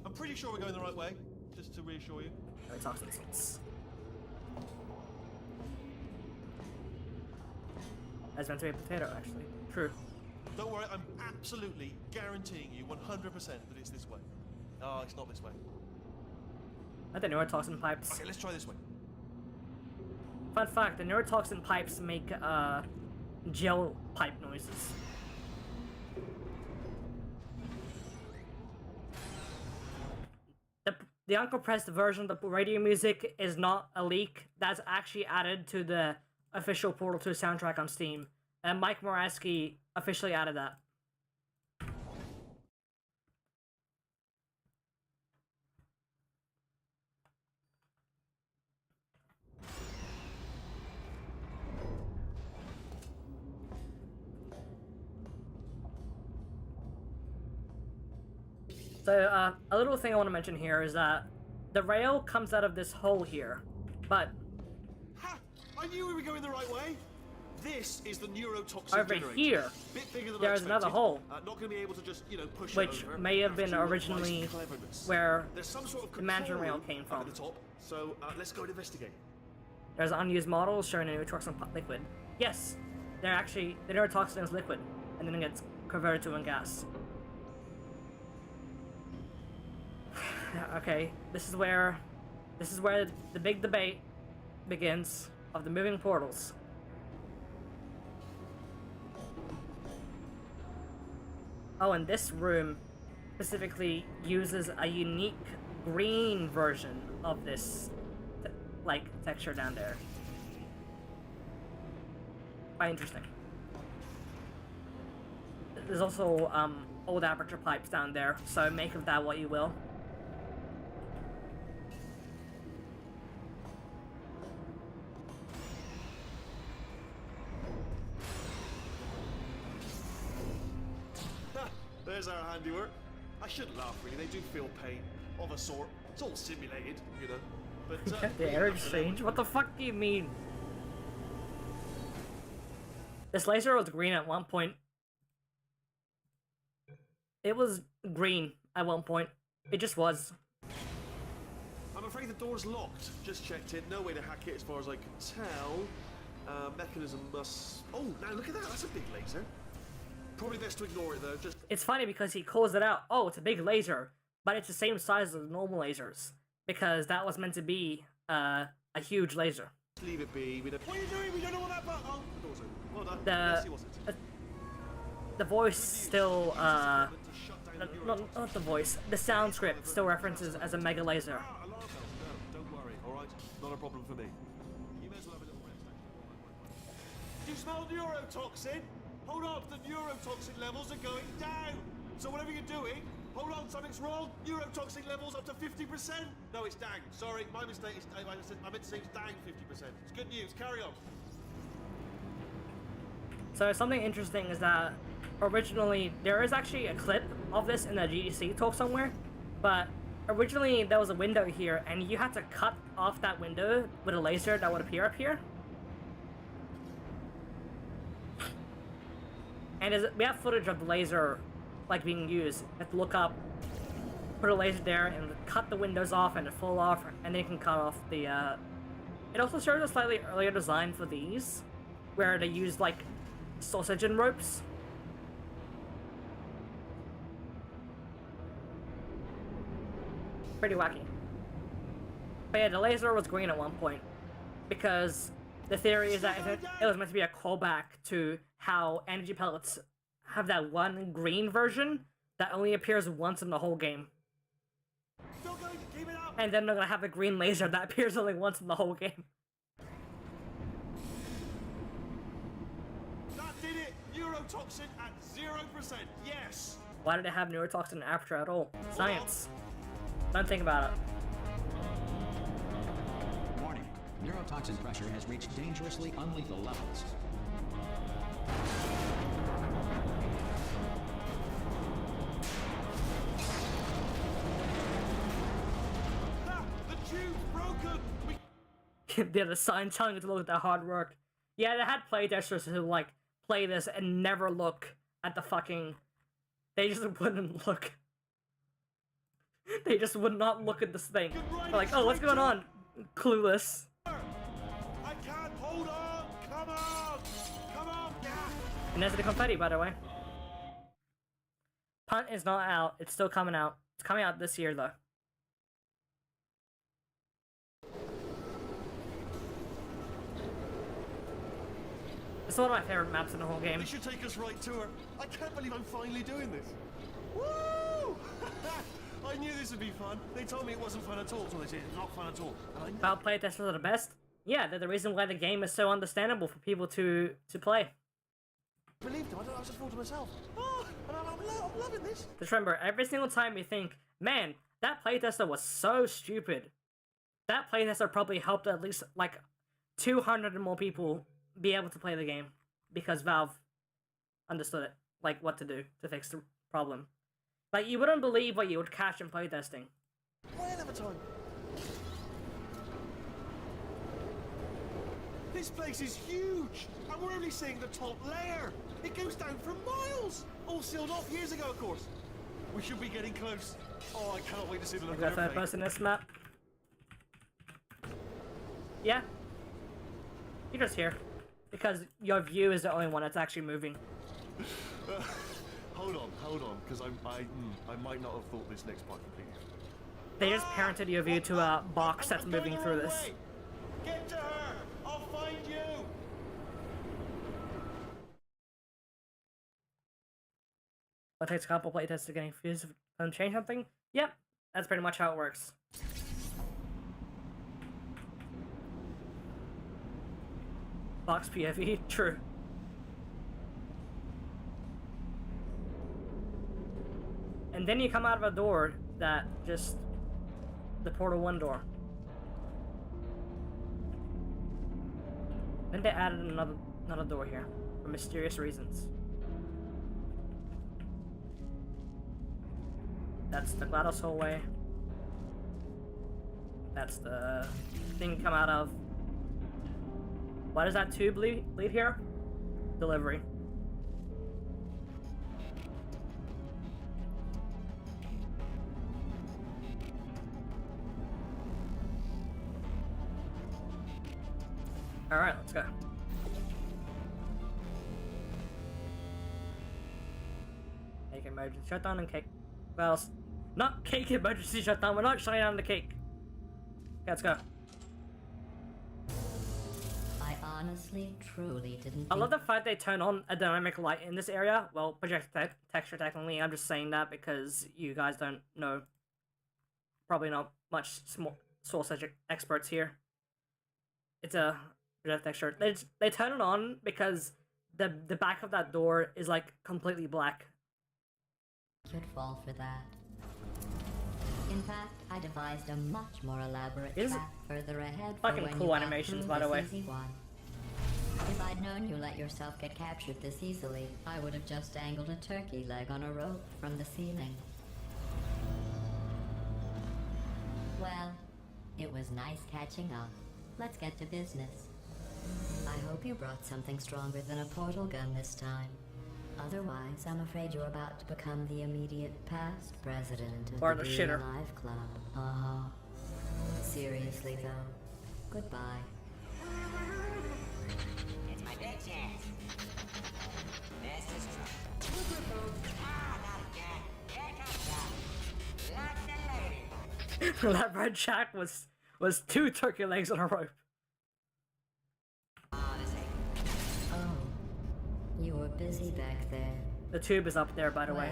I'm pretty sure we're going the right way, just to reassure you. No toxins. That's meant to be a potato, actually. True. Don't worry, I'm absolutely guaranteeing you 100% that it's this way. Oh, it's not this way. I the neurotoxin pipes. Okay, let's try this way. Fun fact, the neurotoxin pipes make gel pipe noises. The uncompressed version of the radio music is not a leak. That's actually added to the official Portal 2 soundtrack on Steam. And Mike Moraski officially added that. So, a little thing I want to mention here is that the rail comes out of this hole here, but... Ha! I knew we were going the right way! This is the neurotoxin over generator. here, Bit bigger than there's another hole, not going to be able to just, you know, push which it over. may have been originally where There's some sort of the management rail control came room from. at the top, so let's go and investigate. There's unused models showing a neurotoxin liquid. Yes, they're actually, the neurotoxin is liquid, and then it gets converted to a gas. Okay, this is where the big debate begins of the moving portals. Oh, and this room specifically uses a unique green version of this, like, texture down there. Quite interesting. There's also, old Aperture pipes down there, so make of that what you will. There's our handiwork. I shouldn't laugh, really. They do feel pain, of a sort. It's all simulated, you know. But The air exchange? What the fuck do you mean? This laser was green at one point. It was green at one point. It just was. I'm afraid the door's locked. Just checked it. No way to hack it as far as I can tell. Mechanism must... Oh, now look at that. That's a big laser. Probably best to ignore it, though. Just It's funny because he calls it out. Oh, it's a big laser, but it's the same size as normal lasers because that was meant to be a huge laser. leave it be. We don't... What are you doing? We don't know what that button... Oh, the door's open. Well done. The Yes, it was. the voice still not the voice. The sound script still references as a mega laser. Alarm bells. No, don't worry. All right, not a problem for me. You may as well have a little rest. Actually. Do you smell neurotoxin? Hold on, the neurotoxin levels are going down. So whatever you're doing, hold on, something's wrong. Neurotoxin levels up to 50%. No, it's down. Sorry, my mistake. I meant to say it's down 50%. It's good news. Carry on. So something interesting is that originally there is actually a clip of this in the GDC talk somewhere, but originally there was a window here and you had to cut off that window with a laser that would appear up here. And we have footage of the laser like being used. You have to look up, put a laser there and cut the windows off and it fall off, and then you can cut off the it also shows a slightly earlier design for these where they used like sausage and ropes. Pretty wacky. But yeah, the laser was green at one point because the theory is that it was meant to be a callback to how energy pellets have that one green version that only appears once in the whole game. Still going. Keep it up. And then they're gonna have a green laser that appears only once in the whole game. That did it. Neurotoxin at 0%. Yes. Why did it have neurotoxin in Aperture at all? Science. Don't think about it. Warning. Neurotoxin pressure has reached dangerously unlethal levels. Ah, the tube's broken. Yeah, the sign telling you to look at the hard work. Yeah, they had playtesters who like play this and never look at the fucking. They just wouldn't look. They just would not look at this thing. They're like, oh, what's going on? Clueless. I can't hold on. Come on. Come on. Yeah. And there's the confetti, by the way. Punt is not out. It's still coming out. It's coming out this year, though. It's one of my favorite maps in the whole game. This should take us right to her. I can't believe I'm finally doing this. Woo! I knew this would be fun. They told me it wasn't fun at all, so they said it's not fun at all. And I know. About playtesters are the best? Yeah, they're the reason why the game is so understandable for people to play. Believed them. I just thought to myself, oh, and I'm loving this. Just remember, every single time you think, man, that playtester was so stupid, that playtester probably helped at least like 200 and more people be able to play the game because Valve understood it, like what to do to fix the problem. Like, you wouldn't believe what you would catch in playtesting. Whale of a time. This place is huge, and we're only seeing the top layer. It goes down for miles. All sealed off years ago, of course. We should be getting close. Oh, I cannot wait to see the look Is that on their third face. person in this map? Yeah. You're just here. Because your view is the only one that's actually moving. Hold on, because I might not have thought this next part completely. They just parented your view to a box that's moving through this. Get to her! I'll find you! It takes a couple playtests to get confused and change something? Yep, that's pretty much how it works. Box PFE, true. And then you come out of a door that just... the Portal 1 door. Then they added another door here, for mysterious reasons. That's the GLaDOS hallway. That's the thing you come out of. Why does that tube lead here? Delivery. Alright, let's go. Cake emergency shutdown and cake. Well, not cake emergency shutdown, we're not shutting down the cake. Okay, let's go. I honestly, truly didn't I love think the fact they turn on a dynamic light in this area. Well, projected texture technically, I'm just saying that because you guys don't know. Probably not much source experts here. It's a projected texture. They turn it on because the back of that door is like completely black. you'd fall for that. In fact, I devised a much more elaborate Is it trap further ahead fucking for when cool you got animations, through by the this way. easy one. If I'd known you let yourself get captured this easily, I would have just dangled a turkey leg on a rope from the ceiling. Well, it was nice catching up. Let's get to business. I hope you brought something stronger than a portal gun this time. Otherwise, I'm afraid you're about to become the immediate past president of Or the the Being shitter. Alive Club. Seriously though, goodbye. It's my big chance. Mr. Struck. Ah, not again. Here comes up. Lock the lady. That red shack was 2 turkey legs on a rope. Honestly. Oh, you were busy back there. The tube is up there, by the way.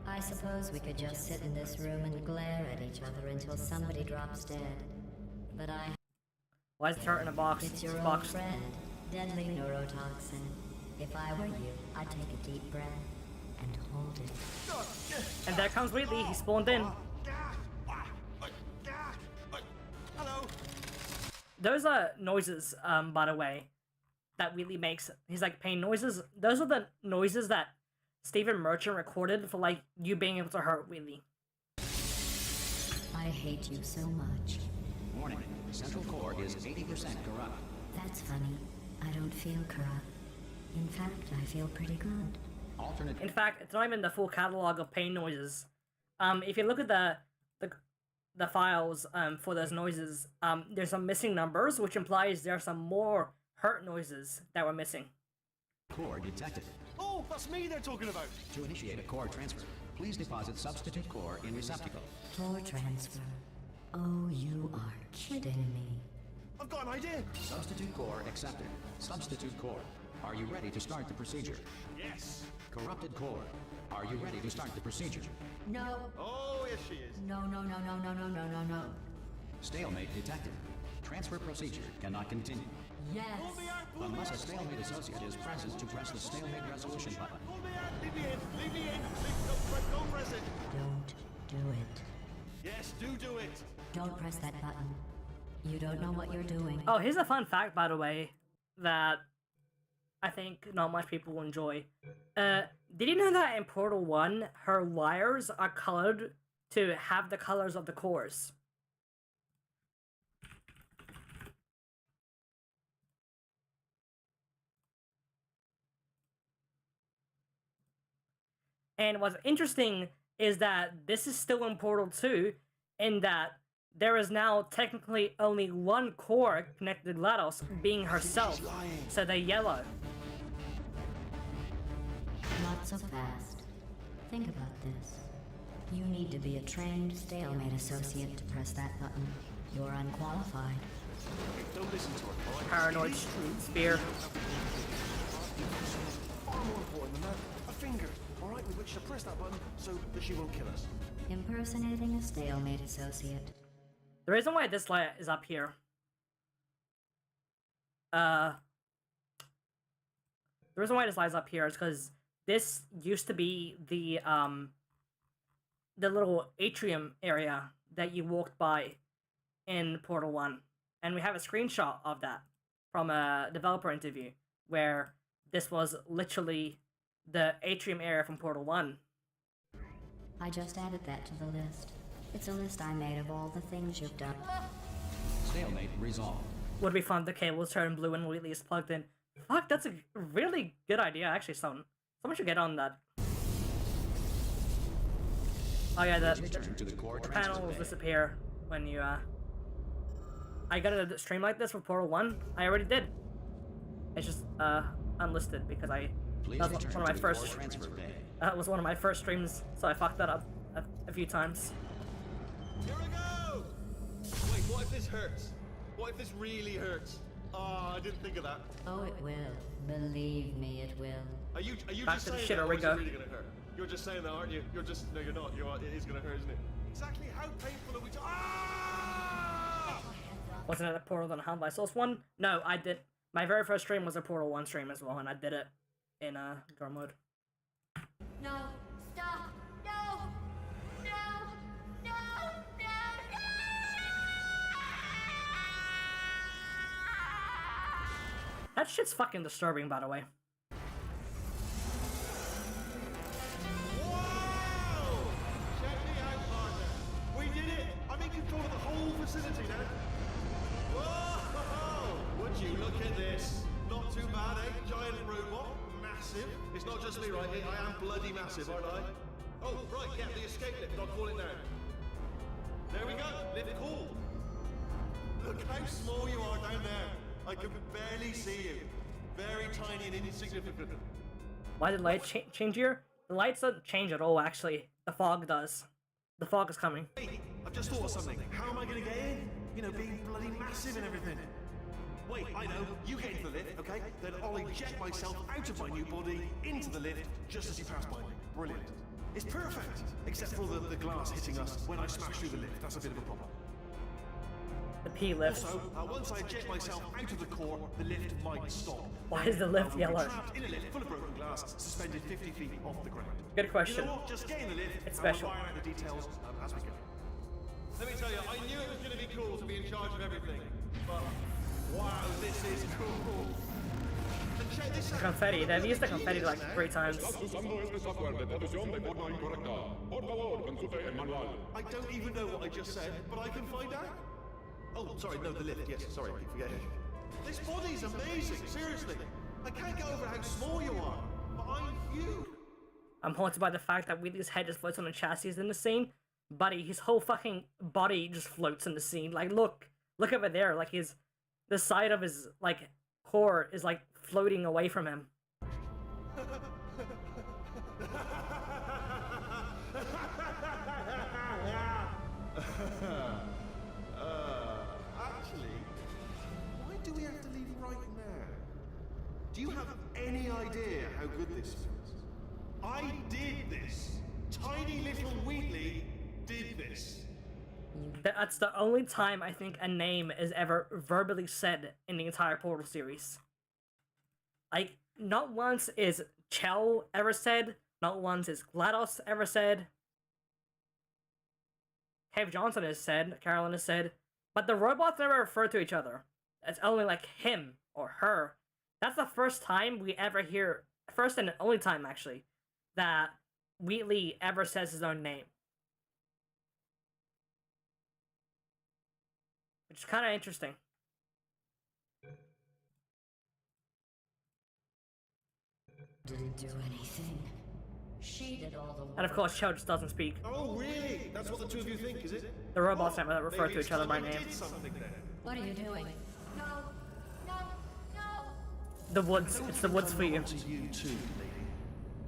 Well, I suppose we could just sit in this room and glare at each other until somebody drops dead. But Why is the turret in a box? it's your It's old boxed. friend, deadly neurotoxin. If I were you, I'd take a deep breath and hold it. And there comes Wheatley. He spawned in. Hello. Those are noises, by the way, that Wheatley makes. He's like pain noises. Those are the noises that Stephen Merchant recorded for like you being able to hurt Wheatley. I hate you so much. Warning, central core is 80% corrupt. That's funny. I don't feel corrupt. In fact, I feel pretty good. Alternate In fact, it's not even the full catalog of pain noises. If you look at the files for those noises, there's some missing numbers, which implies there are some more hurt noises that were missing. core detected. Oh, that's me they're talking about. To initiate a core transfer, please deposit substitute core in receptacle. Core transfer. Oh, you are kidding me. I've got an idea. Substitute core accepted. Substitute core. Are you ready to start the procedure? Yes. Corrupted core. Are you ready to start the procedure? No. Oh, yes, she is. No, no, no, no, no, no, no, no, no. Stalemate detected. Transfer procedure cannot continue. Yes. Pull me out, pull me Unless a out. stalemate associate is present to press the stalemate resolution button. Pull me out. Leave me in. Leave me in. Don't press it. Don't do it. Yes, do it. Don't press that button. You don't know what you're doing. Oh, here's a fun fact, by the way, that I think not much people will enjoy. Did you know that in Portal 1, her wires are colored to have the colors of the cores? And what's interesting is that this is still in Portal 2, in that there is now technically only one core connected to GLaDOS, being herself. lying. So they're yellow. Not so fast. Think about this. You need to be a trained stalemate associate to press that button. You're unqualified. Don't listen to her, all right? Paranoid It is true. spear. Far more important than that, a finger, all right, with which to press that button so that she won't kill us. Impersonating a stalemate associate. The reason why this light is up here. The reason why this light is up here is because this used to be the little atrium area that you walked by in Portal 1. And we have a screenshot of that from a developer interview where this was literally the atrium area from Portal 1. I just added that to the list. It's a list I made of all the things you've done. Stalemate resolved. Would be fun if the cables turn blue and Wheatley is plugged in. Fuck, that's a really good idea, actually, someone should get on that. Oh yeah, Return to the core the transfer panels bay. disappear when you, I got a stream like this for Portal 1. I already did. It's just unlisted because Please that was return one of my to first. core transfer bay. That was one of my first streams, so I fucked that up a few times. Here we go! Wait, what if this hurts? What if this really hurts? Oh, I didn't think of that. Oh, it will. Believe me, it will. Are you Back just to the saying shit, that, or or we is go. it really gonna hurt? You're just saying that, aren't you? You're just no, you're not. You are. It is gonna hurt, isn't it? Exactly how painful are we? Ah! Wasn't it a Portal and Hand by Source one? No, I did. My very first stream was a Portal 1 stream as well, and I did it in dorm mode. No, stop! No! No! No! No! That shit's fucking disturbing, by the way. Wow! Check me out, partner. We did it! I'm in control of the whole facility now. Whoa! Would you look at this? Not too bad, eh? Giant robot, massive. It's not just me, right? I am bloody massive, aren't I? Oh, right, yeah, the escape lift. I'll call it now. There we go. Lift call. Look how small you are down there. I can barely see you. Very tiny and insignificant. Why did light change here? The lights don't change at all, actually. The fog does. The fog is coming. Hey, I've just thought of something. How am I going to get in? You know, being bloody massive and everything. Wait, I know. You get into the lift, okay? Then I'll eject myself out of my new body into the lift just as you pass by me. Brilliant. It's perfect, except for the glass hitting us when I smash through the lift. That's a bit of a problem. The P lift. Also, once I eject myself out of the core, the lift might stop. Why is the lift I'll be yellow? trapped in a lift full of broken glass, suspended 50 feet off the ground. Good question. You know what? Just get in the lift. It's and we'll special. iron out the details as we go. Let me tell you, I knew it was going to be cool to be in charge of everything, but wow, this is cool. And check this out. Confetti. They've used the confetti like 3 times. Usando este software de traducción de forma incorrecta. Por favor, consulte el manual. I don't even know what I just said, but I can find out. Oh, sorry, no, the lift. Yes, sorry, I keep forgetting. This body's amazing, seriously. I can't get over how small you are, but I'm huge. I'm haunted by the fact that Wheatley's head just floats on the chassis in the scene. Buddy, his whole fucking body just floats in the scene. Like, look over there. Like, the side of his, like, core is, like, floating away from him. Actually, why do we have to leave right now? Do you have any idea how good this feels? I did this. Tiny little Wheatley did this. That's the only time I think a name is ever verbally said in the entire Portal series. Like, not once is Chell ever said, not once is GLaDOS ever said. Cave Johnson is said, Carolyn is said, but the robots never refer to each other. It's only like him or her. That's the first time we ever hear, first and only time actually, that Wheatley ever says his own name. Which is kind of interesting. Didn't do anything. She did all the work. And of course, Chell just doesn't speak. Oh, really? That's what the two of you think, is it? The robots never refer Maybe to it's each other by time we name. did something then. What are you doing? No! No! No! The woods, it's the woods for you. To you too, lady.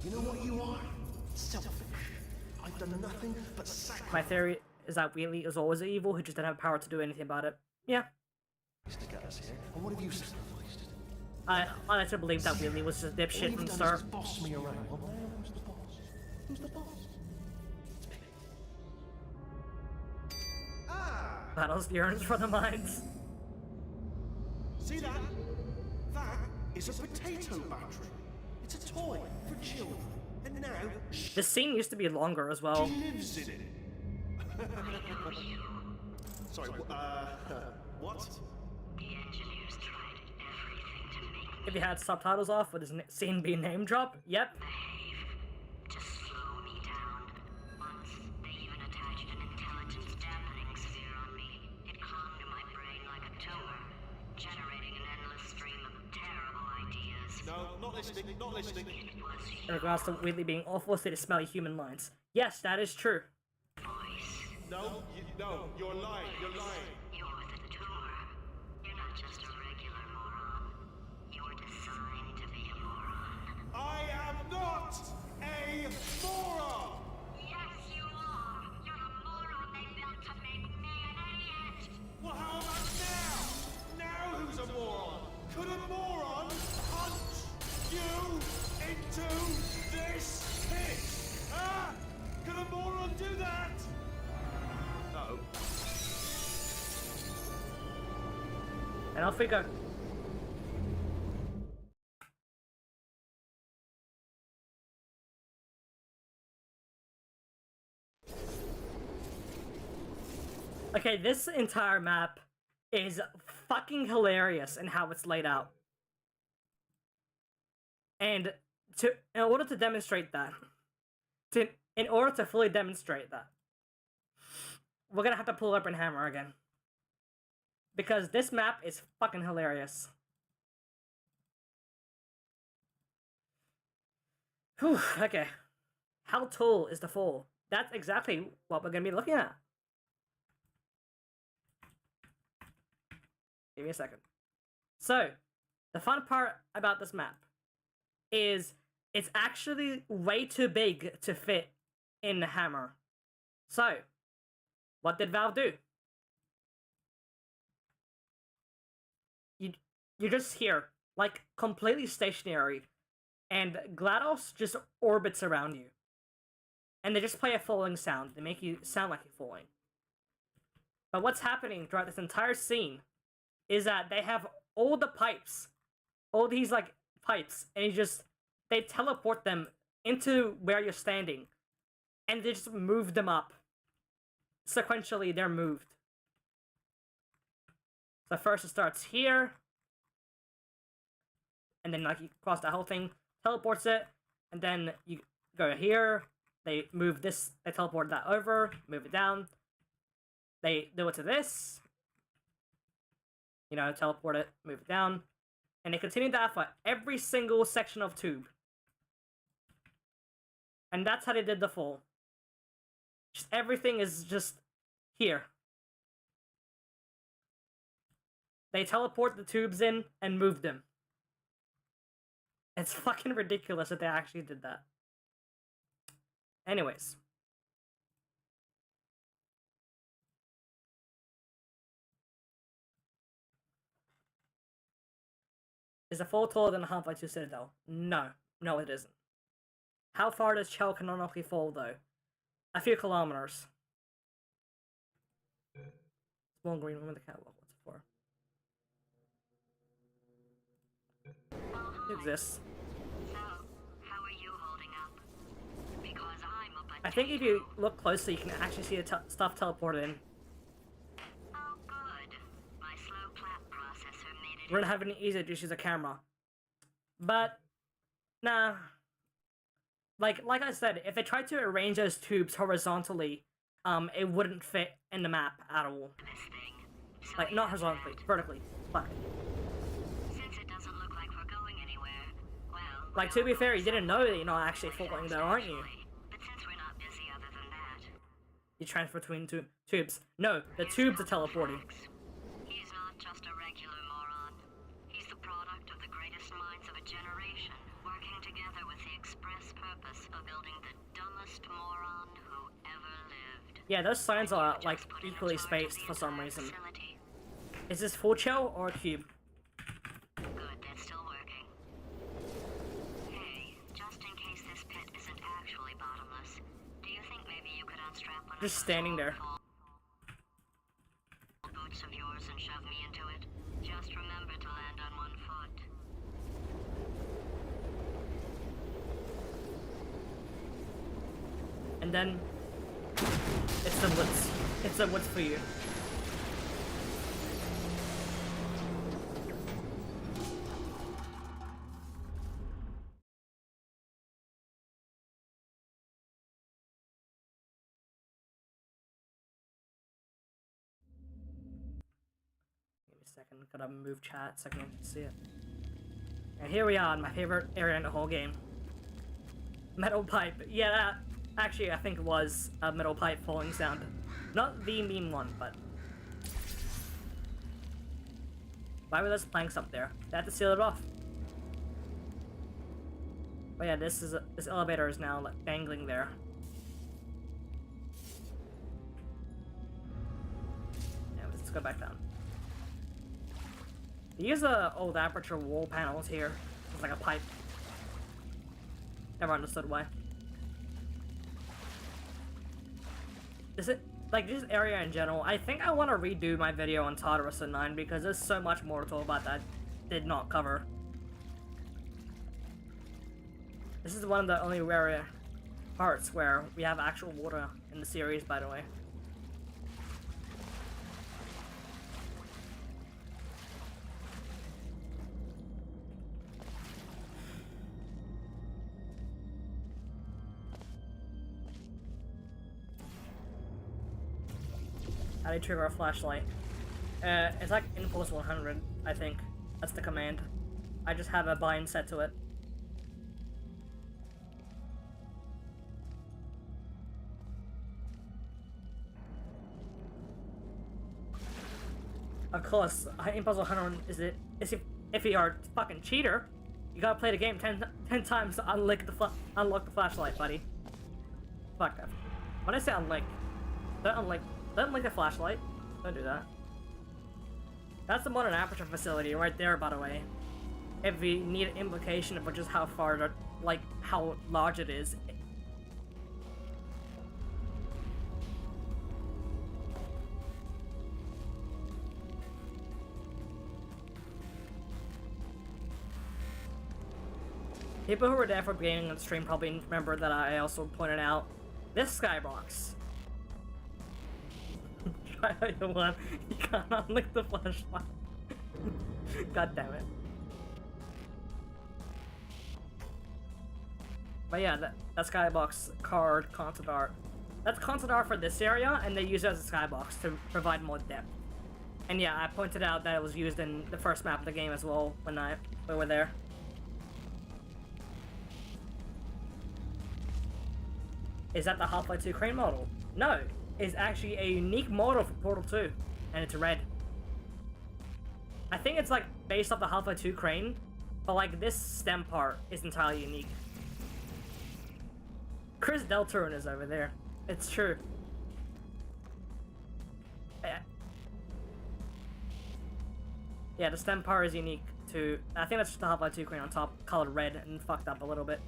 You know what you are? Selfish. I've done nothing but sacrifice My theory is that Wheatley is always evil who just didn't have power to do anything about it. Yeah. to get us here. And what have you sacrificed? I like to believe that Wheatley was just a dipshit All from the you've done is start. boss me around. Well, who's the boss? Who's the boss? It's me. Ah! Battles yearns for the minds. See that? That is a potato battery. It's a toy for children. And now This scene used to be longer as well. she lives in it. Sorry, what? The engineers tried everything to make If he had subtitles off, would his scene be name drop? Yep. to slow me down. Once, they even attached an intelligence dampening sphere on me. It clung to my brain like a tumor, generating an endless stream of terrible ideas. No, not listening, not listening. It was In regards to Wheatley being awful, so they smell human lines. Yes, that is true. your voice. No, you're lying, you're lying. You're the tumor. not just a regular moron. You were designed to be a moron. I am not a moron! Yes, you are. You're a moron they built to make me an idiot. Well, how about now? Now who's a moron? Could a moron punch you into this pit? Huh? Could a moron do that? Uh-oh. And off we go. Okay, this entire map is fucking hilarious in how it's laid out. And in order to demonstrate that, in order to fully demonstrate that, we're gonna have to pull up and hammer again. Because this map is fucking hilarious. Whew, okay. How tall is the fall? That's exactly what we're gonna be looking at. Give me a second. So, the fun part about this map is it's actually way too big to fit in the hammer. So, what did Valve do? You're just here, like completely stationary, and GLaDOS just orbits around you. And they just play a falling sound. They make you sound like you're falling. But what's happening throughout this entire scene is that they have all the pipes, all these like pipes, and they teleport them into where you're standing, and they just move them up. Sequentially, they're moved. So first it starts here, and then like you cross the whole thing, teleports it, and then you go here, they move this, they teleport that over, move it down, they do it to this, you know, teleport it, move it down, and they continue that for every single section of tube. And that's how they did the fall. Just everything is just here. They teleport the tubes in and move them. It's fucking ridiculous that they actually did that. Anyways. Is the fall taller than Half-Life 2 Citadel? No. No, it isn't. How far does Chell canonically fall, though? A few kilometers. Small green room in the catalog. What's it for? It exists. So, how are you holding up? Because I'm a I think if you look closely, you can actually see the stuff teleported in. Oh, good. My slow clap processor made it. We're not having it easy to just use a camera. But, nah. Like I said, if they tried to arrange those tubes horizontally, it wouldn't fit in the map at all. This thing. So Like, not horizontally, vertically. Fuck. since it doesn't look like we're going anywhere, well... Like, to be fair, you didn't know that you're not actually falling though, aren't you? But since we're not busy other than that... You transfer between tubes. No, the tubes are teleporting. He's not just a regular moron. He's the product of the greatest minds of a generation, working together with the express purpose of building the dumbest moron who ever lived. Yeah, those signs are, like, equally spaced for some reason. Facility. Is this full shell or a cube? Good, that's still working. Hey, just in case this pit isn't actually bottomless, do you think maybe you could unstrap one of Just those standing there. tall boots of yours and shove me into it? Just remember to land on one foot. And then... It's the woods. It's the woods for you. Give me a second, gotta move chat so I can see it. And here we are in my favorite area in the whole game. Metal pipe. Yeah, that actually I think it was a metal pipe falling sound. Not the meme one, but... Why were those planks up there? They had to seal it off. But yeah, this elevator is now like dangling there. Yeah, let's go back down. They use the old Aperture wall panels here. It's like a pipe. Never understood why. Is it like this area in general? I think I want to redo my video on Tartarus 9 because there's so much more to talk about that I did not cover. This is one of the only rare parts where we have actual water in the series, by the way. How do you trigger a flashlight? It's like Impulse 100, I think. That's the command. I just have a bind set to it. Of course, Impulse 100 is if you are a fucking cheater, you gotta play the game 10 times to unlock the flashlight, buddy. Fuck that. When I say unlock, don't unlock the flashlight. Don't do that. That's the modern Aperture facility right there, by the way. If we need an implication of just how far, like, how large it is. People who were there for beginning of the stream probably remember that I also pointed out this skybox. Try how you want. You can't unlock the flashlight. God damn it. But yeah, that skybox card concept art. That's concept art for this area, and they use it as a skybox to provide more depth. And yeah, I pointed out that it was used in the first map of the game as well when we were there. Is that the Half-Life 2 crane model? No, it's actually a unique model for Portal 2, and it's red. I think it's like based off the Half-Life 2 crane, but like this stem part is entirely unique. Chris Delturn is over there. It's true. Yeah, the stem part is unique to. I think that's just the Half-Life 2 crane on top, colored red and fucked up a little bit.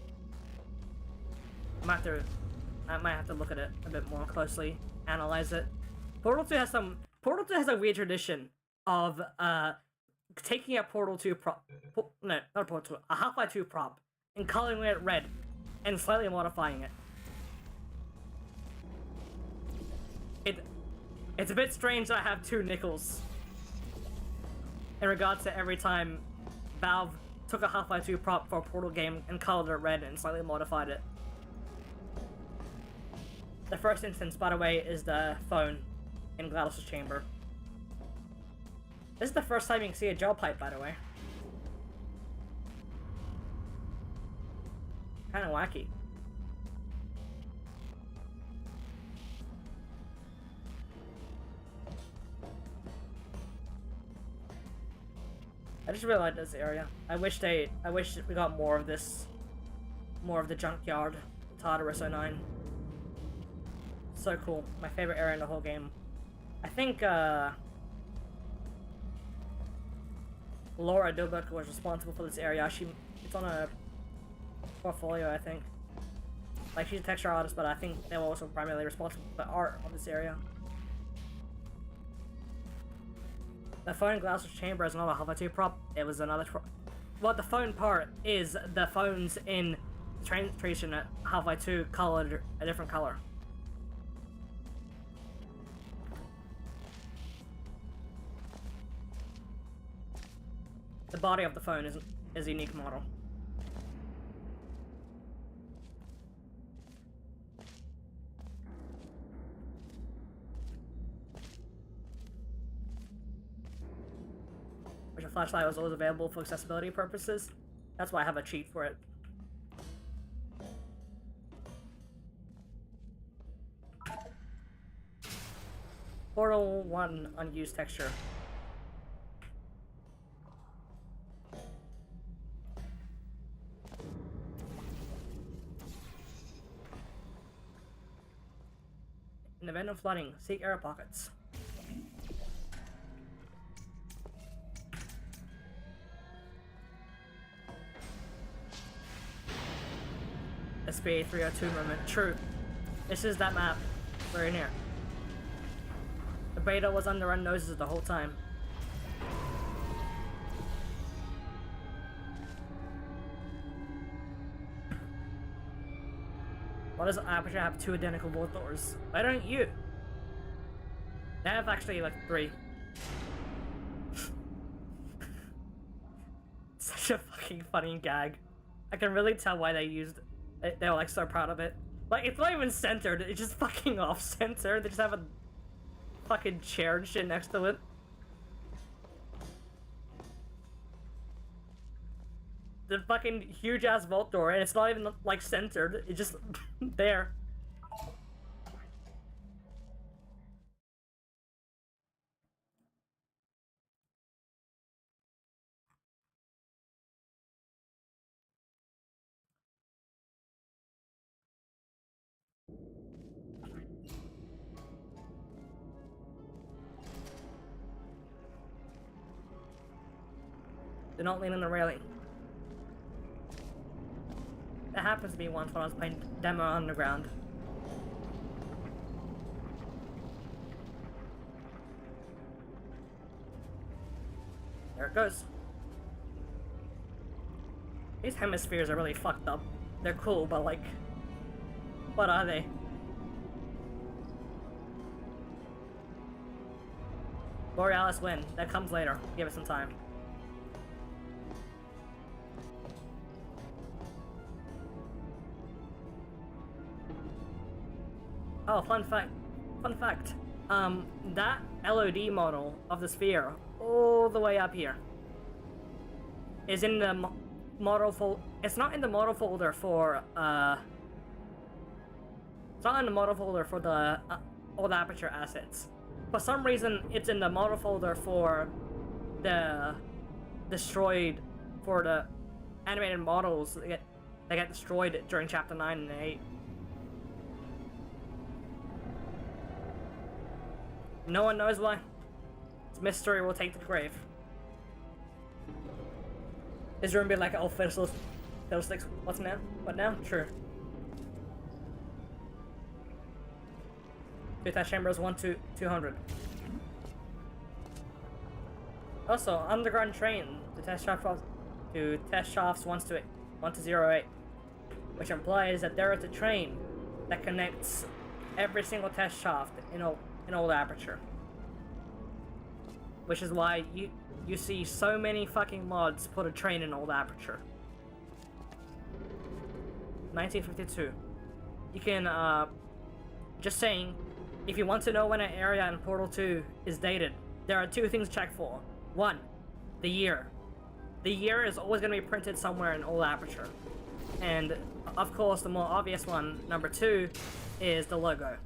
I might have to look at it a bit more closely, analyze it. Portal 2 has a weird tradition of taking a Portal 2 prop, no, not a Portal 2, a Half-Life 2 prop, and coloring it red, and slightly modifying it. It's a bit strange that I have two nickels in regards to every time Valve took a Half-Life 2 prop for a Portal game and colored it red and slightly modified it. The first instance, by the way, is the phone in GLaDOS' chamber. This is the first time you can see a gel pipe, by the way. Kinda wacky. I just really like this area. I wish we got more of this, more of the junkyard, Tartarus 09. So cool. My favorite area in the whole game. I think Laura Dilbeck was responsible for this area. It's on a portfolio, I think. Like, she's a texture artist, but I think they were also primarily responsible for the art of this area. The phone in GLaDOS' chamber is another Half-Life 2 prop. It was another well, the phone part is the phones in the train station at Half-Life 2 colored a different color. The body of the phone is a unique model. Which a flashlight was always available for accessibility purposes. That's why I have a cheat for it. Portal 1 unused texture. and flooding. Seek air pockets. SPA 302 moment. True. This is that map. We're in here. The beta was under our noses the whole time. Why does Aperture have 2 identical vault doors? Why don't you? They have actually like 3. Such a fucking funny gag. I can really tell why they used it. They were like so proud of it. Like, it's not even centered, it's just fucking off-center. They just have a fucking chair and shit next to it. The fucking huge ass vault door, and it's not even like centered, it's just there. Do not lean on the railing. That happens to me once when I was playing Demo Underground. There it goes. These hemispheres are really fucked up. They're cool, but like, what are they? Borealis win. That comes later. Give it some time. Oh, fun fact. That LOD model of the sphere, all the way up here, is in the model folder. It's not in the model folder for, it's not in the model folder for the all the Aperture assets. For some reason, it's in the model folder for the destroyed, for the animated models that get destroyed during Chapter 9 and 8. No one knows why. This mystery will take to the grave. Is room be like, oh, fiddlesticks, what's now? What now? True. 2 test chambers, 1 to 200. Also, underground train to test shafts 1 to 08, which implies that there is a train that connects every single test shaft in old Aperture, which is why you see so many fucking mods put a train in old Aperture. 1952. You can just saying, if you want to know when an area in Portal 2 is dated, there are 2 things to check for. 1, the year. The year is always going to be printed somewhere in old Aperture, and of course the more obvious one, number 2, is the logo.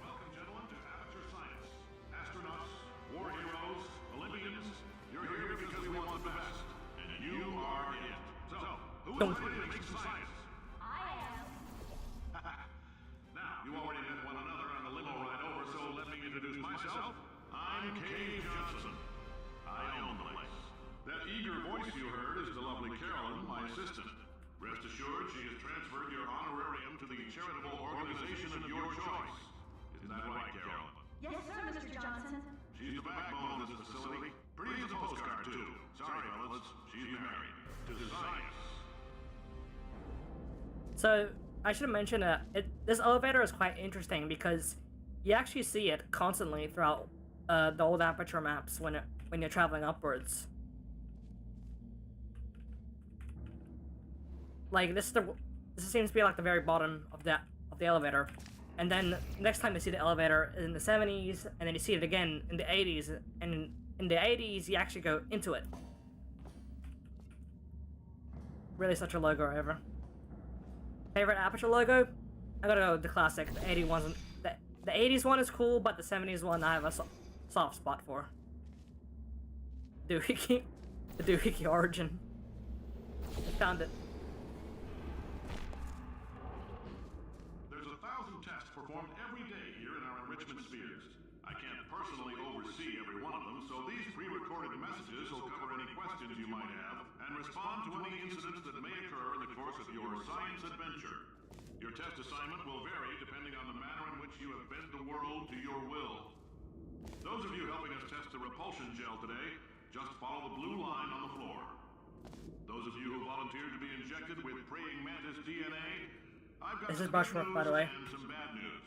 Welcome, gentlemen, to Aperture Science. Astronauts, war heroes, Olympians, you're here because we want the best, and you are it. So, who is ready to make some science? I am. Now, you already met one another on the limo ride over, so let me introduce myself. I'm Cave Johnson. I own the place. That eager voice you heard is the lovely Carolyn, my assistant. Rest assured, she has transferred your honorarium to the charitable organization of your choice. Isn't that right, Carolyn? Yes, sir, Mr. Johnson. She's the backbone of this facility. Pretty as a postcard, too. Sorry, fellas. She's married to science. So, I should have mentioned that this elevator is quite interesting because you actually see it constantly throughout the old Aperture maps when you're traveling upwards. Like, this seems to be like the very bottom of the elevator, and then next time you see the elevator is in the 70s, and then you see it again in the 80s, and in the 80s you actually go into it. Really such a logo ever. Favorite Aperture logo? I gotta go with the classic. The 81's, the 80s one is cool, but the 70s one I have a soft spot for. Doohickey. The Doohickey origin. I found it. There's a of tests performed every day here in our enrichment spheres. I can't personally oversee every one of them, so these pre-recorded messages will cover any questions you might have and respond to any incidents that may occur in the course of your science adventure. Your test assignment will vary depending on the manner in which you have bent the world to your will. Those of you helping us test the repulsion gel today, just follow the blue line on the floor. Those of you who volunteered to be injected with praying mantis DNA, I've got This is some good Bushrock, news by the way. and some bad news.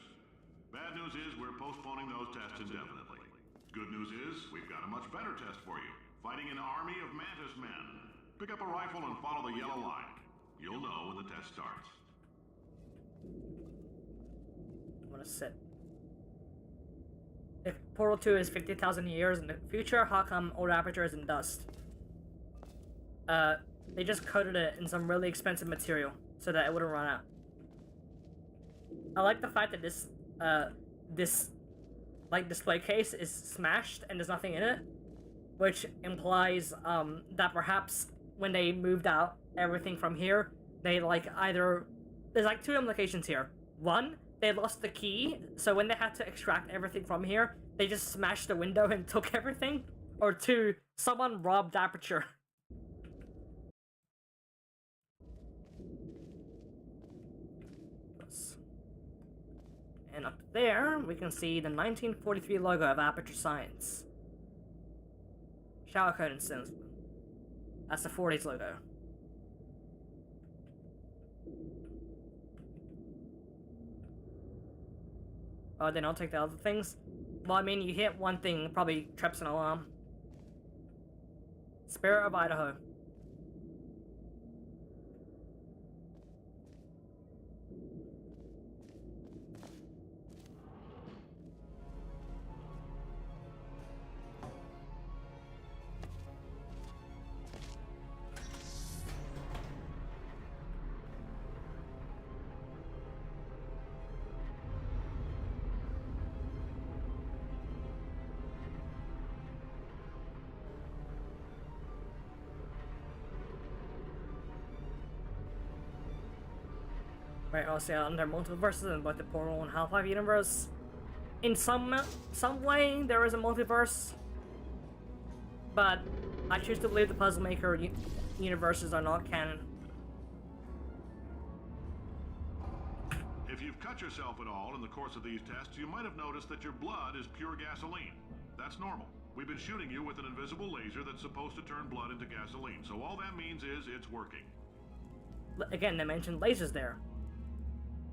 Bad news is we're postponing those tests indefinitely. Good news is we've got a much better test for you. Fighting an army of mantis men. Pick up a rifle and follow the yellow line. You'll know when the test starts. I want to sit. If Portal 2 is 50,000 years in the future, how come old Aperture is in dust? They just coated it in some really expensive material so that it wouldn't run out. I like the fact that this like display case is smashed and there's nothing in it, which implies that perhaps when they moved out everything from here, they like either there's like two implications here. One, they lost the key, so when they had to extract everything from here, they just smashed the window and took everything. Or two, someone robbed Aperture. And up there, we can see the 1943 logo of Aperture Science. Shower curtain instance. That's the 40s logo. Oh, they don't take the other things? Well, I mean, you hit one thing, probably trips an alarm. Spirit of Idaho. Right, also under multiverses in both the Portal and Half-Life universe. In some way, there is a multiverse, but I choose to believe the Puzzle Maker universes are not canon. If you've cut yourself at all in the course of these tests, you might have noticed that your blood is pure gasoline. That's normal. We've been shooting you with an invisible laser that's supposed to turn blood into gasoline, so all that means is it's working. Again, they mentioned lasers there.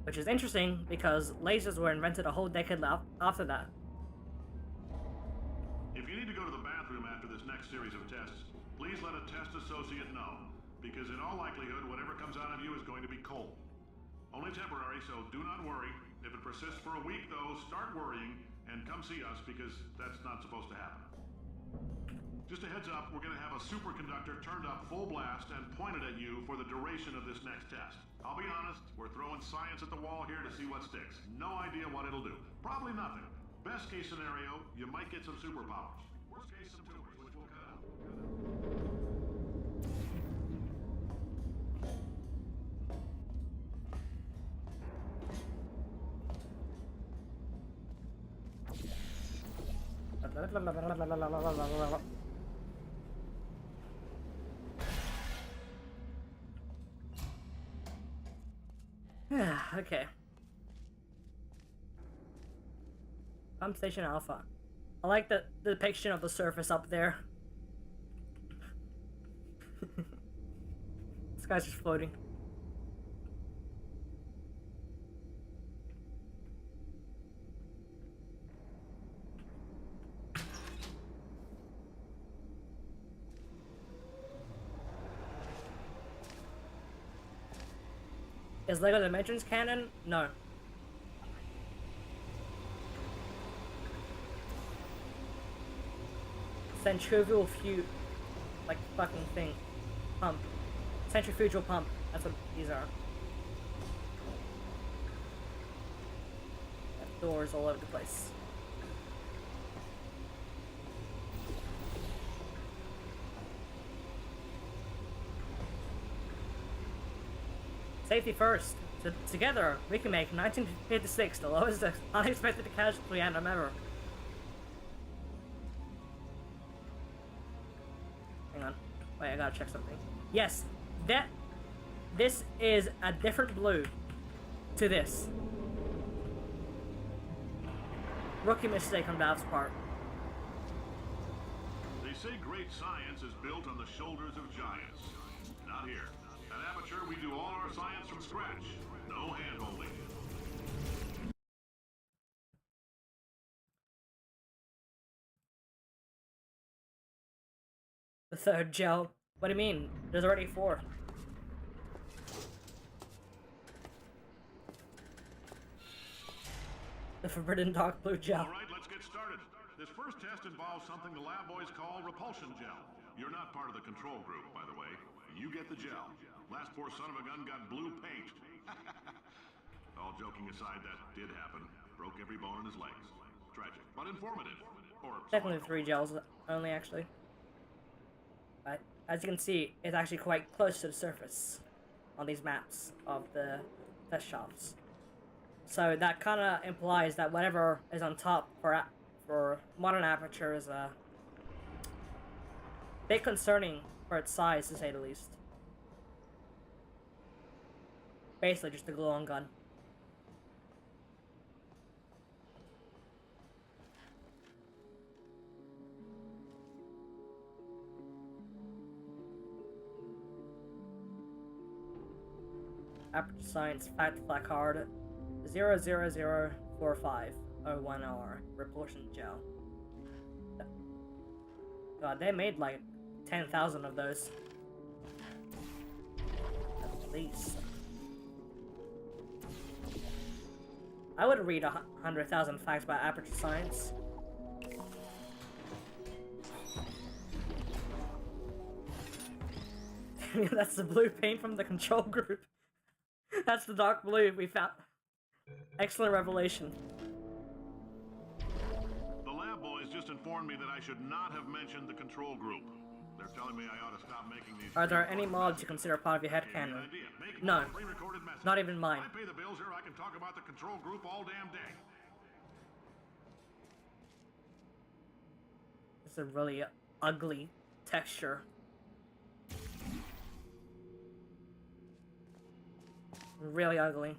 Which is interesting, because lasers were invented a whole decade after that. If you need to go to the bathroom after this next series of tests, please let a test associate know, because in all likelihood, whatever comes out of you is going to be coal. Only temporary, so do not worry. If it persists for a week, though, start worrying and come see us, because that's not supposed to happen. Just a heads up, we're going to have a superconductor turned up full blast and pointed at you for the duration of this next test. I'll be honest, we're throwing science at the wall here to see what sticks. No idea what it'll do. Probably nothing. Best case scenario, you might get some superpowers. Worst case, some tumors, which we'll cut out. Okay. Pump Station Alpha. I like the depiction of the surface up there. This guy's just floating. Is Lego Dimensions canon? No. Centrifugal like fucking thing. Pump. Centrifugal pump. That's what these are. Got doors all over the place. Safety first. So together, we can make 1956 the lowest unexpected casualty anthem ever. Hang on. Wait, I gotta check something. Yes, this is a different blue to this. Rookie mistake on Valve's part. They say great science is built on the shoulders of giants. Not here. At Aperture, we do all our science from scratch. No hand-holding. The third gel. What do you mean? There's already 4. The forbidden dark blue gel. All right, let's get started. This first test involves something the lab boys call repulsion gel. You're not part of the control group, by the way. You get the gel. Last poor son of a gun got blue paint. All joking aside, that did happen. Broke every bone in his legs. Tragic, but informative. Or Technically 3 gels only, actually. But as you can see, it's actually quite close to the surface on these maps of the test shafts. So that kind of implies that whatever is on top for modern Aperture is a bit concerning for its size, to say the least. Basically just a glue-on gun. Aperture Science Fact Placard 0004501R Repulsion Gel. God, they made like 10,000 of those. At least. I would read 100,000 facts about Aperture Science. That's the blue paint from the control group. That's the dark blue we found. Excellent revelation. the lab boys just informed me that I should not have mentioned the control group. They're telling me I ought to stop making these. Are there any mods you consider part of your headcanon? No. Not even mine. I pay the bills here. I can talk about the control group all damn day. It's a really ugly texture. Really ugly.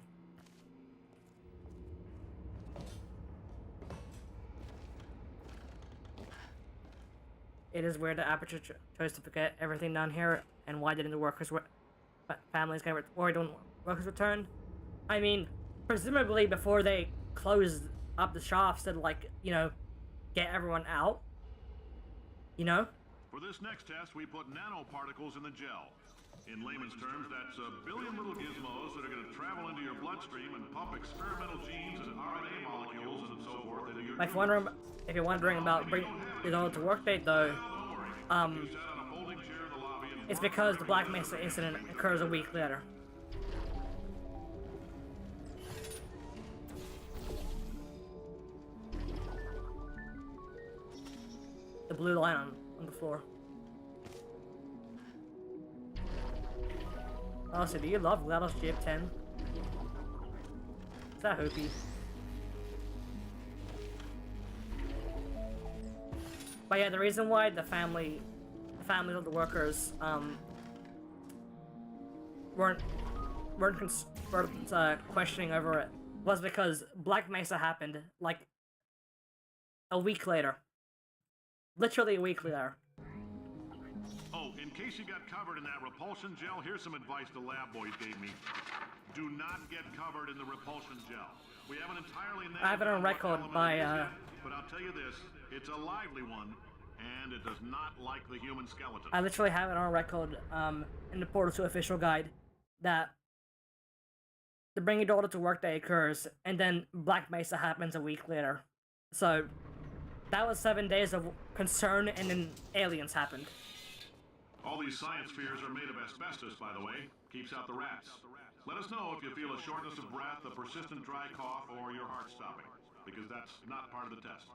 It is weird that Aperture chose to forget everything down here, and why didn't the families get worried when workers returned? I mean, presumably before they closed up the shafts and, like, you know, get everyone out. You know? For this next test, we put nanoparticles in the gel. In layman's terms, that's a billion little gizmos that are going to travel into your bloodstream and pump experimental genes and RNA molecules and so forth into your... If you're wondering about bringing it all to work date, though, it's because the Black Mesa incident occurs a week later. The blue line on the floor. Oh, so do you love GLaDOS GF10? Is that Hoopy? But yeah, the reason why the families of the workers weren't questioning over it was because Black Mesa happened like a week later. Literally a week later. Oh, in case you got covered in that repulsion gel, here's some advice the lab boys gave me. Do not get covered in the repulsion gel. We haven't entirely nailed I have it on record by but I'll tell you this, it's a lively one, and it does not like the human skeleton. I literally have it on record in the Portal 2 official guide that the bringing daughter to work day occurs, and then Black Mesa happens a week later. So that was 7 days of concern, and then aliens happened. All these science spheres are made of asbestos, by the way. Keeps out the rats. Let us know if you feel a shortness of breath, a persistent dry cough, or your heart stopping, because that's not part of the test.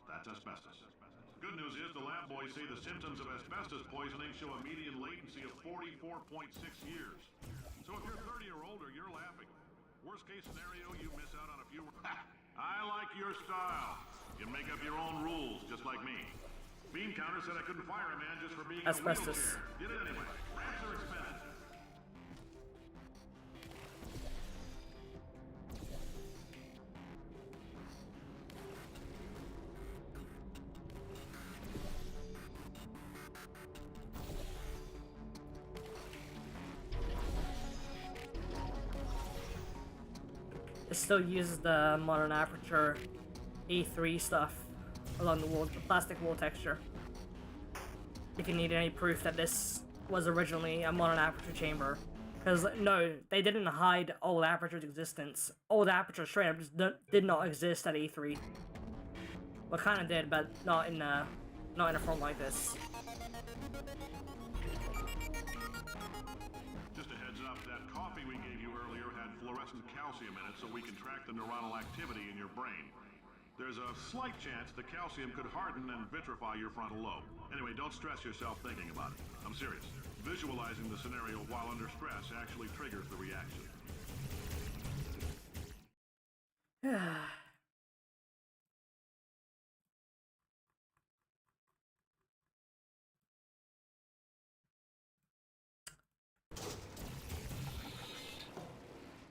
That's asbestos. Good news is the lab boys say the symptoms of asbestos poisoning show a median latency of 44.6 years. So if you're 30 or older, you're laughing. Worst case scenario, you miss out on a few... I like your style. You make up your own rules, just like me. Bean counter said I couldn't fire a man just for being Asbestos. in a wheelchair. Did it anyway. Ramps are expensive. It still uses the modern Aperture E3 stuff along the wall, the plastic wall texture. If you need any proof that this was originally a modern Aperture chamber. Because, no, they didn't hide old Aperture's existence. Old Aperture straight up just did not exist at E3. Well, kind of did, but not in a form like this. Just a heads up, that coffee we gave you earlier had fluorescent calcium in it so we can track the neuronal activity in your brain. There's a slight chance the calcium could harden and vitrify your frontal lobe. Anyway, don't stress yourself thinking about it. I'm serious. Visualizing the scenario while under stress actually triggers the reaction.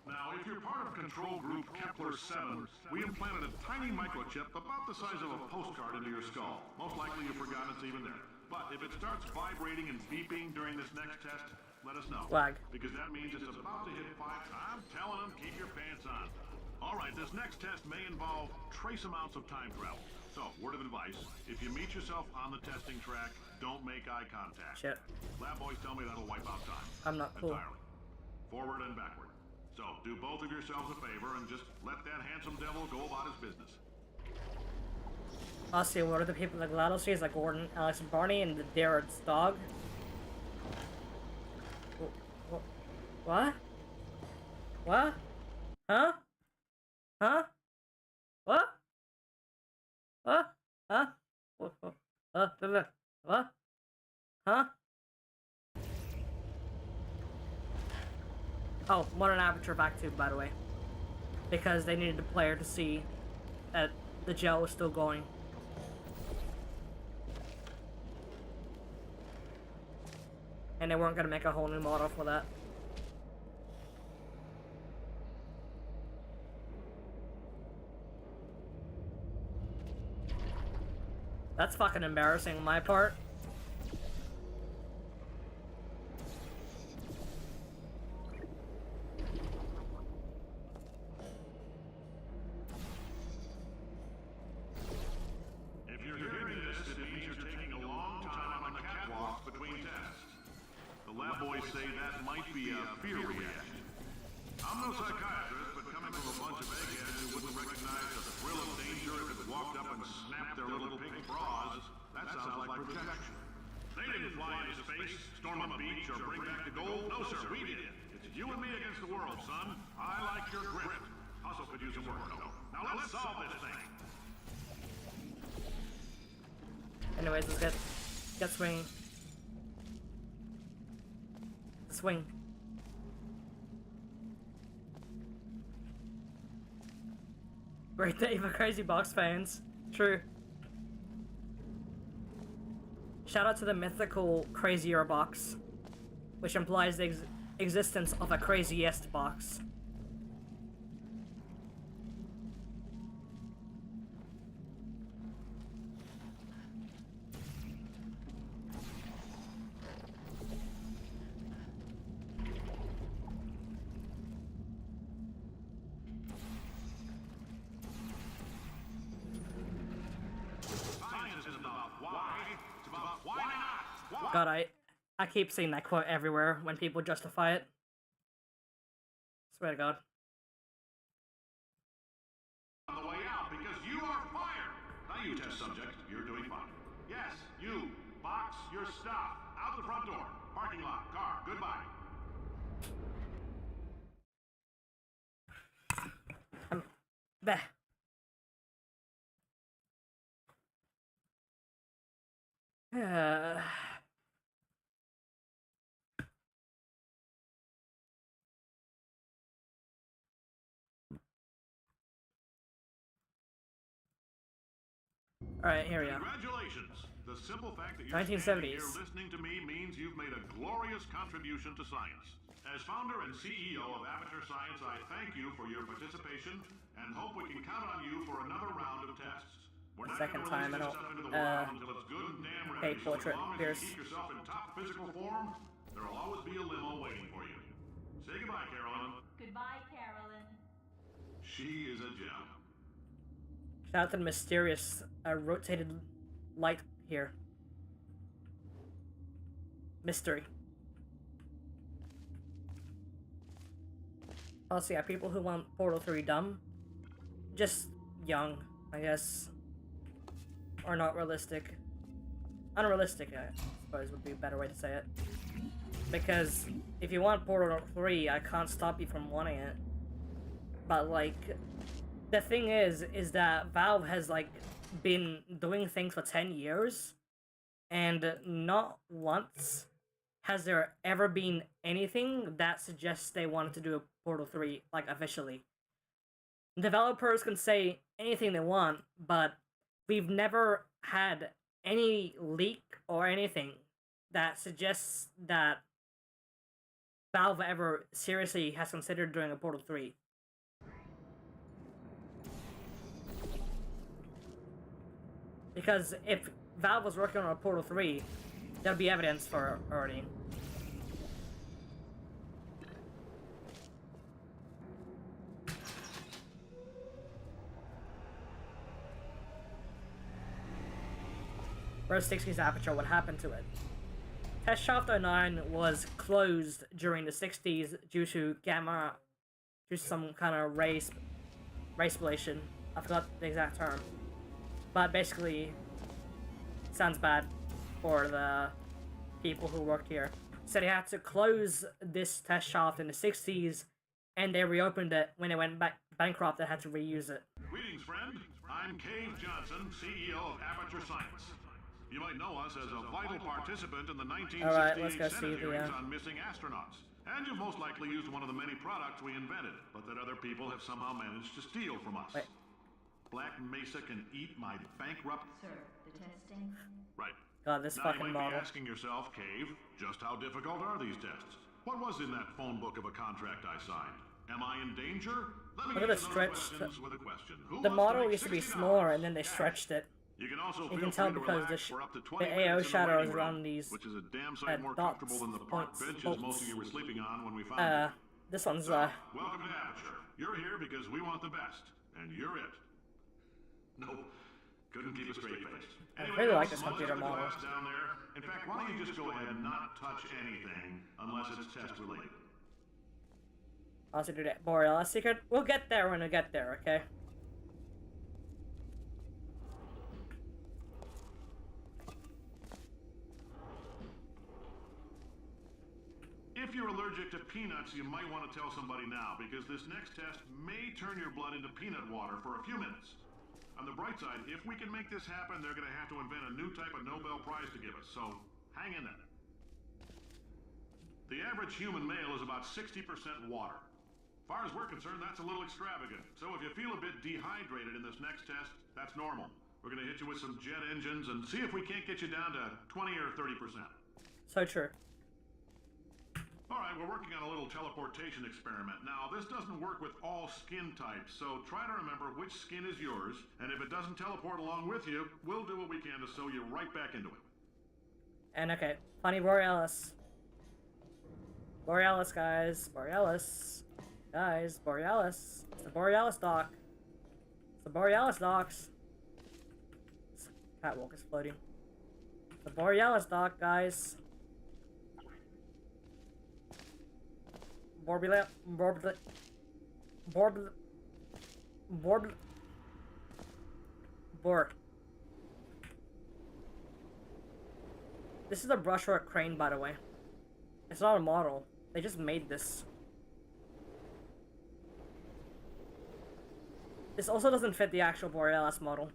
Now, if you're part of control group Kepler 7, we implanted a tiny microchip about the size of a postcard into your skull. Most likely you've forgotten it's even there. But if it starts vibrating and beeping during this next test, let us know. Lag. Because that means it's about to hit 5. I'm telling them, keep your pants on. Alright, this next test may involve trace amounts of time travel. So, word of advice, if you meet yourself on the testing track, don't make eye contact. Shit. Lab boys tell me that'll wipe out time. I'm not cool. Entirely. Forward and backward. So, do both of yourselves a favor and just let that handsome devil go about his business. I'll see what are the people like GLaDOS series, like Gordon, Alex, and Barney, and the Darren's dog. What? What? Huh? Huh? What? What? Huh? What? What? Huh? Oh, modern Aperture back tube, by the way. Because they needed the player to see that the gel was still going. And they weren't going to make a whole new model for that. That's fucking embarrassing on my part. If you're hearing this, it means you're taking a long time on the catwalks between tests. The lab boys say that might be a fear reaction. I'm no psychiatrist, but coming from a bunch of eggheads who wouldn't recognize the thrill of danger if it walked up and snapped their little pink bras, that sounds like projection. They didn't fly into space, storm a beach, or bring back the gold. No, sir, we did. It's you and me against the world, son. I like your grit. Hustle could use some work, though. Now let's solve this thing. Anyways, let's get swinging. Swing. Great day for Crazy Box fans. True. Shout out to the mythical Crazier box, which implies the existence of a craziest box. God, I keep seeing that quote everywhere when people justify it. Swear to God. On the way out, because you are fired. Now you test subject, you're doing fine. Yes, you. Box your stuff. Out the front door. Parking lot. Car. Goodbye. Bleh. Alright, here we go. Congratulations! The simple fact that you're 1970s. standing here listening to me means you've made a glorious contribution to science. As founder and CEO of Aperture Science, I thank you for your participation and hope we can count on you for another round of tests. We're not Second gonna time, release I this don't, stuff into the wild until it's good and damn ready. okay, portrait, So as long as here's- you keep yourself in top physical form, there'll always be a limo waiting for you. Say goodbye, Carolyn. Goodbye, Carolyn. She is a gem. Shout out to the mysterious rotated light here. Mystery. Also, yeah, people who want Portal 3 dumb, just young, I guess. Or not realistic. Unrealistic, I suppose would be a better way to say it. Because if you want Portal 3, I can't stop you from wanting it. But, like, the thing is that Valve has, like, been doing things for 10 years, and not once has there ever been anything that suggests they wanted to do a Portal 3, like, officially. Developers can say anything they want, but we've never had any leak or anything that suggests that Valve ever seriously has considered doing a Portal 3. Because if Valve was working on a Portal 3, there'd be evidence for it already. Where's 60's Aperture? What happened to it? Test Shaft 09 was closed during the 60s due to some kind of race relation. I forgot the exact term. But basically, sounds bad for the people who worked here. So they had to close this test shaft in the 60s, and they reopened it when they went bankrupt. They had to reuse it. Greetings, friend. I'm Cave Johnson, CEO of Aperture Science. You might know us as a vital participant in the 1968 Senate hearings on missing astronauts. And you've most likely used one of the many products we invented, but that other people have somehow managed to steal from us. Wait. Black Mesa can eat my bankrupt... Sir, the testing. Right. God, this Now you fucking might model. be asking yourself, Cave, just how difficult are these tests? What was in that phone book of a contract I signed? Am I in danger? Let me Look at answer the those stretch. questions with a question. Who The wants to model make used to be $60 smaller, and then they cash? stretched it. You can also You feel can tell free to because relax for up to 20 the AO minutes in the shadows waiting room, around these which is a damn sight more dots, comfortable than the park points, benches most of bolts. you were sleeping on when we found you. This one's So, welcome to Aperture. You're here because we want the best, and you're it. Nope, couldn't keep a straight face. I Anyway, really like this let's computer get the model. glass down there. In fact, why don't you just go ahead and not touch anything unless it's test related? also do that Borealis secret. We'll get there when we get there, okay? If you're allergic to peanuts, you might want to tell somebody now, because this next test may turn your blood into peanut water for a few minutes. On the bright side, if we can make this happen, they're going to have to invent a new type of Nobel Prize to give us, so hang in there. The average human male is about 60% water. As far as we're concerned, that's a little extravagant. So if you feel a bit dehydrated in this next test, that's normal. We're going to hit you with some jet engines and see if we can't get you down to 20 or 30%. So true. All right, we're working on a little teleportation experiment. Now, this doesn't work with all skin types, so try to remember which skin is yours, and if it doesn't teleport along with you, we'll do what we can to sew you right back into it. And okay, funny Borealis. Borealis, guys. Borealis. Guys, Borealis. It's the Borealis dock. It's the Borealis docks. This catwalk is floating. The Borealis dock, guys. Borbula. This is a brushwork crane, by the way. It's not a model. They just made this. This also doesn't fit the actual Borealis model.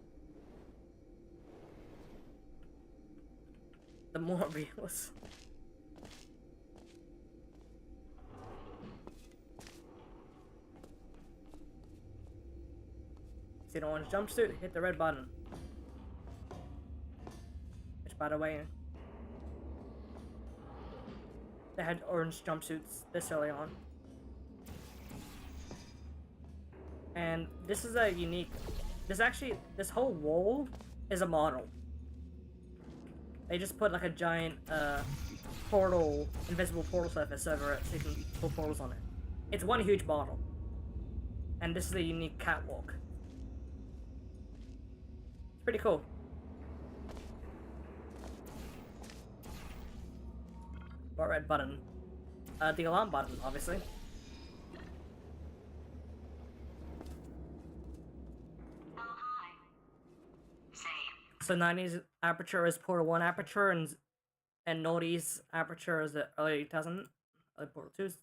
The Morbius. See the orange jumpsuit? Hit the red button. by the way. They had orange jumpsuits this early on. And this is a unique... This whole wall is a model. They just put like a giant invisible portal surface over it so you can put portals on it. It's one huge model. And this is a unique catwalk. It's pretty cool. What red button? The alarm button, obviously. Oh, hi. Say, So 90s Aperture is Portal 1 Aperture, and Naughty's Aperture is the early 2000, Portal 2's.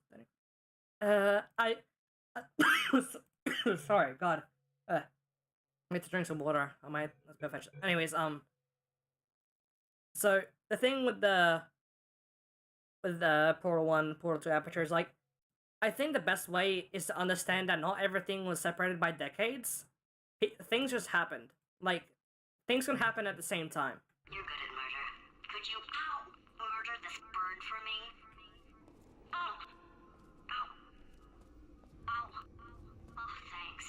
Sorry, God. I need to drink some water. Let's go fetch it. Anyways, so the thing with the Portal 1, Portal 2 Aperture is like, I think the best way is to understand that not everything was separated by decades. Things just happened. Like, things can happen at the same time. you're good at murder. Could you, murder this bird for me? Ow. Ow. Ow. Oh, thanks.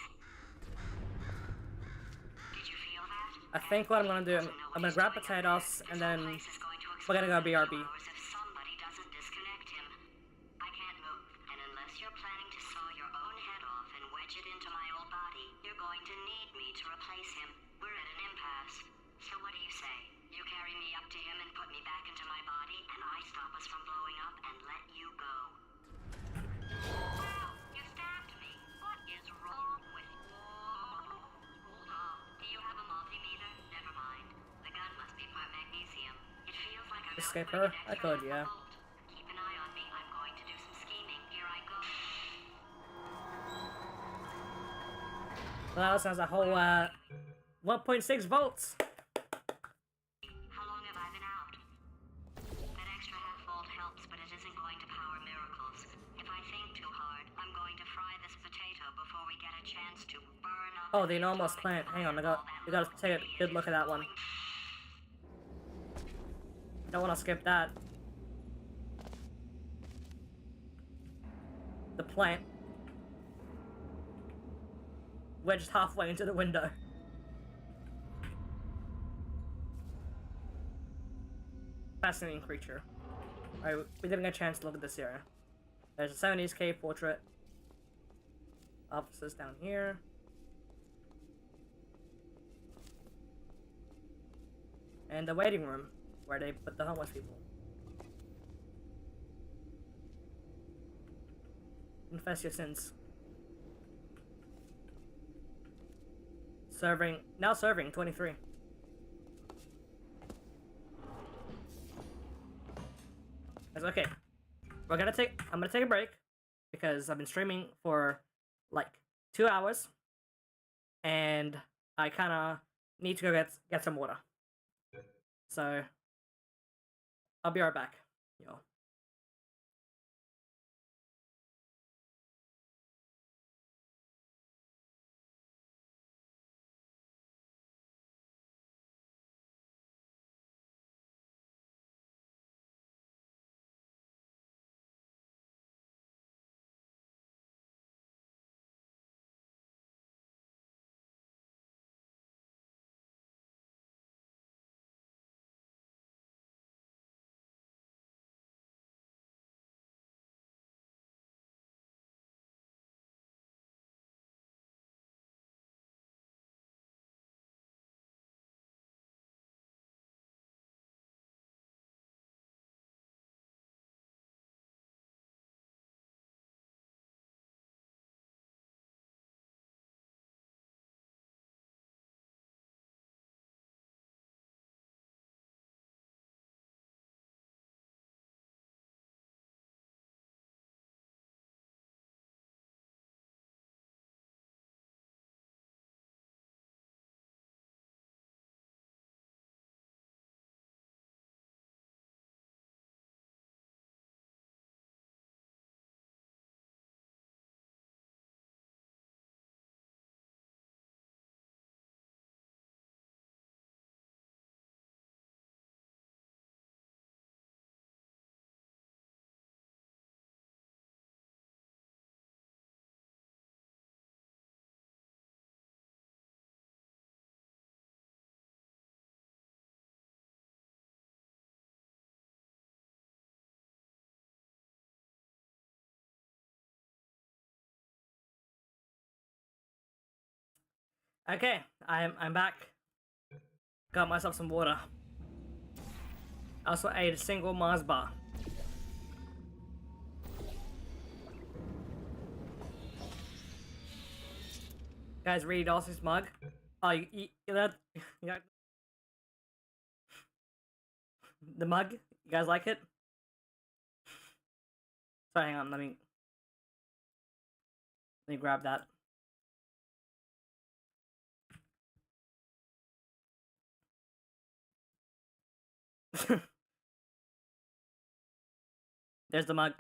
Did you feel that? I think what I'm gonna do, I'm gonna grab potatoes, and then we're gonna go BRB. If somebody doesn't disconnect him. I can't move, and unless you're planning to saw your own head off and wedge it into my old body, you're going to need me to replace him. We're at an impasse. So what do you say? You carry me up to him and put me back into my body, and I stop us from blowing up and let you go. Ow! You stabbed me. What is wrong with you? Oh, do you have a multimeter? Never mind. The gun must be part magnesium. It feels like I'm Escape outputting her? an I could, extra yeah. volt. Keep an eye on me. I'm going to do some scheming. Here I go. So that also has a whole 1.6 volts. How long have I been out? That extra half volt helps, but it isn't going to power miracles. If I think too hard, I'm going to fry this potato before we get a chance to burn up. Oh, the enormous plant. Hang on, we gotta take a good look at that one. Don't want to skip that. The plant. Wedged halfway into the window. Fascinating creature. Alright, we didn't get a chance to look at this area. There's a 70s cave portrait. Offices down here. And the waiting room, where they put the homeless people. Confess your sins. Now serving 23. That's okay. I'm gonna take a break because I've been streaming for like 2 hours, and I kind of need to go get some water. So I'll be right back, y'all. Okay, I'm back. Got myself some water. I also ate a single Mars bar. Guys, read Darcy's mug. Oh, you got the mug? You guys like it? Sorry, hang on. Let me grab that. There's the mug.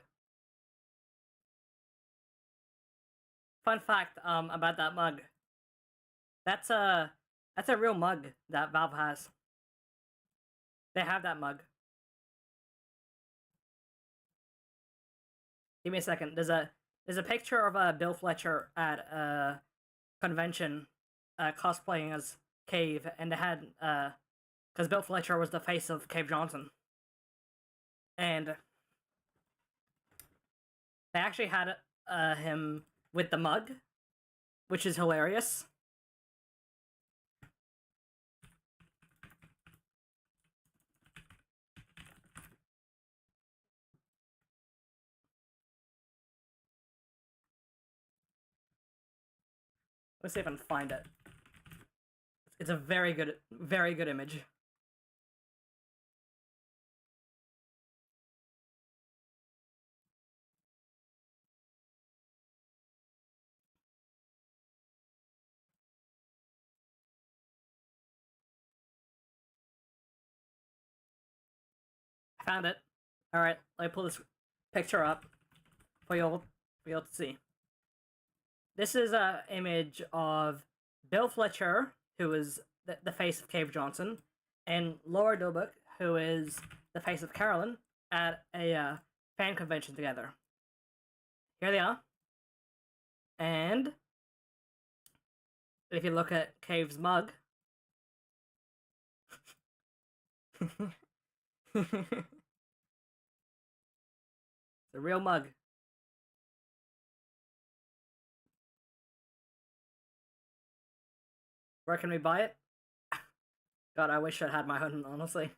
Fun fact about that mug. That's a real mug that Valve has. They have that mug. Give me a second. There's a picture of Bill Fletcher at a convention cosplaying as Cave, and they had because Bill Fletcher was the face of Cave Johnson. And they actually had him with the mug, which is hilarious. Let's see if I can find it. It's a very good image. I found it. Alright, let me pull this picture up for y'all to see. This is an image of Bill Fletcher, who is the face of Cave Johnson, and Laura Dilbuck, who is the face of Carolyn, at a fan convention together. Here they are. And if you look at Cave's mug, it's a real mug. Where can we buy it? God, I wish I'd had my own, honestly.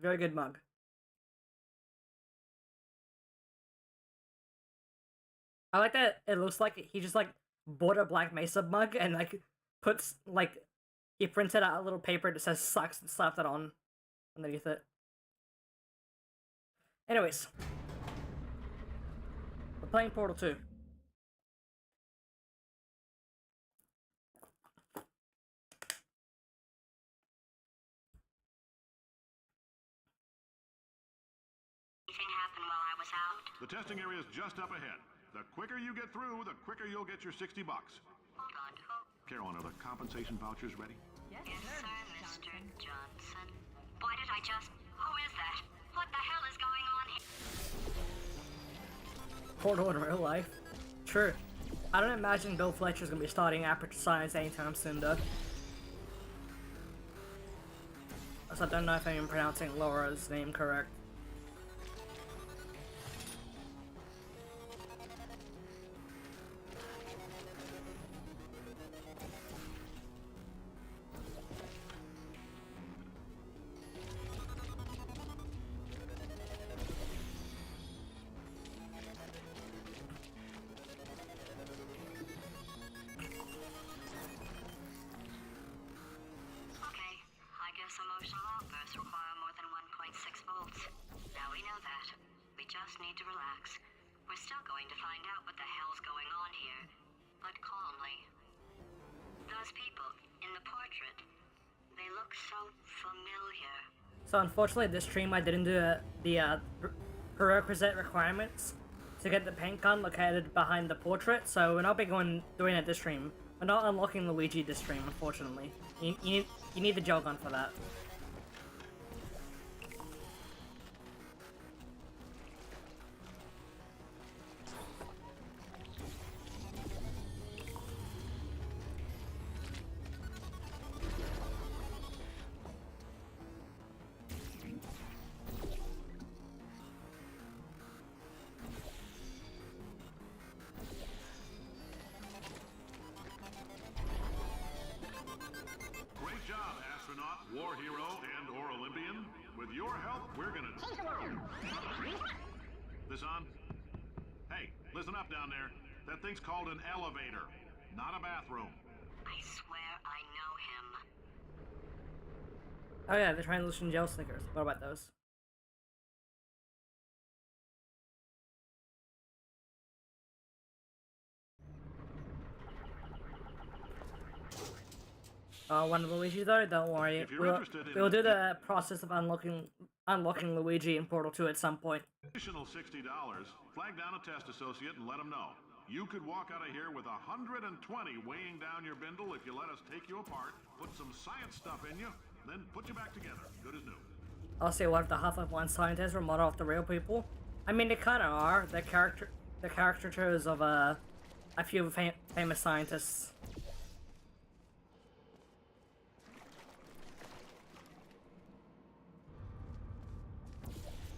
Very good mug. I like that it looks like he just like bought a Black Mesa mug and like puts like he printed out a little paper that says sucks and slapped it on underneath it. Anyways. We're playing Portal 2. Anything happened while I was out? The testing area is just up ahead. The quicker you get through, the quicker you'll get your $60. Hold on. Carolyn, are the compensation vouchers ready? Yes, sir, Mr. Johnson. Why did I just... Who is that? What the hell is going on here? Portal in real life. True. I don't imagine Bill Fletcher's gonna be starting Aperture Science anytime soon, though. Also, I don't know if I'm pronouncing Laura's name correct. Emotional outbursts require more than 1.6 volts. Now we know that. We just need to relax. We're still going to find out what the hell's going on here, but calmly. Those people in the portrait, they look so familiar. So unfortunately, this stream I didn't do the prerequisite requirements to get the paint gun located behind the portrait, so we're not doing it this stream. We're not unlocking Luigi this stream, unfortunately. You need the gel gun for that. war hero and/or Olympian? With your help, we're gonna... This on? Hey, listen up down there. That thing's called an elevator, not a bathroom. I swear I know him. Oh yeah, the translation gel stickers. What about those? One of Luigi though, don't worry. If you're We'll interested in do the process of unlocking Luigi in Portal 2 at some point. additional $60, flag down a test associate and let them know. You could walk out of here with 120 weighing down your bindle if you let us take you apart, put some science stuff in you, then put you back together. Good as new. I'll say what if the Half-Life 1 scientists were modeled off the real people? I mean, they kind of are. The caricatures of a few famous scientists.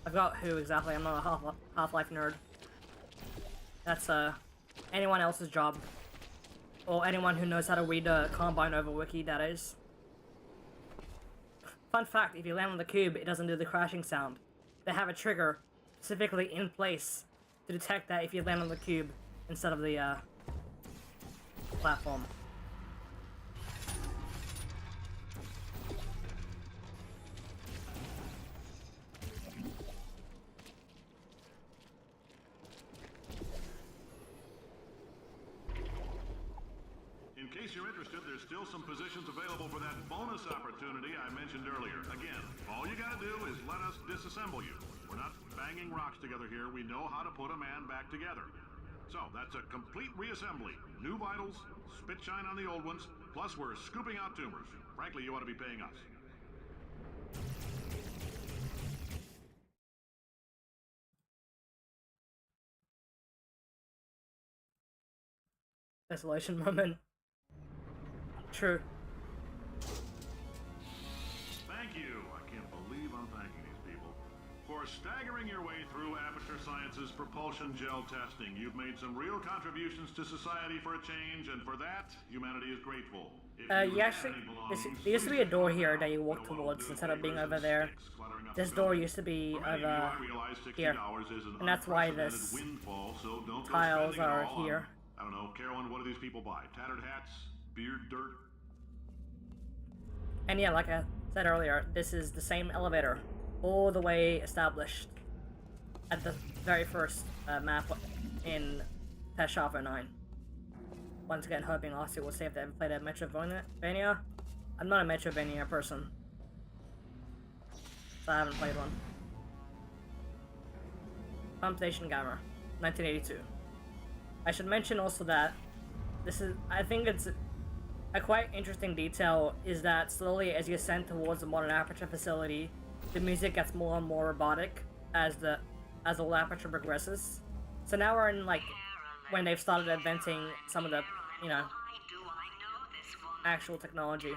I forgot who exactly. I'm not a Half-Life nerd. That's anyone else's job, or anyone who knows how to read a Combine over wiki. That is. Fun fact: if you land on the cube, it doesn't do the crashing sound. They have a trigger specifically in place to detect that if you land on the cube instead of the platform. In case you're interested, there's still some positions available for that bonus opportunity I mentioned earlier. Again, all you gotta do is let us disassemble you. We're not banging rocks together here. We know how to put a man back together. So, that's a complete reassembly. New vitals, spit shine on the old ones, plus we're scooping out tumors. Frankly, you ought to be paying us. Desolation moment. True. Thank you. I can't believe I'm thanking these people. For staggering your way through Aperture Science's propulsion gel testing, you've made some real contributions to society for a change, and for that, humanity is grateful. You actually, there used to be a door here that you walk towards instead of being over there. This door used to be over here, and that's why this tiles are here. I don't know, Carolyn, what do these people buy? Tattered hats? Beard dirt? And yeah, like I said earlier, this is the same elevator, all the way established at the very first map in Test Alpha 9. Once again, hoping Aussie will say if they ever played a Metroidvania. I'm not a Metroidvania person, so I haven't played one. Pump Station Gamma, 1982. I should mention also that this is, I think it's a quite interesting detail, is that slowly as you ascend towards the modern Aperture facility, the music gets more and more robotic as the old Aperture progresses. So now we're in like when they've started inventing some of the, you know, actual technology.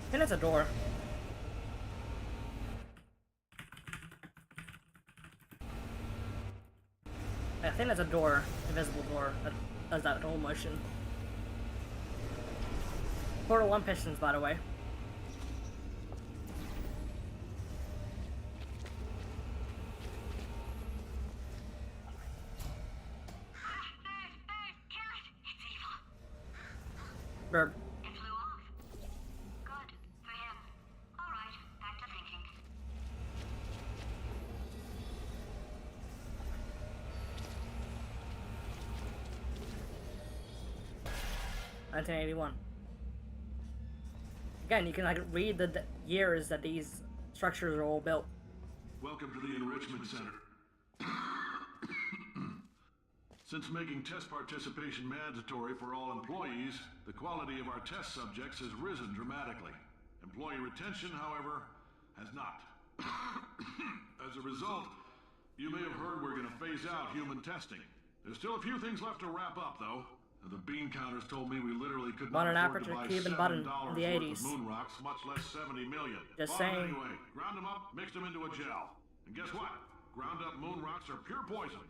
I think it's a door. I think that's a door, invisible door, that does that whole motion. Portal 1 pistons, by the way. Verb. It flew off. Good. For him. Alright, back to thinking. $1981. Again, you can like read the years that these structures are all built. Welcome to the Enrichment Center. Since making test participation mandatory for all employees, the quality of our test subjects has risen dramatically. Employee retention, however, has not. As a result, you may have heard we're going to phase out human testing. There's still a few things left to wrap up, though. The bean counters told me we literally could Bought not an afford Aperture to buy Cuban $7 button in the worth 80s. of moon rocks, much less 70 million. Just Bought 'em saying. anyway, ground them up, mixed them into a gel. And guess what? Ground up moon rocks are pure poison.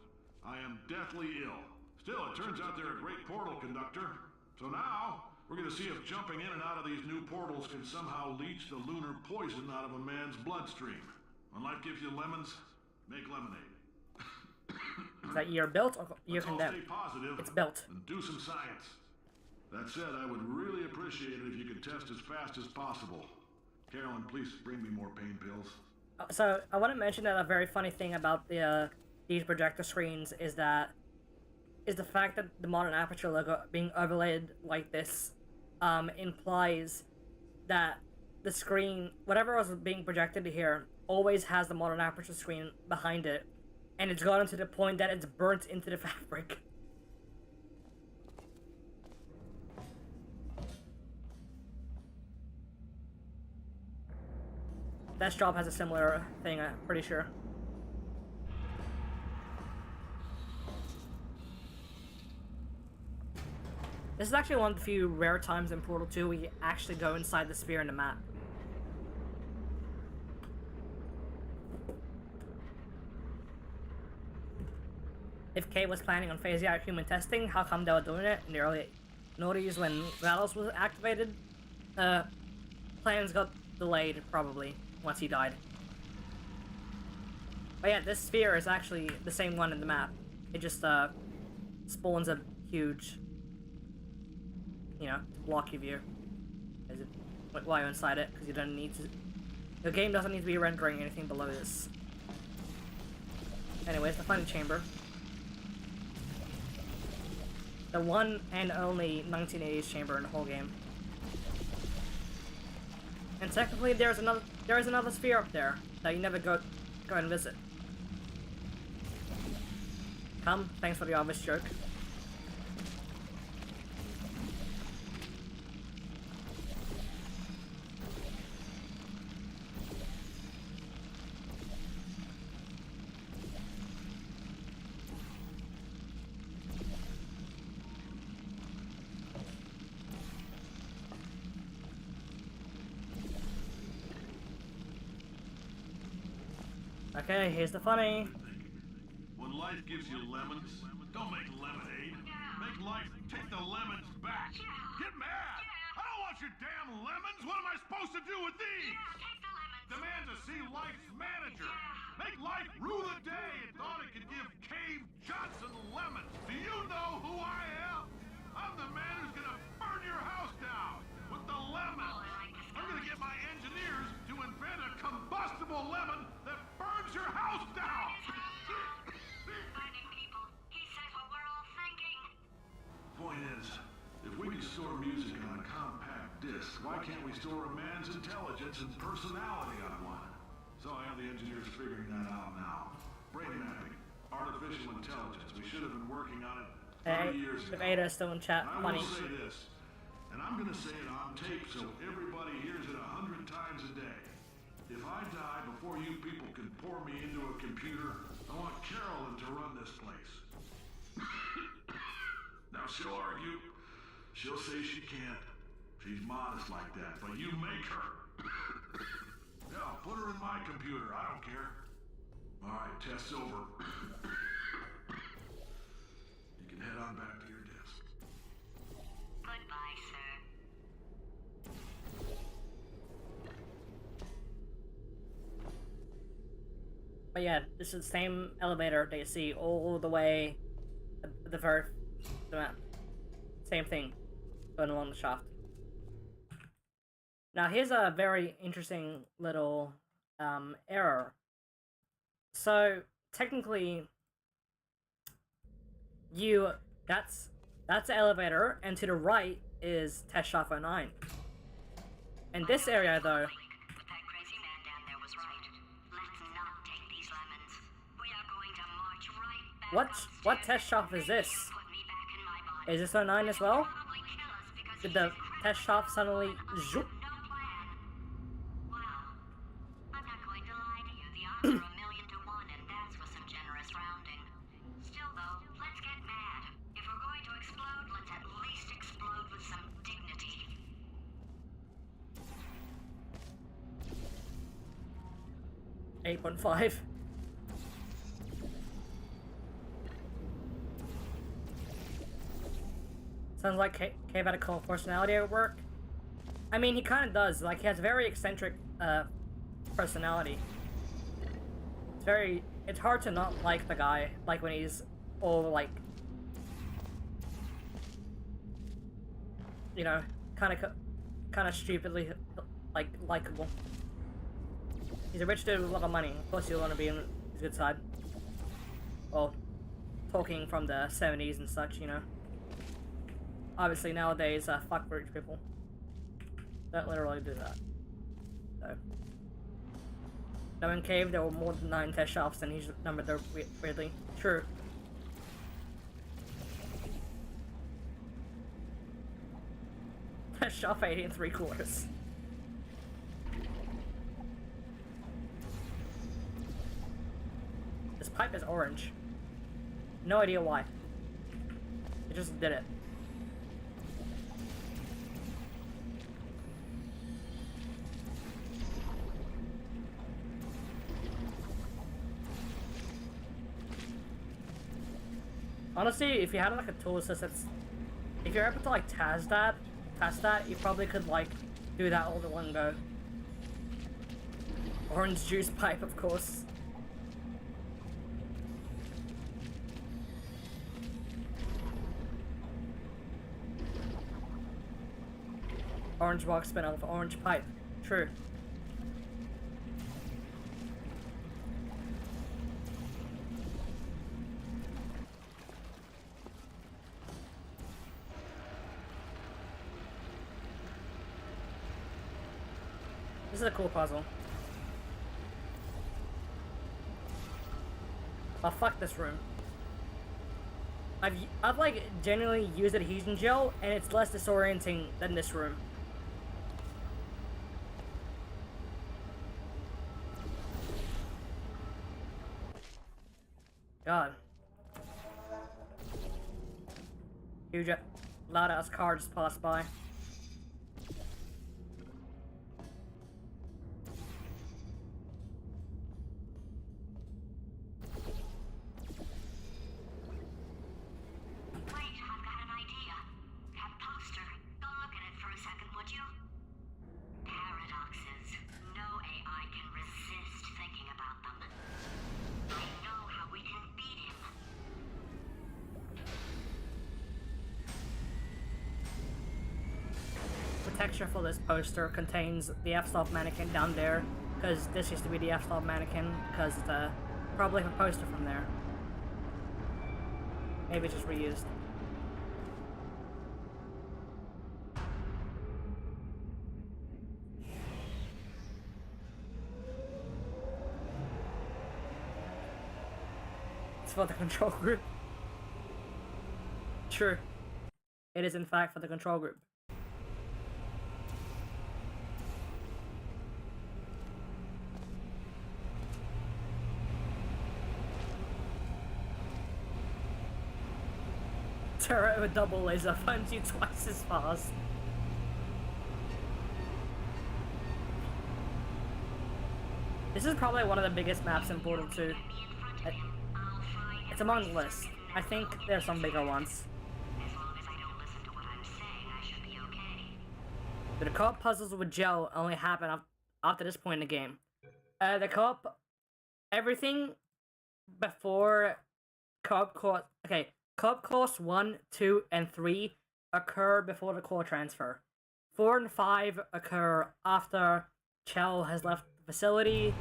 I am deathly ill. Still, it turns out they're a great portal conductor. So now, we're gonna see if jumping in and out of these new portals can somehow leach the lunar poison out of a man's bloodstream. When life gives you lemons, make lemonade. Is that you're built or you're Let's all condemned? stay positive It's built. and do some science. That said, I would really appreciate it if you could test as fast as possible. Carolyn, please bring me more pain pills. So I want to mention that a very funny thing about these projector screens is the fact that the modern Aperture logo being overlaid like this implies that the screen, whatever was being projected here, always has the modern Aperture screen behind it, and it's gotten to the point that it's burnt into the fabric. That shop has a similar thing, I'm pretty sure. This is actually one of the few rare times in Portal 2 we actually go inside the sphere in the map. If Kate was planning on phasing out human testing, how come they were doing it in the early noughties when GLaDOS was activated? Plans got delayed, probably, once he died. But yeah, this sphere is actually the same one in the map. It just, spawns a huge, you know, block your view. As it, while you're inside it, because you don't need to... The game doesn't need to be rendering anything below this. Anyways, the funny chamber. The one and only 1980s chamber in the whole game. And technically, there is another sphere up there that you never go and visit. Come, thanks for the obvious joke. Okay, here's the funny. When life gives you lemons, don't make lemonade. Make life take the lemons back. Get mad! I don't want your damn lemons! What am I supposed to do with these? Take the lemons. Demand to see life's manager. Make life rue the day it thought it could give Cave Johnson lemons. Do you know who I am? I'm the man who's gonna burn your house down with the lemons. I'm gonna get my engineers to invent a combustible lemon that burns your house down. Finding people. He said what we're all thinking. Point is, if we can store music on a compact disc, why can't we store a man's intelligence and personality on one? So I have the engineers figuring that out now. Brain mapping, artificial intelligence. We should have been working on it 30 years ago. If Ada's still in chat, And I funny. will say this, and I'm gonna say it on tape so everybody hears it 100 times a day. If I die before you people can pour me into a computer, I want Carolyn to run this place. Now she'll argue. She'll say she can't. She's modest like that, but you make her. Yeah, put her in my computer. I don't care. All right, test's over. You can head on back to your desk. Goodbye, sir. But yeah, this is the same elevator that you see all the way the map. Same thing, going along the shaft. Now here's a very interesting little error. So technically, that's the elevator, and to the right is test shaft 09. And this area though. But that crazy man down there was right. Let's not take these lemons. We are going to march right back What test shaft is this? Put me back in my body. Is this 09 as well? Probably kill us because Did the test shaft suddenly zoop? no plan. Well, I'm not going to lie to you. The odds are 1,000,000 to 1, and that's with some generous rounding. Still, though, let's get mad. If we're going to explode, let's at 8.5. Sounds like Cave had a cool personality at work. I mean, he kind of does. Like, he has a very eccentric personality. It's hard to not like the guy, like when he's all like, you know, kind of stupidly like likable. He's a rich dude with a lot of money. Of course, you'll want to be on his good side. Well, talking from the 70s and such, you know. Obviously nowadays, fuck rich people. Don't literally do that. So. Now in Cave, there were more than 9 test shops, and he's numbered there weirdly. True. Test shop 80 3/4. This pipe is orange. No idea why. It just did it. Honestly, if you had like a tool assist if you're able to like test that, you probably could like do that all in one go. Orange juice pipe, of course. Orange box spin-off, orange pipe. True. This is a cool puzzle. Oh, fuck this room. I've like genuinely used adhesion gel, and it's less disorienting than this room. God. Huge, loud ass car just passed by. Texture for this poster contains the F-stop mannequin down there, because this used to be the F-stop mannequin, because it's probably a poster from there. Maybe it's just reused. It's for the control group. True. It is in fact for the control group. Turret with double laser finds you twice as fast. This is probably one of the biggest maps in Portal 2. It's among the list. I think there's some bigger ones. But the co-op puzzles with gel only happen after this point in the game. The co-op, everything before co-op course. Okay. Co-op course 1, 2, and 3 occur before the core transfer. 4 and 5 occur after Chell has left the facility,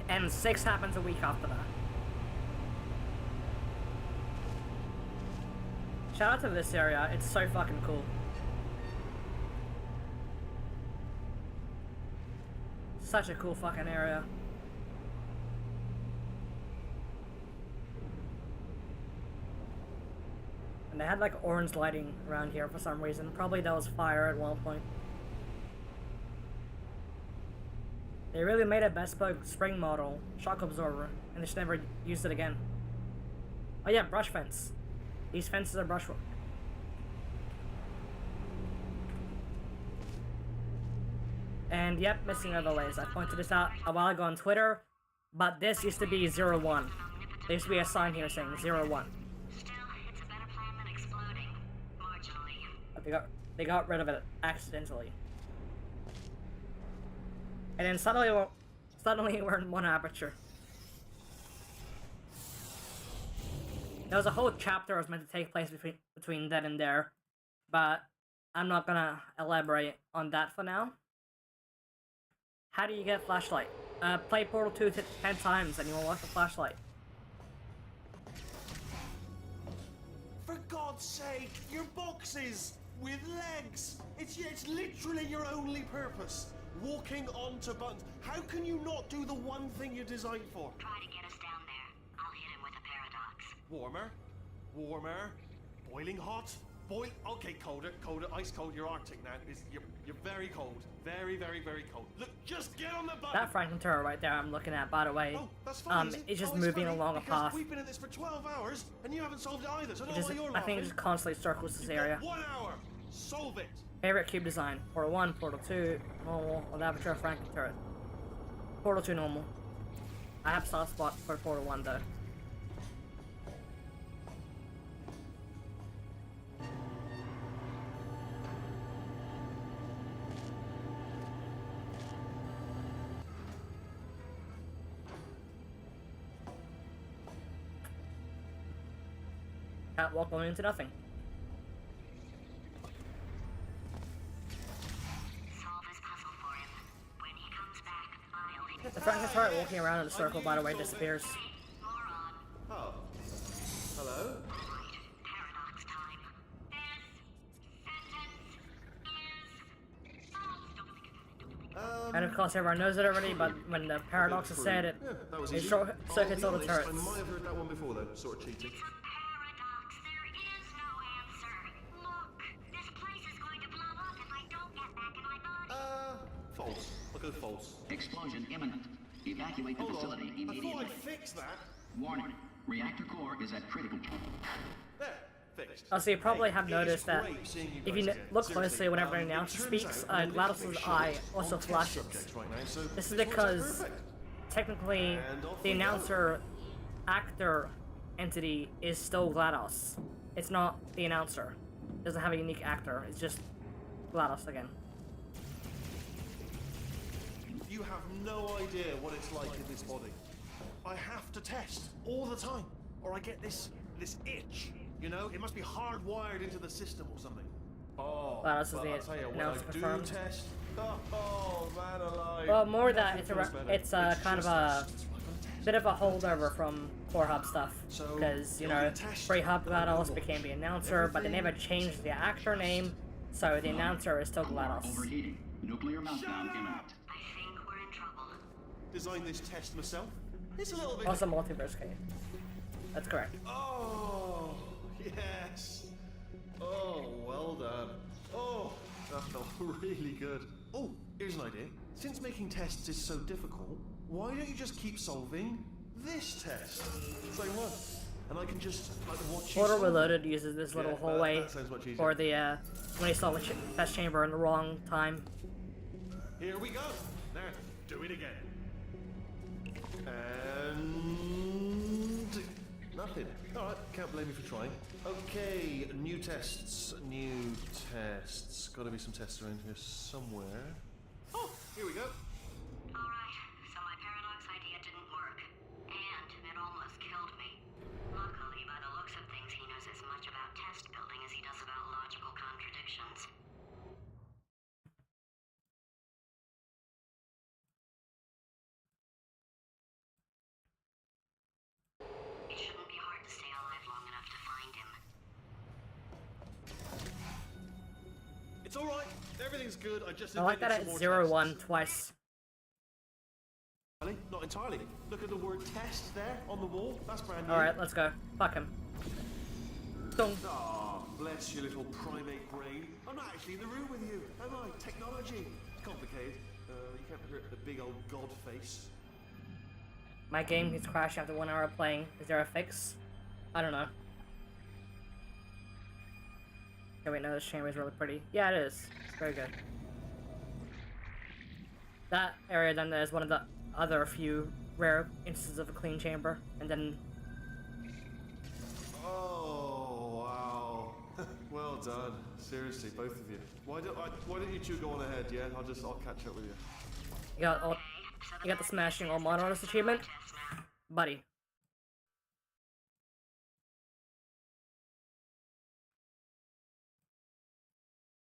and 6 happens a week after that. Shout out to this area, it's so fucking cool. Such a cool fucking area. And they had like orange lighting around here for some reason. Probably that was fire at one point. They really made a bespoke spring model, shock absorber, and they just never used it again. Oh yeah, brush fence. These fences are brushwork. And yep, missing overlays. I pointed this out a while ago on Twitter. But this used to be 01. There used to be a sign here saying 01. Still, it's a better plan than exploding. Marginally. But they got rid of it accidentally. And then suddenly we're in one aperture. There was a whole chapter that was meant to take place between then and there, but I'm not gonna elaborate on that for now. How do you get a flashlight? Play Portal 2 10 times and you will unlock the flashlight. For God's sake, your boxes with legs. It's literally your only purpose. Walking onto buttons. How can you not do the one thing you're designed for? Try to get us down there. I'll hit him with a paradox. Warmer, boiling hot, okay, colder, ice cold. You're Arctic now. You're very cold, very, very, very cold. Look, just get on the button. That Franklin turret right there I'm looking at, by the way, Oh, that's funny, is it? it's just Oh, moving funny along a because path. We've been at this for 12 hours and you haven't solved it either. So I don't know why you're I laughing. think it just constantly circles this area. 1 hour. Solve it. Favorite cube design: Portal 1, Portal 2, normal, or the Aperture Franklin turret. Portal 2 normal. I have soft spot for Portal 1 though. Can't walk on into nothing. Solve this puzzle for him. When he comes back, I'll hit The Franklin turret walking around in a circle, by the way, disappears. moron. Oh. Hello? Right. Paradox time. This sentence is false. Don't think about it. And of course everyone knows it already, but when the paradox is said, it short circuits all the turrets. I might have heard that one before though, sort of cheating. It's a paradox. There is no answer. Look, this place is going to blow up if I don't get back in my body. False. I'll go false. Explosion imminent. Evacuate the Hold facility on. I thought immediately. I'd fix that. Warning. Reactor core is at critical. There. Fixed. Also, you probably Hey, have it noticed is that great seeing you if guys you again. look Seriously, closely whenever an it announcer turns speaks, out I'm GLaDOS' literally eye short also on test flashes. subjects right now, so This is works out because perfect. technically And off the we go. announcer actor entity is still GLaDOS. It's not the announcer. It doesn't have a unique actor. It's just GLaDOS again. You have no idea what it's like in this body. I have to test all the time, or I get this itch. You know, it must be hardwired into the system or something. Oh, GLaDOS is but the I'll tell you, when announcer I confirmed. do test, oh man alive. Well, more that Nothing feels better. it's kind of just a bit of a holdover from Core Hub stuff, So, because you you'll know, test Free Hub GLaDOS all became the announcer, but they never changed the actor name, so the announcer is still GLaDOS. Overheating. Nuclear meltdown imminent. I think we're in trouble. Design this test myself. It's a little bit. Also, multiverse game. That's correct. Oh, yes. Oh, well done. Oh, that felt really good. Oh, here's an idea. Since making tests is so difficult, why don't you just keep solving this test? Same one. And I can just like watch you Portal solve it. Reloaded uses this little Yeah, hallway that sounds much easier. for the when he saw the test chamber in the wrong time. Here we go. Now, do it again. And nothing. All right, can't blame me for trying. Okay, new tests. Got to be some tests around here somewhere. Oh, here we go. Alright, so my paradox idea didn't work. And it almost killed me. Luckily, by the looks of things, he knows as much about test building as he does about logical contradictions. It shouldn't be hard to stay alive long enough to find him. It's all right. Everything's good. I just I like that invented it's some more 0-1 tests. twice. Not entirely. Look at the word test there on the wall. That's brand new. Alright, let's go. Fuck him. Dong. Ah, bless your little primate brain. I'm not actually in the room with you, am I? Technology. It's complicated. You can't hurt the big old god face. My game keeps crashing after 1 hour of playing. Is there a fix? I don't know. Okay, wait, no, this chamber is really pretty. Yeah, it is. It's very good. That area then is one of the other few rare instances of a clean chamber, and then Oh, wow. Well done. Seriously, both of you. Why don't you two go on ahead, yeah? I'll catch up with you. you got the smashing all monitors achievement, buddy.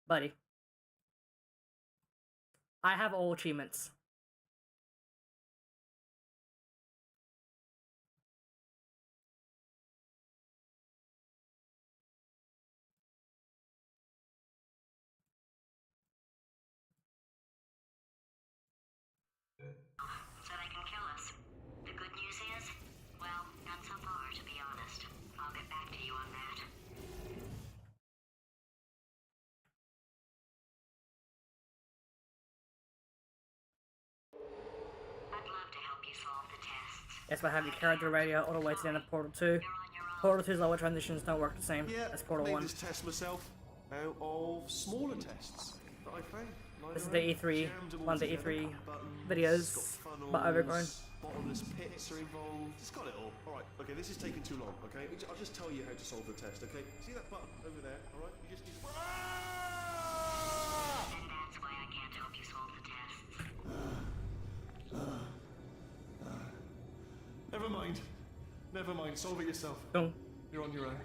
Buddy. I have all achievements. So they can kill us. The good news is, well, none so far, to be honest. I'll get back to you on that. I'd love to help you solve the tests. That's why I have you carried the radio all the way to the end of Portal 2. You're on your own. Portal 2's lower transitions don't work the same Yeah, as Portal made 1. this test myself out of smaller tests that I found. This is the E3, Jammed them all one of the together. E3 Buttons, videos, got funnels, but overgrown. Bottomless pits are involved. It's got it all. Alright, okay, this is taking too long, okay? I'll just tell you how to solve the test, okay? See that button over there, alright? You just use... Ah! And that's why I can't help you solve the tests. Never mind. Never mind. Solve it yourself. Boom. You're on your own.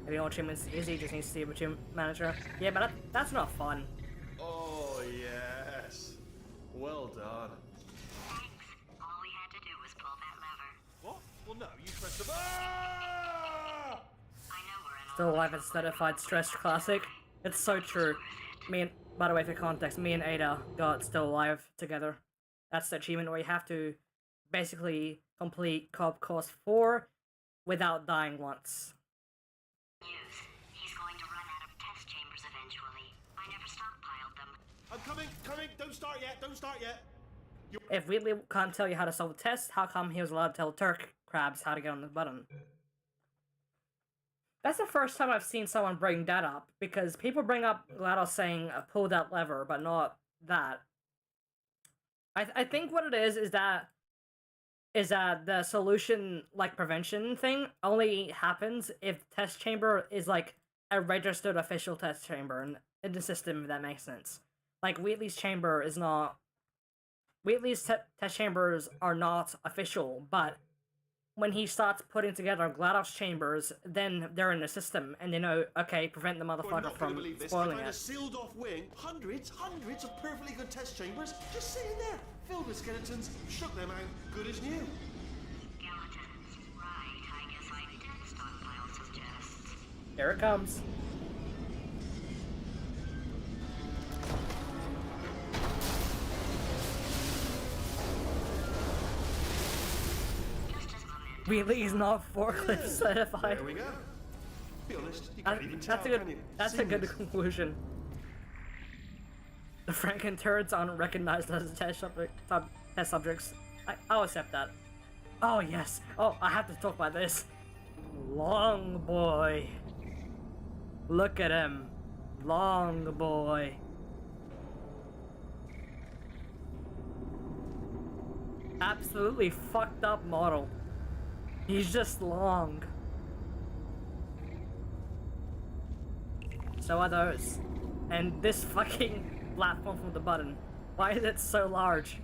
Maybe all achievements easy, just needs to see a achievement manager. Yeah, but that's not fun. Oh, yes. Well done. Thanks. All we had to do was pull that lever. What? Well, no, you pressed the... Ah! I know we're in Still Alive is certified stretched classic. It's so true. By the way, for context, me and Ada got Still Alive together. That's the achievement where you have to basically complete Co-op Course 4 without dying once. news. He's going to run out of test chambers eventually. I never stockpiled them. I'm coming. Don't start yet. If Wheatley can't tell you how to solve a test, how come he was allowed to tell Turk Crabs how to get on the button? That's the first time I've seen someone bring that up, because people bring up GLaDOS saying pull that lever, but not that. I think what it is that the solution, like, prevention thing only happens if the test chamber is, like, a registered official test chamber in the system, if that makes sense. Like, Wheatley's chamber is not... Wheatley's test chambers are not official, but when he starts putting together GLaDOS chambers, then they're in the system, and they know, okay, prevent the You're motherfucker not going from to believe this. spoiling I found a it. sealed-off wing. Hundreds of perfectly good test chambers just sitting there, filled with skeletons. Shook them out, good as new. Skeletons. Right, I guess I did stockpile some tests. Here it comes. Just as momentum. Wheatley is not forklift certified. There we go. Be honest, you can't even tell, That's a good. can you? That's a good Seamless. conclusion. The Franken turrets aren't recognized as test subjects. I'll accept that. Oh yes. Oh, I have to talk about this. Long boy. Look at him. Long boy. Absolutely fucked up model. He's just long. So are those. And this fucking platform from the button. Why is it so large?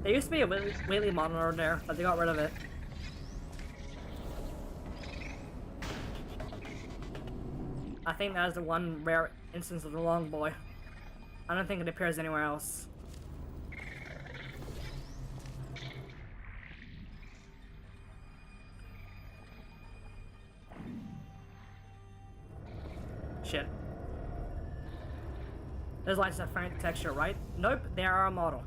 There used to be a Wheatley monitor there, but they got rid of it. I think that is the one rare instance of the long boy. I don't think it appears anywhere else. Shit. Those lights are faint texture, right? Nope, they are a model.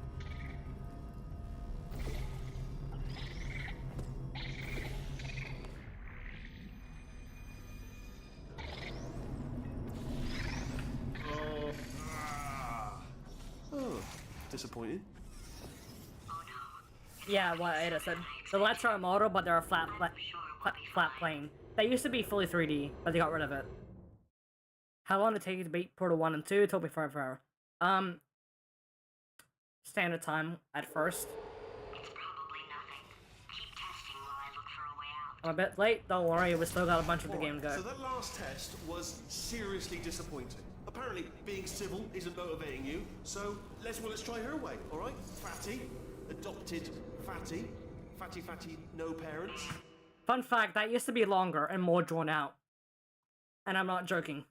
Oh, disappointing. Yeah, what Ada said. The lights are a model, but they're a flat plane. They used to be fully 3D, but they got rid of it. How long did it take you to beat Portal 1 and 2? It took me forever. Standard time at first. It's probably nothing. Keep testing while I look for a way out. I'm a bit late, don't worry, we still got a bunch of the game to go. So that last test was seriously disappointing. Apparently, being civil isn't motivating you, so let's try her way, alright? Fatty, adopted Fatty. Fatty, no parents. Fun fact, that used to be longer and more drawn out. And I'm not joking.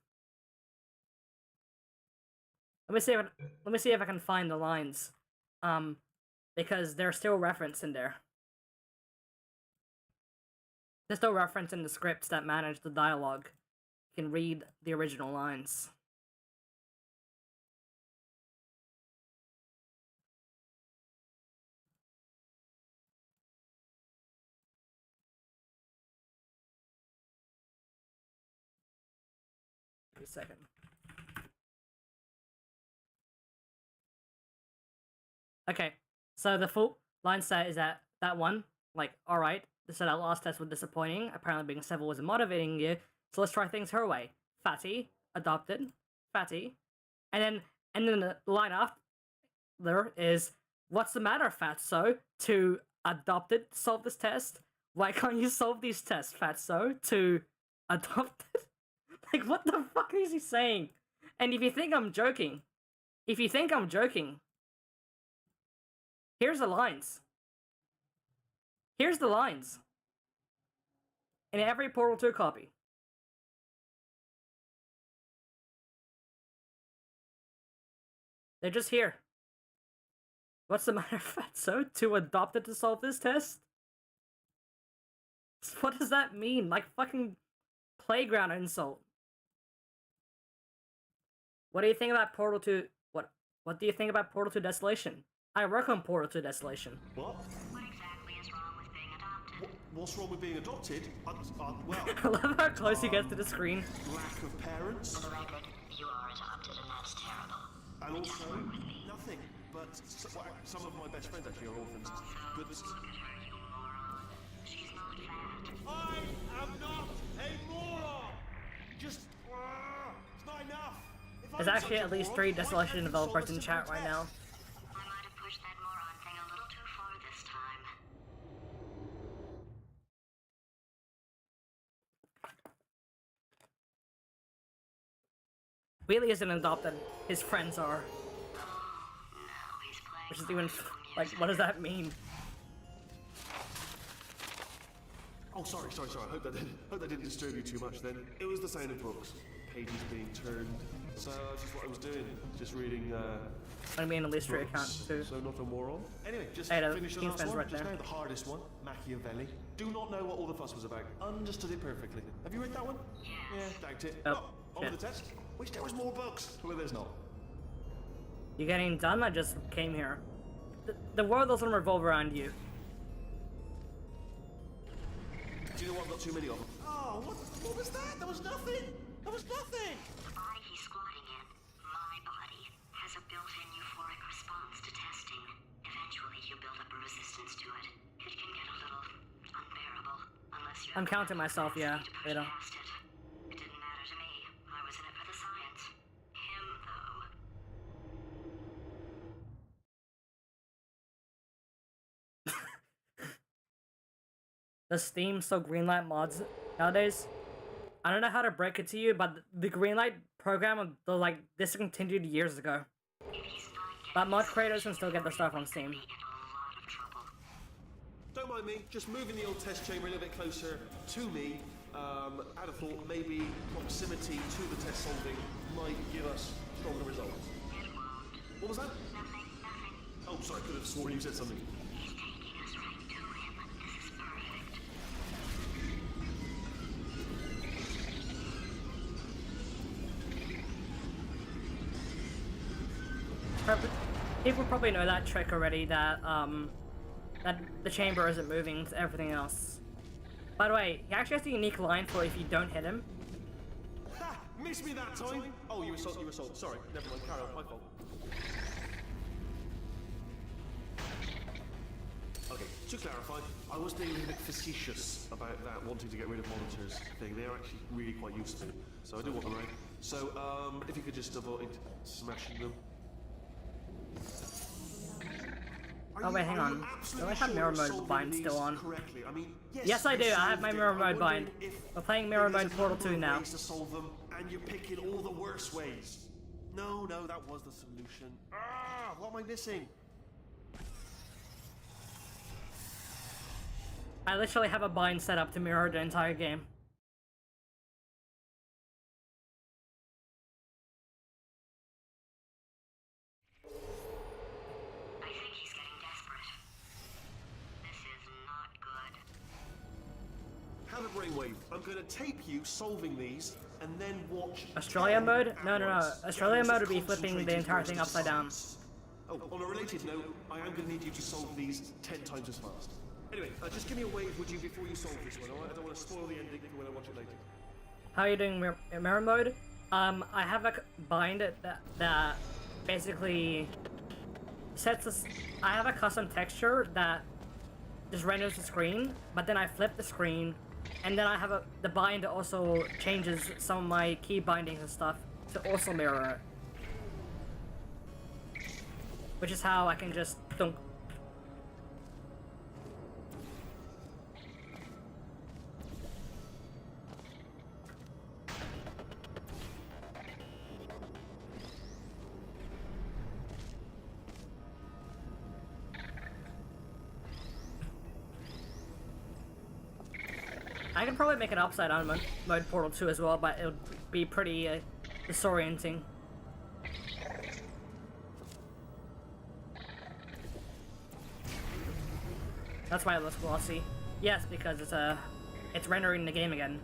Let me see if I can find the lines. Because there's still reference in there. There's still reference in the scripts that manage the dialogue. You can read the original lines. Give me a second. Okay, so the full line set is that one, like, alright, so that last test was disappointing, apparently being civil wasn't motivating you, so let's try things her way. Fatty, adopted, Fatty, and then the line after there is, what's the matter, Fatso? To adopted, solve this test? Why can't you solve these tests, Fatso? To adopted? Like, what the fuck is he saying? And if you think I'm joking, here's the lines. Here's the lines. In every Portal 2 copy. They're just here. What's the matter, Fatso? To adopt it to solve this test? What does that mean? Like fucking playground insult. What do you think about Portal 2? What do you think about Portal 2 Desolation? I work on Portal 2 Desolation. What? What exactly is wrong with being adopted? What's wrong with being adopted? Well, I love how close he gets to the screen. lack of parents. For the record, you are adopted and that's terrible. And also, nothing. But some of my best friends actually are orphans. But Look at her, you moron. She's not fat. I am not a moron! Just, it's not enough. There's actually at least 3 Desolation developers in chat right now. I might have pushed that moron thing a little too far this time. Wheatley isn't adopted. His friends are. Now he's playing Which is even, classical like, music. what does that mean? Oh, sorry. I hope that didn't disturb you too much then. It was the sound of books. Pages being turned. So that's just what I was doing. Just reading, I mean, a history account books. too. So not a moron. Anyway, just Hey, the finished the King last Fence one. right Just there. now, the hardest one. Machiavelli. Do not know what all the fuss was about. Understood it perfectly. Have you read that one? Yes. Yeah, doubt it. Oh, on with shit. the test. Wish there was more books. Well, there's not. You getting done? I just came here. The world doesn't revolve around you. Do you know what? I've got too many of them. Oh, what was that? There was nothing. There was nothing. The body he's squatting in, my body, has a built-in euphoric response to testing. Eventually, you build up a resistance to it. It can get a little unbearable unless you. I'm counting myself, yeah. You Later. It didn't matter to me. I was in it for the science. Him, though. Does Steam still greenlight mods nowadays? I don't know how to break it to you, but the greenlight program was like discontinued years ago. If he's not getting But mod creators can still get their stuff on Steam. in a lot of trouble. Don't mind me, just moving the old test chamber a little bit closer to me. I'd have thought maybe proximity to the test solving might give us stronger results. It won't. What was that? Nothing. Oh, sorry, I could have sworn you said something. He's taking us right to him. This is perfect. People probably know that trick already, that that the chamber isn't moving to everything else. By the way, he actually has a unique line for if you don't hit him. Ha! Missed me that time! Oh, you were sold. Sorry, never mind, carry on, my fault. Okay, to clarify, I was being a bit facetious about that wanting to get rid of monitors thing. They are actually really quite useful, so I do want them around. So, if you could just avoid smashing them. Oh wait, hang on. Do I have mirror mode bind still on? Correctly? I mean, Yes, I do. I have my mirror mode bind. We're playing mirror mode Portal 2 now. Ways to solve them, and you're picking all the worst ways. No, that was the solution. Ah, what am I missing? I literally have a bind set up to mirror the entire game. I think he's getting desperate. This is not good. Have a brainwave. I'm going to tape you solving these, and then watch. Australia 10 mode? No. hours. Australia Get mode would be yourself flipping the concentrated entire towards thing the upside down. science. Oh, on a related note, I am going to need you to solve these 10 times as fast. Anyway, just give me a wave, would you, before you solve this one, alright? I don't want to spoil the ending for when I watch it later. How are you doing mirror mode? I have a bind that basically sets this. I have a custom texture that just renders the screen, but then I flip the screen, and then I have the bind that also changes some of my key bindings and stuff to also mirror it. Which is how I can just dunk. I can probably make an upside down mode Portal 2 as well, but it would be pretty disorienting. That's why it looks glossy. Yes, because it's rendering the game again.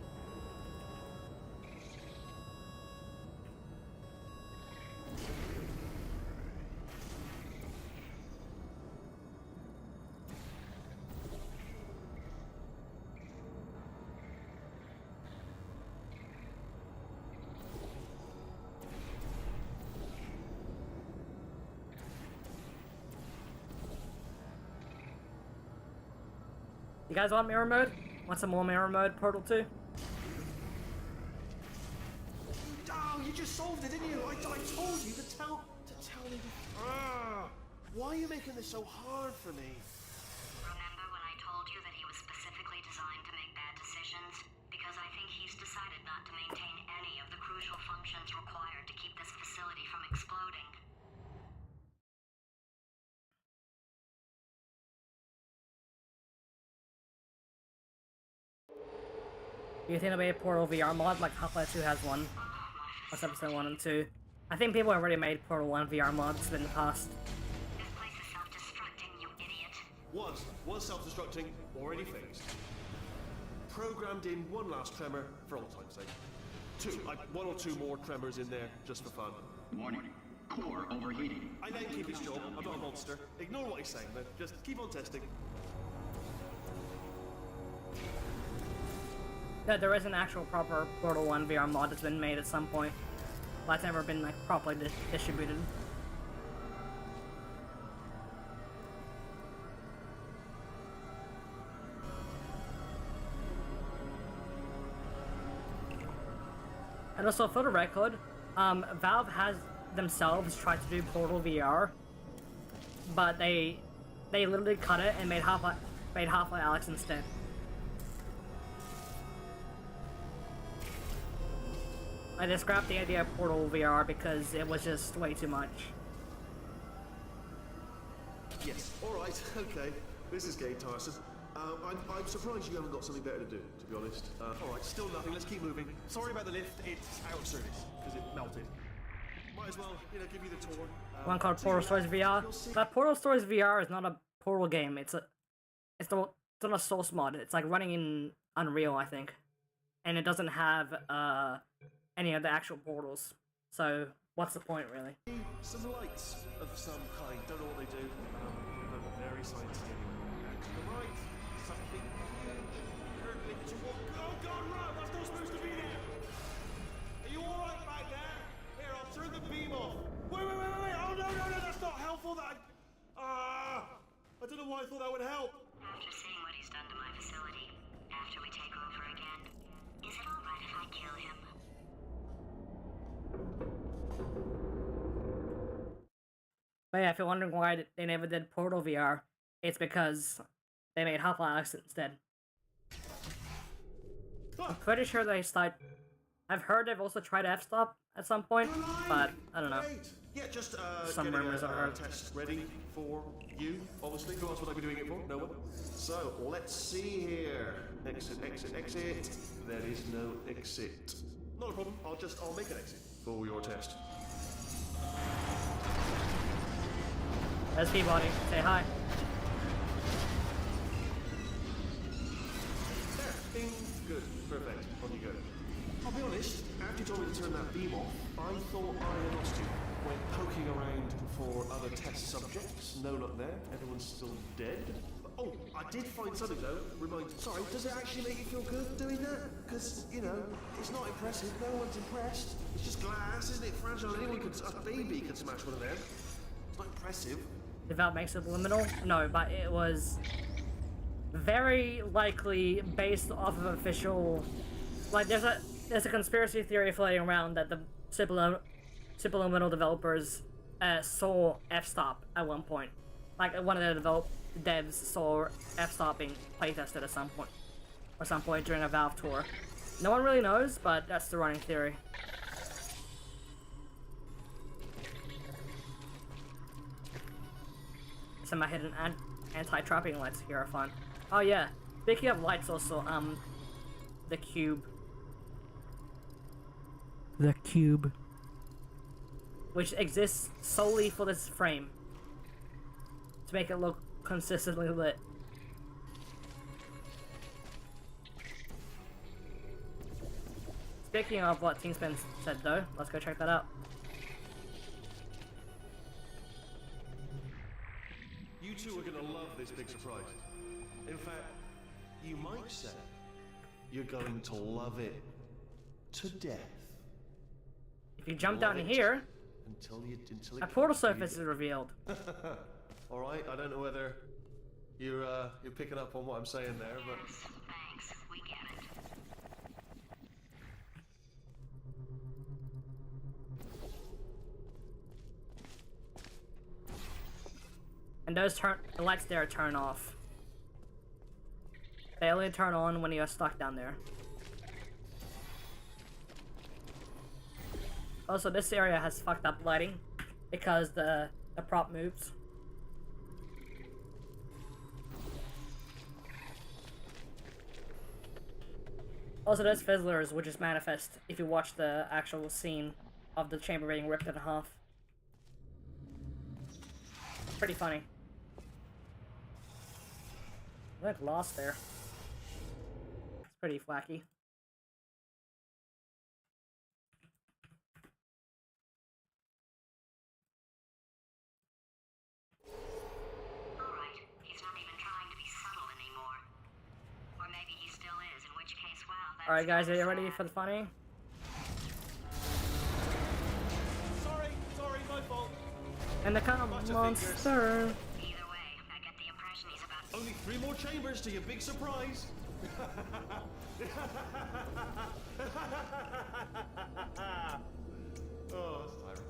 You guys want mirror mode? Want some more mirror mode Portal 2? Oh, you just solved it, didn't you? I told you to tell me. Why are you making this so hard for me? Remember when I told you that he was specifically designed to make bad decisions? Because I think he's decided not to maintain any of the crucial functions required to keep this facility from exploding. Do you think there'll be a Portal VR mod like Half-Life 2 has one? That's episode 1 and 2. I think people have already made Portal 1 VR mods in the past. This place is self-destructing, you idiot. Was self-destructing, already fixed. Programmed in one last tremor for old time's sake. One or two more tremors in there just for fun. Warning. Core overheating. I let him keep his job. I'm not a monster. Ignore what he's saying, man. Just keep on testing. No, there is an actual proper Portal 1 VR mod that's been made at some point. But it's never been like properly distributed. And also for the record, Valve has themselves tried to do Portal VR, but they literally cut it and made Half-Life Alyx instead. I just scrapped the idea of Portal VR because it was just way too much. Yes. All right. Okay. This is getting tiresome. I'm surprised you haven't got something better to do, to be honest. All right. Still nothing. Let's keep moving. Sorry about the lift. It's out of service because it melted. Might as well, give you the tour. One called Portal Stories VR. That Portal Stories VR is not a Portal game. It's on a source mod. It's like running in Unreal, I think, and it doesn't have any of the actual portals. So what's the point, really? Some lights of some kind. Don't know what they do. They're very sciencey anyway. To the right, something hurtling to walk. Oh God, run! That's not supposed to be there. Are you all right back there? Here, I'll turn the beam off. Wait! Oh no! That's not helpful. I don't know why I thought that would help. After seeing what he's done to my facility, after we take over again, is it alright if I kill him? yeah, if you're wondering why they never did Portal VR, it's because they made Half-Life instead. I'm pretty sure they start. I've heard they've also tried f-stop at some point, but I don't know. Great. Yeah, just Some getting rumors I've heard. test ready for you. Obviously, who else would I be doing it for? No one. So let's see here. Exit, exit, exit. There is no exit. Not a problem. I'll make an exit for your test. There's Peabody. Say hi. There. Bing. Good. Perfect. On you go. I'll be honest, after you told me to turn that beam off, I thought I had lost you. Went poking around for other test subjects. No luck there. Everyone's still dead. Oh, I did find something though. Sorry, does it actually make you feel good doing that? Because, you know, it's not impressive. No one's impressed. It's just glass, isn't it? Fragile. A baby could smash one of them. It's not impressive. If that makes it subliminal? No, but it was very likely based off of official. Like, there's a conspiracy theory floating around that the subliminal developers saw f-stop at one point. Like, one of the devs saw f-stop being playtested at some point during a Valve tour. No one really knows, but that's the running theory. Some hidden anti-trapping lights here are fun. Oh yeah, speaking of lights also, the cube. The cube. Which exists solely for this frame. To make it look consistently lit. Speaking of what Teamspin said though, let's go check that out. You two are gonna love this big surprise. In fact, you might say you're going to love it to death. If you jump down here, a portal surface is revealed. All right, I don't know whether you're picking up on what I'm saying there, but Thanks, we get it. And the lights there turn off. They only turn on when you're stuck down there. Also, this area has fucked up lighting because the prop moves. Also, there's fizzlers, which is manifest if you watch the actual scene of the chamber being ripped in half. Pretty funny. I went lost there. It's pretty wacky. Alright, he's not even trying to be subtle anymore. Or maybe he still is, in which case, wow, that's... Alright guys, are you ready for the funny? sorry, my fault. And the kind of monster. Either way, I get the impression he's about... Only 3 more chambers to your big surprise. Oh, that's tiring.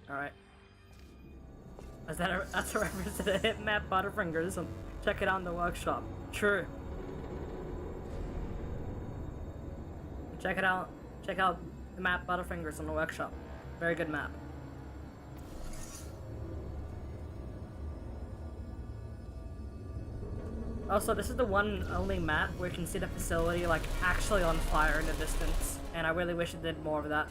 Alright. That's a reference to the hit map Butterfingers, and check it out in the workshop. True. Check it out. Check out the map Butterfingers in the workshop. Very good map. Also, this is the one only map where you can see the facility like actually on fire in the distance, and I really wish it did more of that.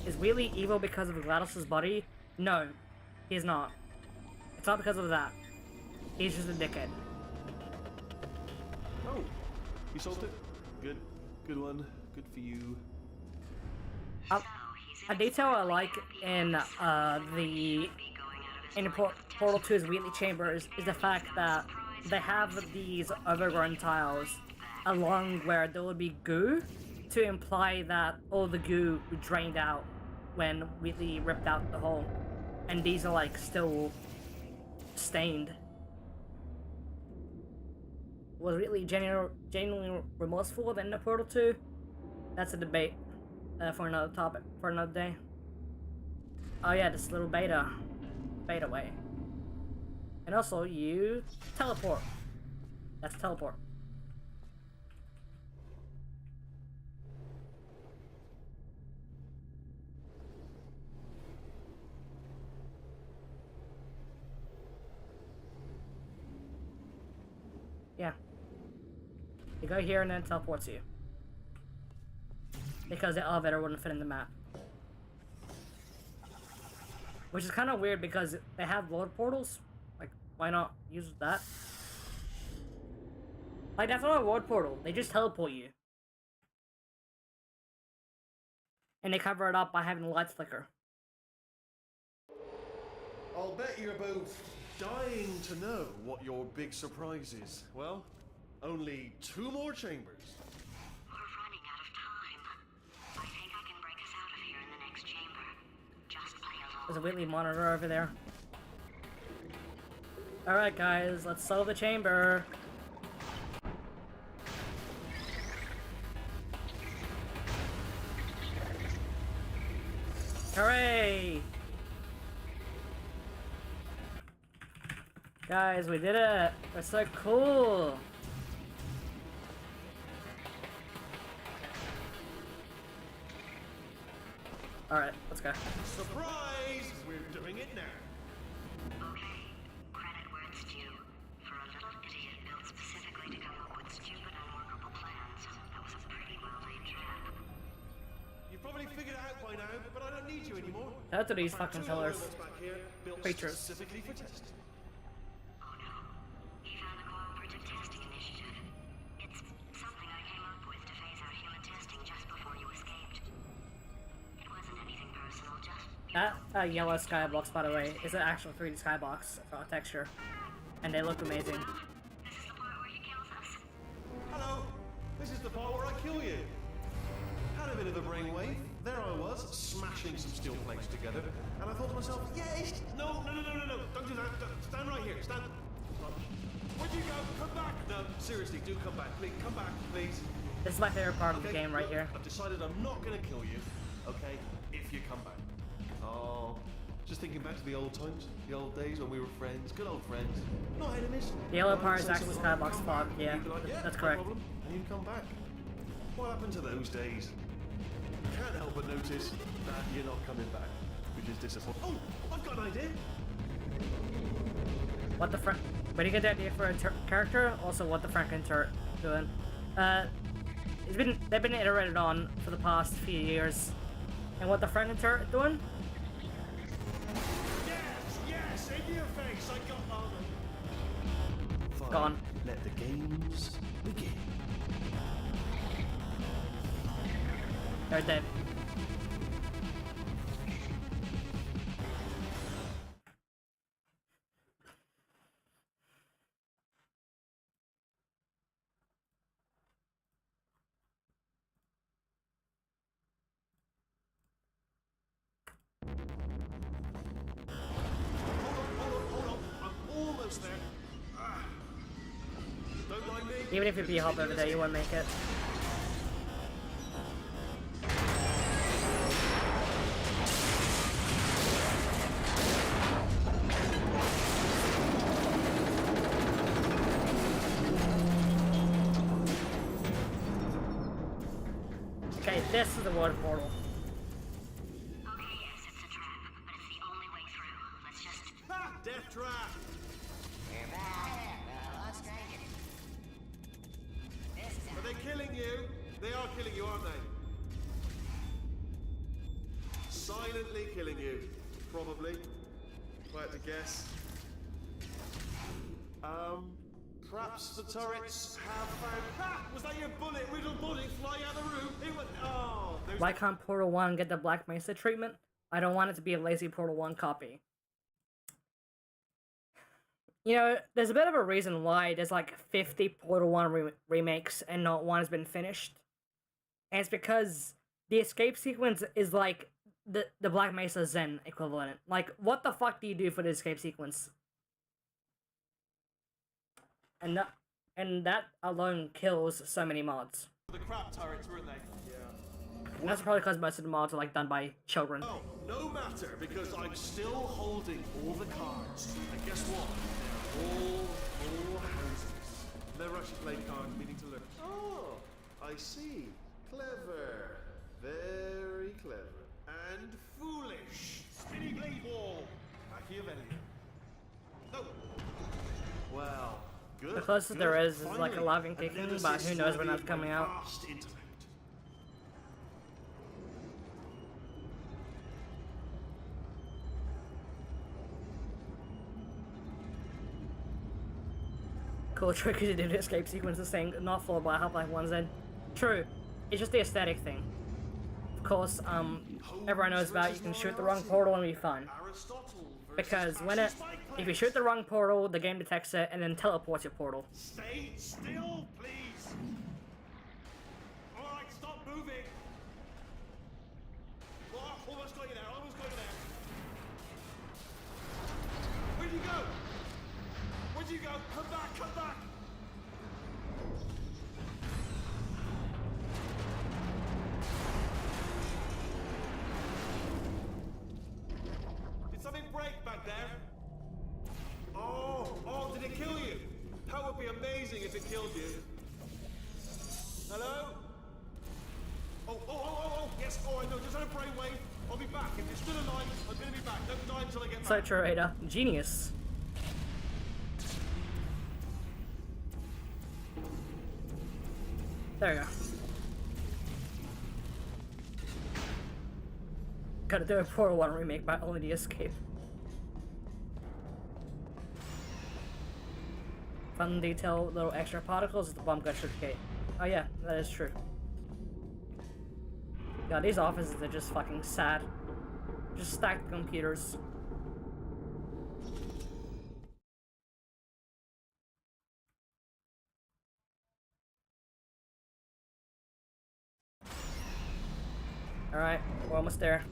Is Wheatley evil because of GLaDOS' body? No, he's not. It's not because of that. He's just a dickhead. Oh, you solved it. Good one. Good for you. A detail I like in Portal 2's Wheatley chambers is the fact that they have these overgrown tiles along where there would be goo, to imply that all the goo drained out when Wheatley ripped out the hole, and these are like still stained. Was Wheatley genuinely remorseful at the end of Portal 2? That's a debate for another topic, for another day. Oh yeah, this little beta way. And also, you teleport. That's teleport. Yeah. You go here and then it teleports you. Because the elevator wouldn't fit in the map. Which is kind of weird because they have load portals. Like, why not use that? Like, that's not a load portal. They just teleport you. And they cover it up by having the lights flicker. I'll bet you're both dying to know what your big surprise is. Well, only 2 more chambers. We're running out of time. I think I can break us out of here in the next chamber. Just play along. There's a Wheatley monitor over there. Alright guys, let's solve the chamber. Hooray! Guys, we did it! We're so cool! Alright, let's go. Surprise! We're doing it now. Okay, credit where it's due. For a little idiot built specifically to come up with stupid, unworkable plans, that was a pretty well-laid trap. You've probably figured it out by now, but I don't need you anymore. Shout out to these fucking Two pillars. robots back here, built Creatures. specifically for testing. Oh no, he found the cooperative testing initiative. It's something I came up with to phase out human testing just before you escaped. It wasn't anything personal, just... That yellow skybox, by the way, is an actual 3D skybox texture. And they look amazing. This is the part where he kills us. Hello! This is the part where I kill you. Had a bit of a brainwave. There I was, smashing some steel plates together. And I thought to myself, yes! No, don't do that. Stand right here, stand. Where'd you go? Come back! No, seriously, do come back. Please, come back, please. This is my favorite part of the game right look, here. I've decided I'm not going to kill you, okay, if you come back. Oh, just thinking back to the old times, the old days when we were friends, good old friends, not enemies. The yellow Right, part is say actually something like, skybox "Come fog, back," yeah, you'd be like, that's no correct. problem, and you'd come back. What happened to those days? Can't help but notice that you're not coming back, which is disappointing. Oh, I've got an idea. What the Frank? Where do you get the idea for a character? Also, what the Franklin turret doing? They've been iterated on for the past few years. And what the Franklin turret doing? Yes, in your face, I got Fine. Gone. Let the games begin. They're dead. Hold on. I'm almost there. Don't mind me. Even if you be hop over there, you won't make it. Okay, this is the water portal. Okay, yes, it's a trap, but it's the only way through. Let's just... Ha! Death trap! You're back. Let's drink it. This Are time. they killing you? They are killing you, aren't they? Silently killing you. Probably. If I had to guess. Perhaps the turrets have found... Ha! Was that your bullet? Riddle bullet flying out of the room? It went... Oh! There's Why can't Portal 1 get the Black Mesa treatment? I don't want it to be a lazy Portal 1 copy. You know, there's a bit of a reason why there's like 50 Portal 1 remakes and not one has been finished. And it's because the escape sequence is like the Black Mesa Zen equivalent. Like, what the fuck do you do for the escape sequence? And that alone kills so many mods. The crab turrets, weren't they? Yeah. And that's probably because most of the mods are like done by children. Oh, no matter, because I'm still holding all the cards. And guess what? They're all houses. Never actually played cards, meaning to learn. Oh, I see. Clever. Very clever. And foolish. Spinny blade wall. Machiavellian. No. Well, good. The closest there is like Finally, Alive and Kicking, another but who knows when that's system coming of out. vast intellect. Cool trick is to do the escape sequence is saying not followed by Half-Life 1 Zen. True, it's just the aesthetic thing. Of course, everyone knows about you can shoot the wrong portal and be fine. Because if you shoot the wrong portal, the game detects it and then teleports your portal. Stay still, please. All right, stop moving. Oh, almost got you there. Almost got you there. Where'd you go? Where'd you go? Come back. Come back. Did something break back there? Oh, did it kill you? That would be amazing if it killed you. Hello? Oh, yes, I know, just had a brainwave. I'll be back. If you're still alive, I'm gonna be back. Don't die until I get back. So true, Ada. Genius. There you go. Gotta do a Portal 1 remake by only the escape. Fun detail, little extra particles is the bomb gun certificate. Oh yeah, that is true. God, these offices are just fucking sad. Just stacked computers. Alright, we're almost there.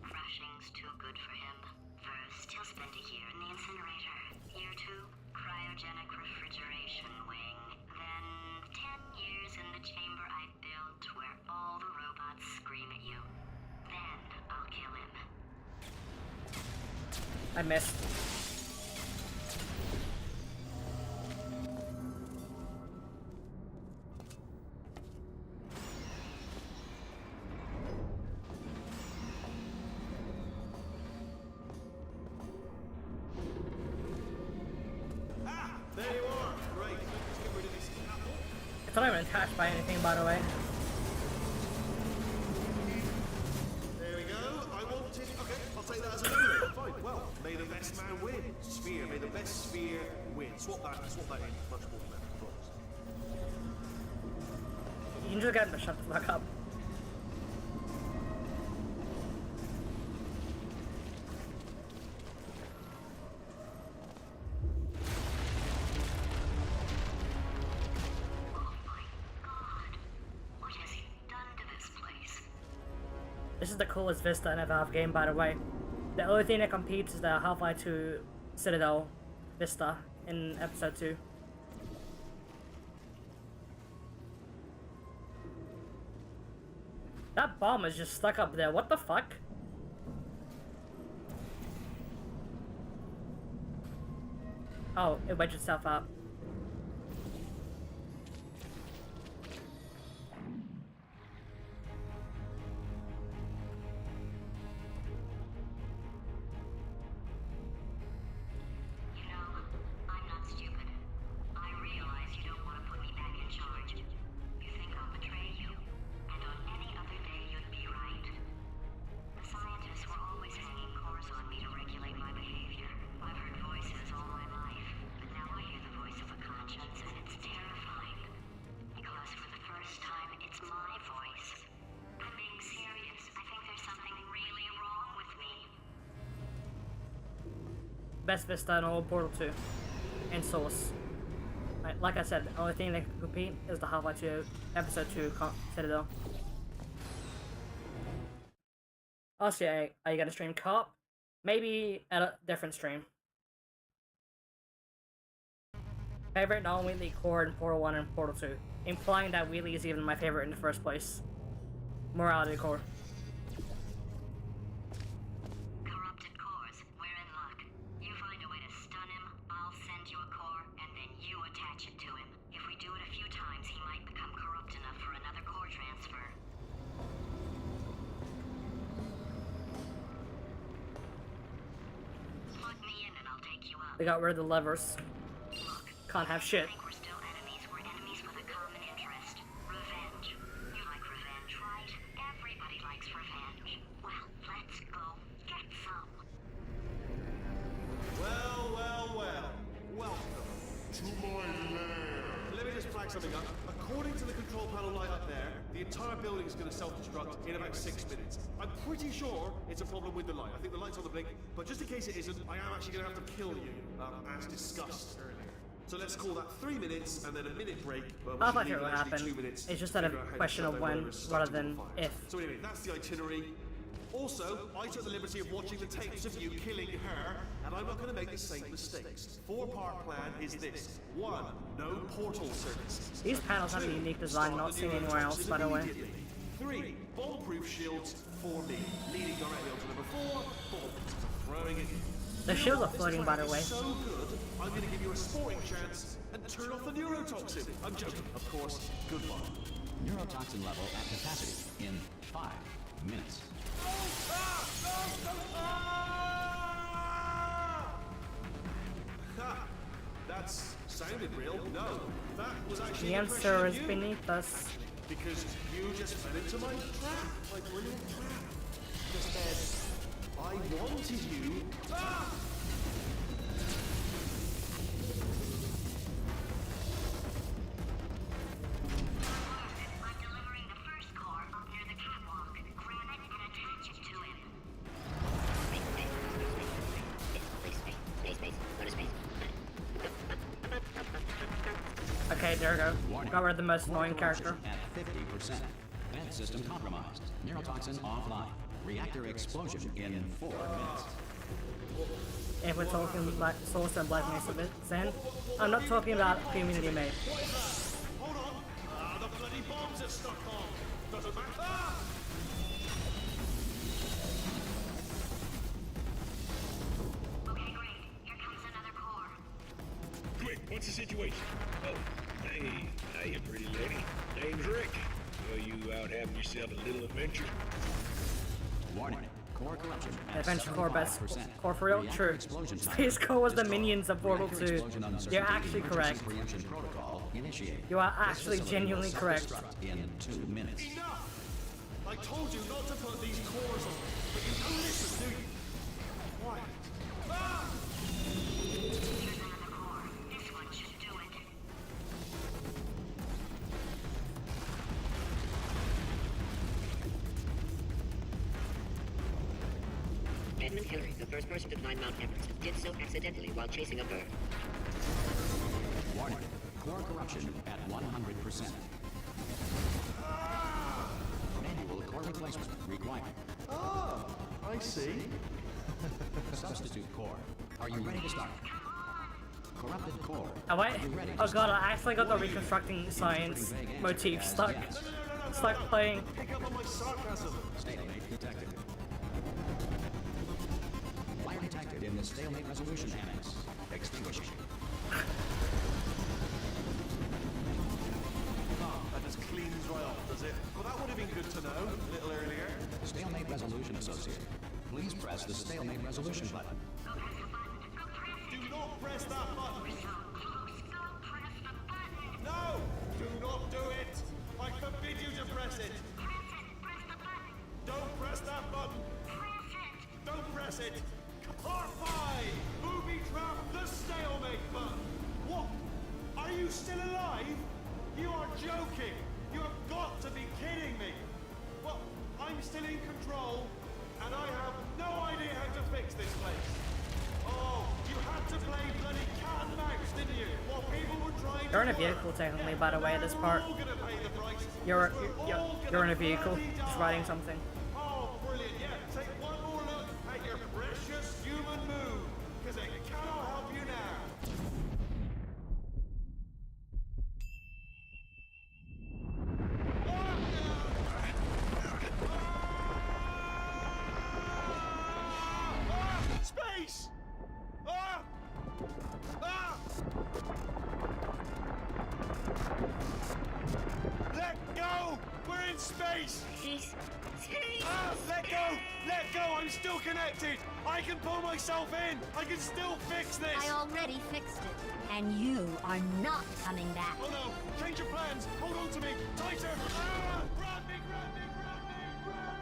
Crashing's too good for him. First, he'll spend a year in the incinerator. Year 2, cryogenic refrigeration wing. Then, 10 years in the chamber I built where all the robots scream at you. Then, I'll kill him. I missed. There you are. Great. Let's get rid of this apple. It's not even attached by anything, by the way. There we go. I wanted. Okay, I'll take that as a win. Fine. Well, may the best man win. Sphere. May the best sphere win. Swap that in. Much more than that. Promise. You can just get him to shut the fuck up. What has he done to this place? This is the coolest Vista in a Valve game, by the way. The only thing that competes is the Half-Life 2 Citadel Vista in Episode 2. That bomb is just stuck up there. What the fuck? Oh, it wedged itself out. You know, I'm not stupid. I realize you don't want to put me back in charge. You think I'll betray you, and on any other day you'd be right. The scientists were always hanging cores on me to regulate my behavior. I've heard voices all my life, but now I hear the voice of a conscience, and it's terrifying. Because for the first time, it's my voice. I'm being serious. I think there's something really wrong with me. Best Vista in all of Portal 2 and Source. Like I said, the only thing that can compete is the Half-Life 2 Episode 2 Citadel. Also, are you gonna stream co-op? Maybe at a different stream. Favorite non-Wheatley core in Portal 1 and Portal 2, implying that Wheatley is even my favorite in the first place. Morality core. Corrupted cores, we're in luck. You find a way to stun him, I'll send you a core, and then you attach it to him. If we do it a few times, he might become corrupt enough for another core transfer. Plug me in and I'll take you out. They got rid of the levers. Look, Can't have shit. I think we're still enemies. We're enemies with a common interest. Revenge. You like revenge, right? Everybody likes revenge. Well, let's go get some. Well. Welcome to my lair. Let me just flag something up. According to the control panel light up there, the entire building is going to self-destruct in about 6 minutes. I'm pretty sure it's a problem with the light. I think the light's on the blink, but just in case it isn't, I am actually going to have to kill you, as discussed earlier. So let's call that 3 minutes and then a minute break. I thought it would happen. It's just a question of when rather than if. So anyway, that's the itinerary. Also, I took the liberty of watching the tapes of you killing her, and I'm not going to make the same mistakes. 4-part plan is this. 1. No portal services. These panels have a unique design not seen anywhere else, by the way. 3. Bomb-proof shields for me. Leading directly onto number 4. Boom. Throwing it in. The shields are floating, by the way. So good, I'm going to give you a sporting chance and turn off the neurotoxin. I'm joking, of course. Goodbye. Neurotoxin level at capacity in 5 minutes. Ha! That's sounded real. No, that was actually The answer is beneath us. because you just fell into my trap, my brilliant trap. Just said, I wanted you. Ah! I'm delivering the first core up near the catwalk. Grab it and attach it to him. Okay, there we go. Warning. Got rid of the most Core annoying character. corruption at 50%. Vent system compromised. Neurotoxin offline. Reactor explosion in 4 minutes. If we're talking Black Source and Black Mesa Zen, I'm not talking about community made. Hold on. The bloody bombs are stuck on. Doesn't matter. Ah! Okay, great. Here comes another core. Quick, what's the situation? Oh, hey, hiya, pretty lady. Name's Rick. Well, you out having yourself a little adventure? Warning. Core corruption at Adventure Core best 75%. core for real? Reactor True. explosion time. Space Core was the Destroyed. minions of Portal Reactor 2. explosion uncertainty. You're actually Emergency correct. preemption protocol initiated. You are This actually facility genuinely will correct. self-destruct in 2 minutes. Enough! I told you not to put these cores on, but you don't listen, do you? Quiet. Ah! Here's another core. This one should do it. Edmund Hillary, the first person to climb Mount Everest, did so accidentally while chasing a bird. Warning. Core corruption at 100%. Manual core replacement required. Ah, I see. Substitute core. Are you ready to start? Corrupted core. Oh wait, Are you ready to oh god, start? I actually got the reconstructing science motif stuck. Yes. Stuck playing. Pick up on my sarcasm. Stalemate detected. Fire detected in the stalemate resolution annex. Extinguishing. Ah, that just cleans right off, does it? Well, that would have been good to know a little earlier. Stalemate resolution associated. Please press the stalemate resolution button. Do not press that button. So close. Go press the button. No! Do not do it! I forbid you to press it! Press it. Press the button. Don't press that button! Press it. Don't press it! Part 5! Booby trap the stalemate button! What? Are you still alive? You are joking! You have got to be kidding me! Well, I'm still in control, and I have no idea how to fix this place. Oh, you had to play bloody cat and mouse, didn't you? While people were trying You're in a to vehicle work. technically, by the way, at this part. We're all gonna pay the price. You're We're all you're in a gonna vehicle, bloody just die. riding something. Oh, brilliant! Yeah, take Ah, let go! Let go! I'm still connected! I can pull myself in! I can still fix this! I already fixed it, and you are not coming back. Oh no! Change your plans! Hold on to me! Tighter! Ah! Grab me! Grab me! Grab me! Grab me!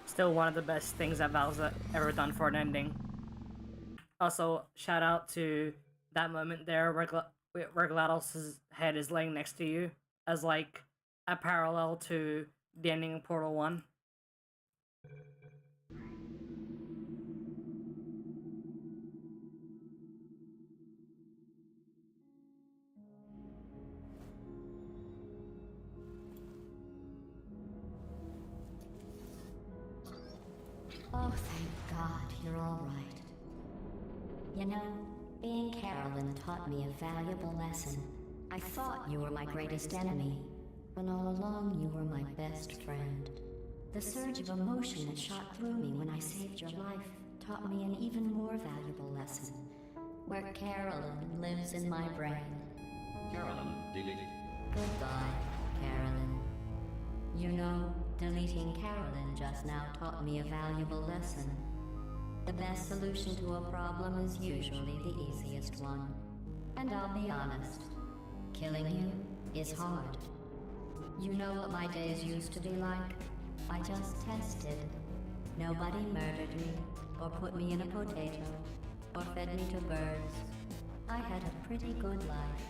Still one of the best things that Valve's ever done for an ending. Also, shout out to that moment there where GLaDOS' head is laying next to you as like a parallel to the ending of Portal 1. Oh, thank God you're all right. You know, being Carolyn taught me a valuable lesson. I thought you were my greatest enemy, when all along you were my best friend. The surge of emotion that shot through me when I saved your life taught me an even more valuable lesson, where Carolyn lives in my brain. Carolyn, delete. Goodbye, Carolyn. You know, deleting Carolyn just now taught me a valuable lesson. The best solution to a problem is usually the easiest one. And I'll be honest, killing you is hard. You know what my days used to be like? I just tested. Nobody murdered me, or put me in a potato, or fed me to birds. I had a pretty good life.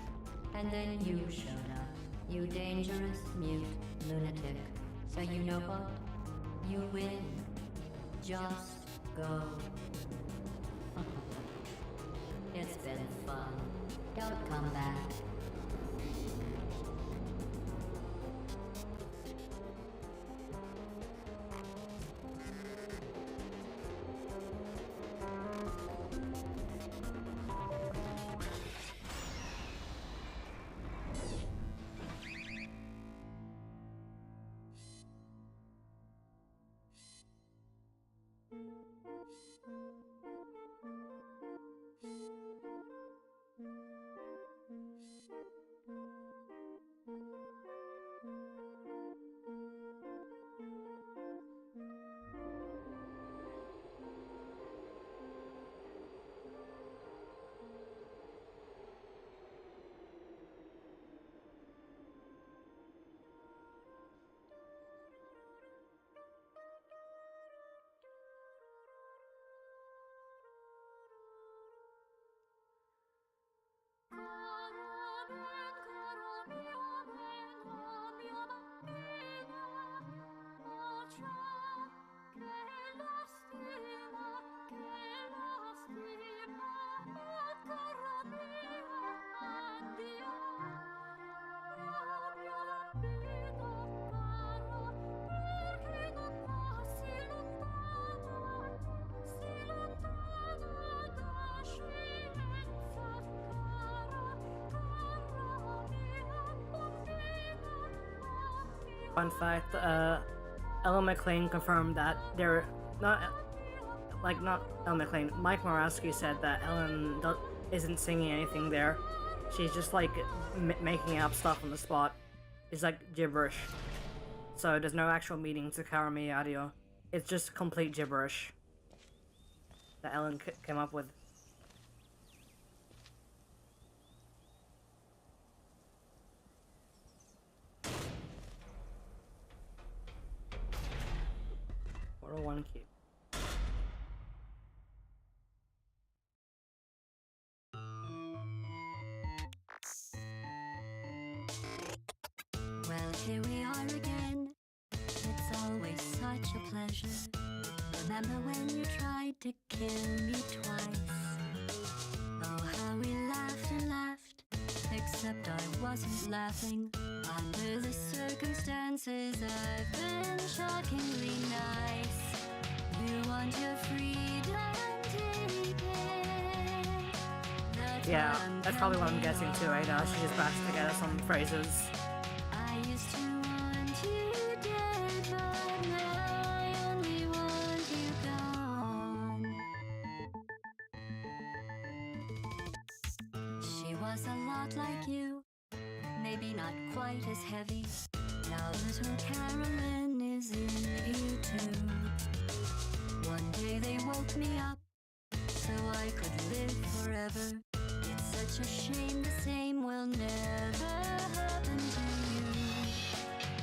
And then you showed up. You dangerous, mute lunatic. So you know what? You win. Just go. It's been fun. Don't come back. Fun fact, Ellen McLean confirmed that they're not Ellen McLean. Mike Morawski said that Ellen isn't singing anything there. She's just like making up stuff on the spot. It's like gibberish. So there's no actual meaning to Karami audio. It's just complete gibberish that Ellen came up with. Portal 1 cube. Well, here we are again. It's always such a pleasure. Remember when you tried to kill me twice? Oh, how we laughed and laughed. Except I wasn't laughing. Under the circumstances, I've been shockingly nice. You want your freedom, take it. Yeah, that's probably what I'm guessing too, right? She just bashed together some phrases. I used to want you dead, but now I only want you gone. maybe not quite as heavy. Now little Carolyn is in here too. One day they woke me up so I could live forever. It's such a shame the same will never happen to you.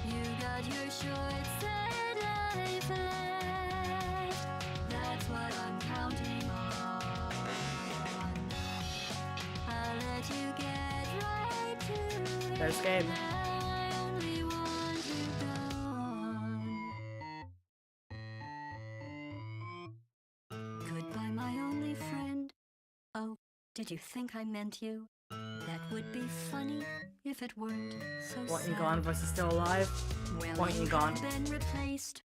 You got your short set life left. That's what I'm counting on. I'll let you get right to it. There's Gabe. I only want you gone. Goodbye, my only friend. Oh, did you think I meant you? That would be funny if it weren't so Want You sad. Gone versus Still Alive? Well, Want You you Gone. have been replaced.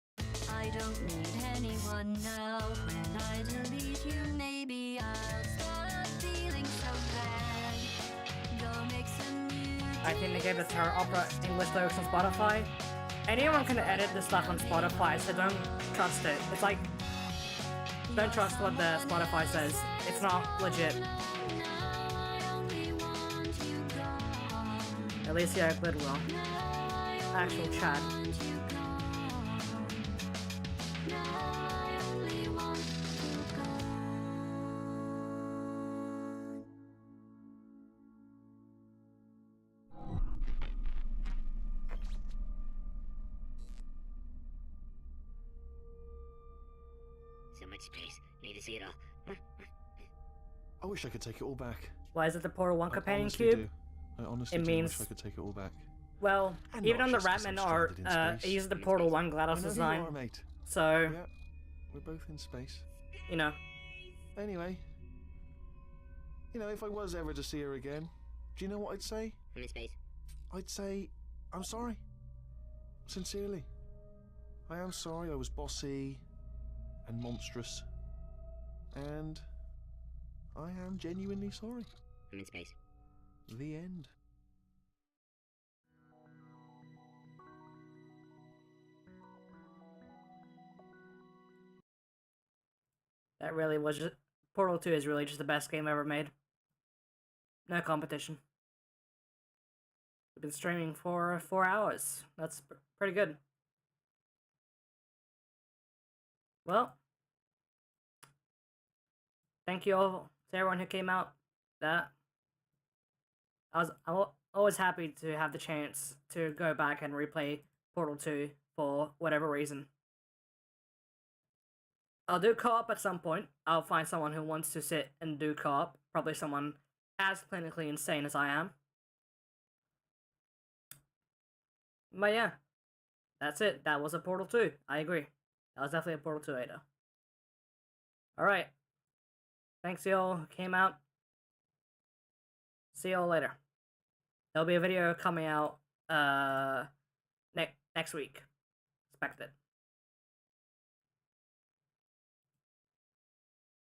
I don't need anyone now. When I delete you, maybe I'll stop feeling so bad. Go make some music. I think they gave the Terror Opera English lyrics on Spotify. Anyone can edit this stuff on Spotify, so don't trust it. It's like, don't trust what the Spotify says. It's not legit. At least yeah, it will. Actual chat. So much space. Need to see it all. I wish I could take it all back. Why is it the Portal 1 I companion honestly cube? do. I honestly It do means- wish I could take it all back. Well, And even not on the just 'cause I'm Ratman art, stranded in it space. uses the Portal 1 I GLaDOS know who you design. are, mate. So, Yeah, we're both in space. you know. Anyway, if I was ever to see her again, do you know what I'd say? I'm in space. I'd say, I'm sorry. Sincerely. I am sorry I was bossy and monstrous. And I am genuinely sorry. I'm in space. The end. That really was just... Portal 2 is really just the best game ever made. No competition. We've been streaming for 4 hours. That's pretty good. Well, thank you all to everyone who came out. I'm always happy to have the chance to go back and replay Portal 2 for whatever reason. I'll do co-op at some point. I'll find someone who wants to sit and do co-op. Probably someone as clinically insane as I am. But yeah, that's it. That was a Portal 2. I agree. That was definitely a Portal 2 Ada. Alright. Thanks y'all who came out. See y'all later. There'll be a video coming out next week. Expect it.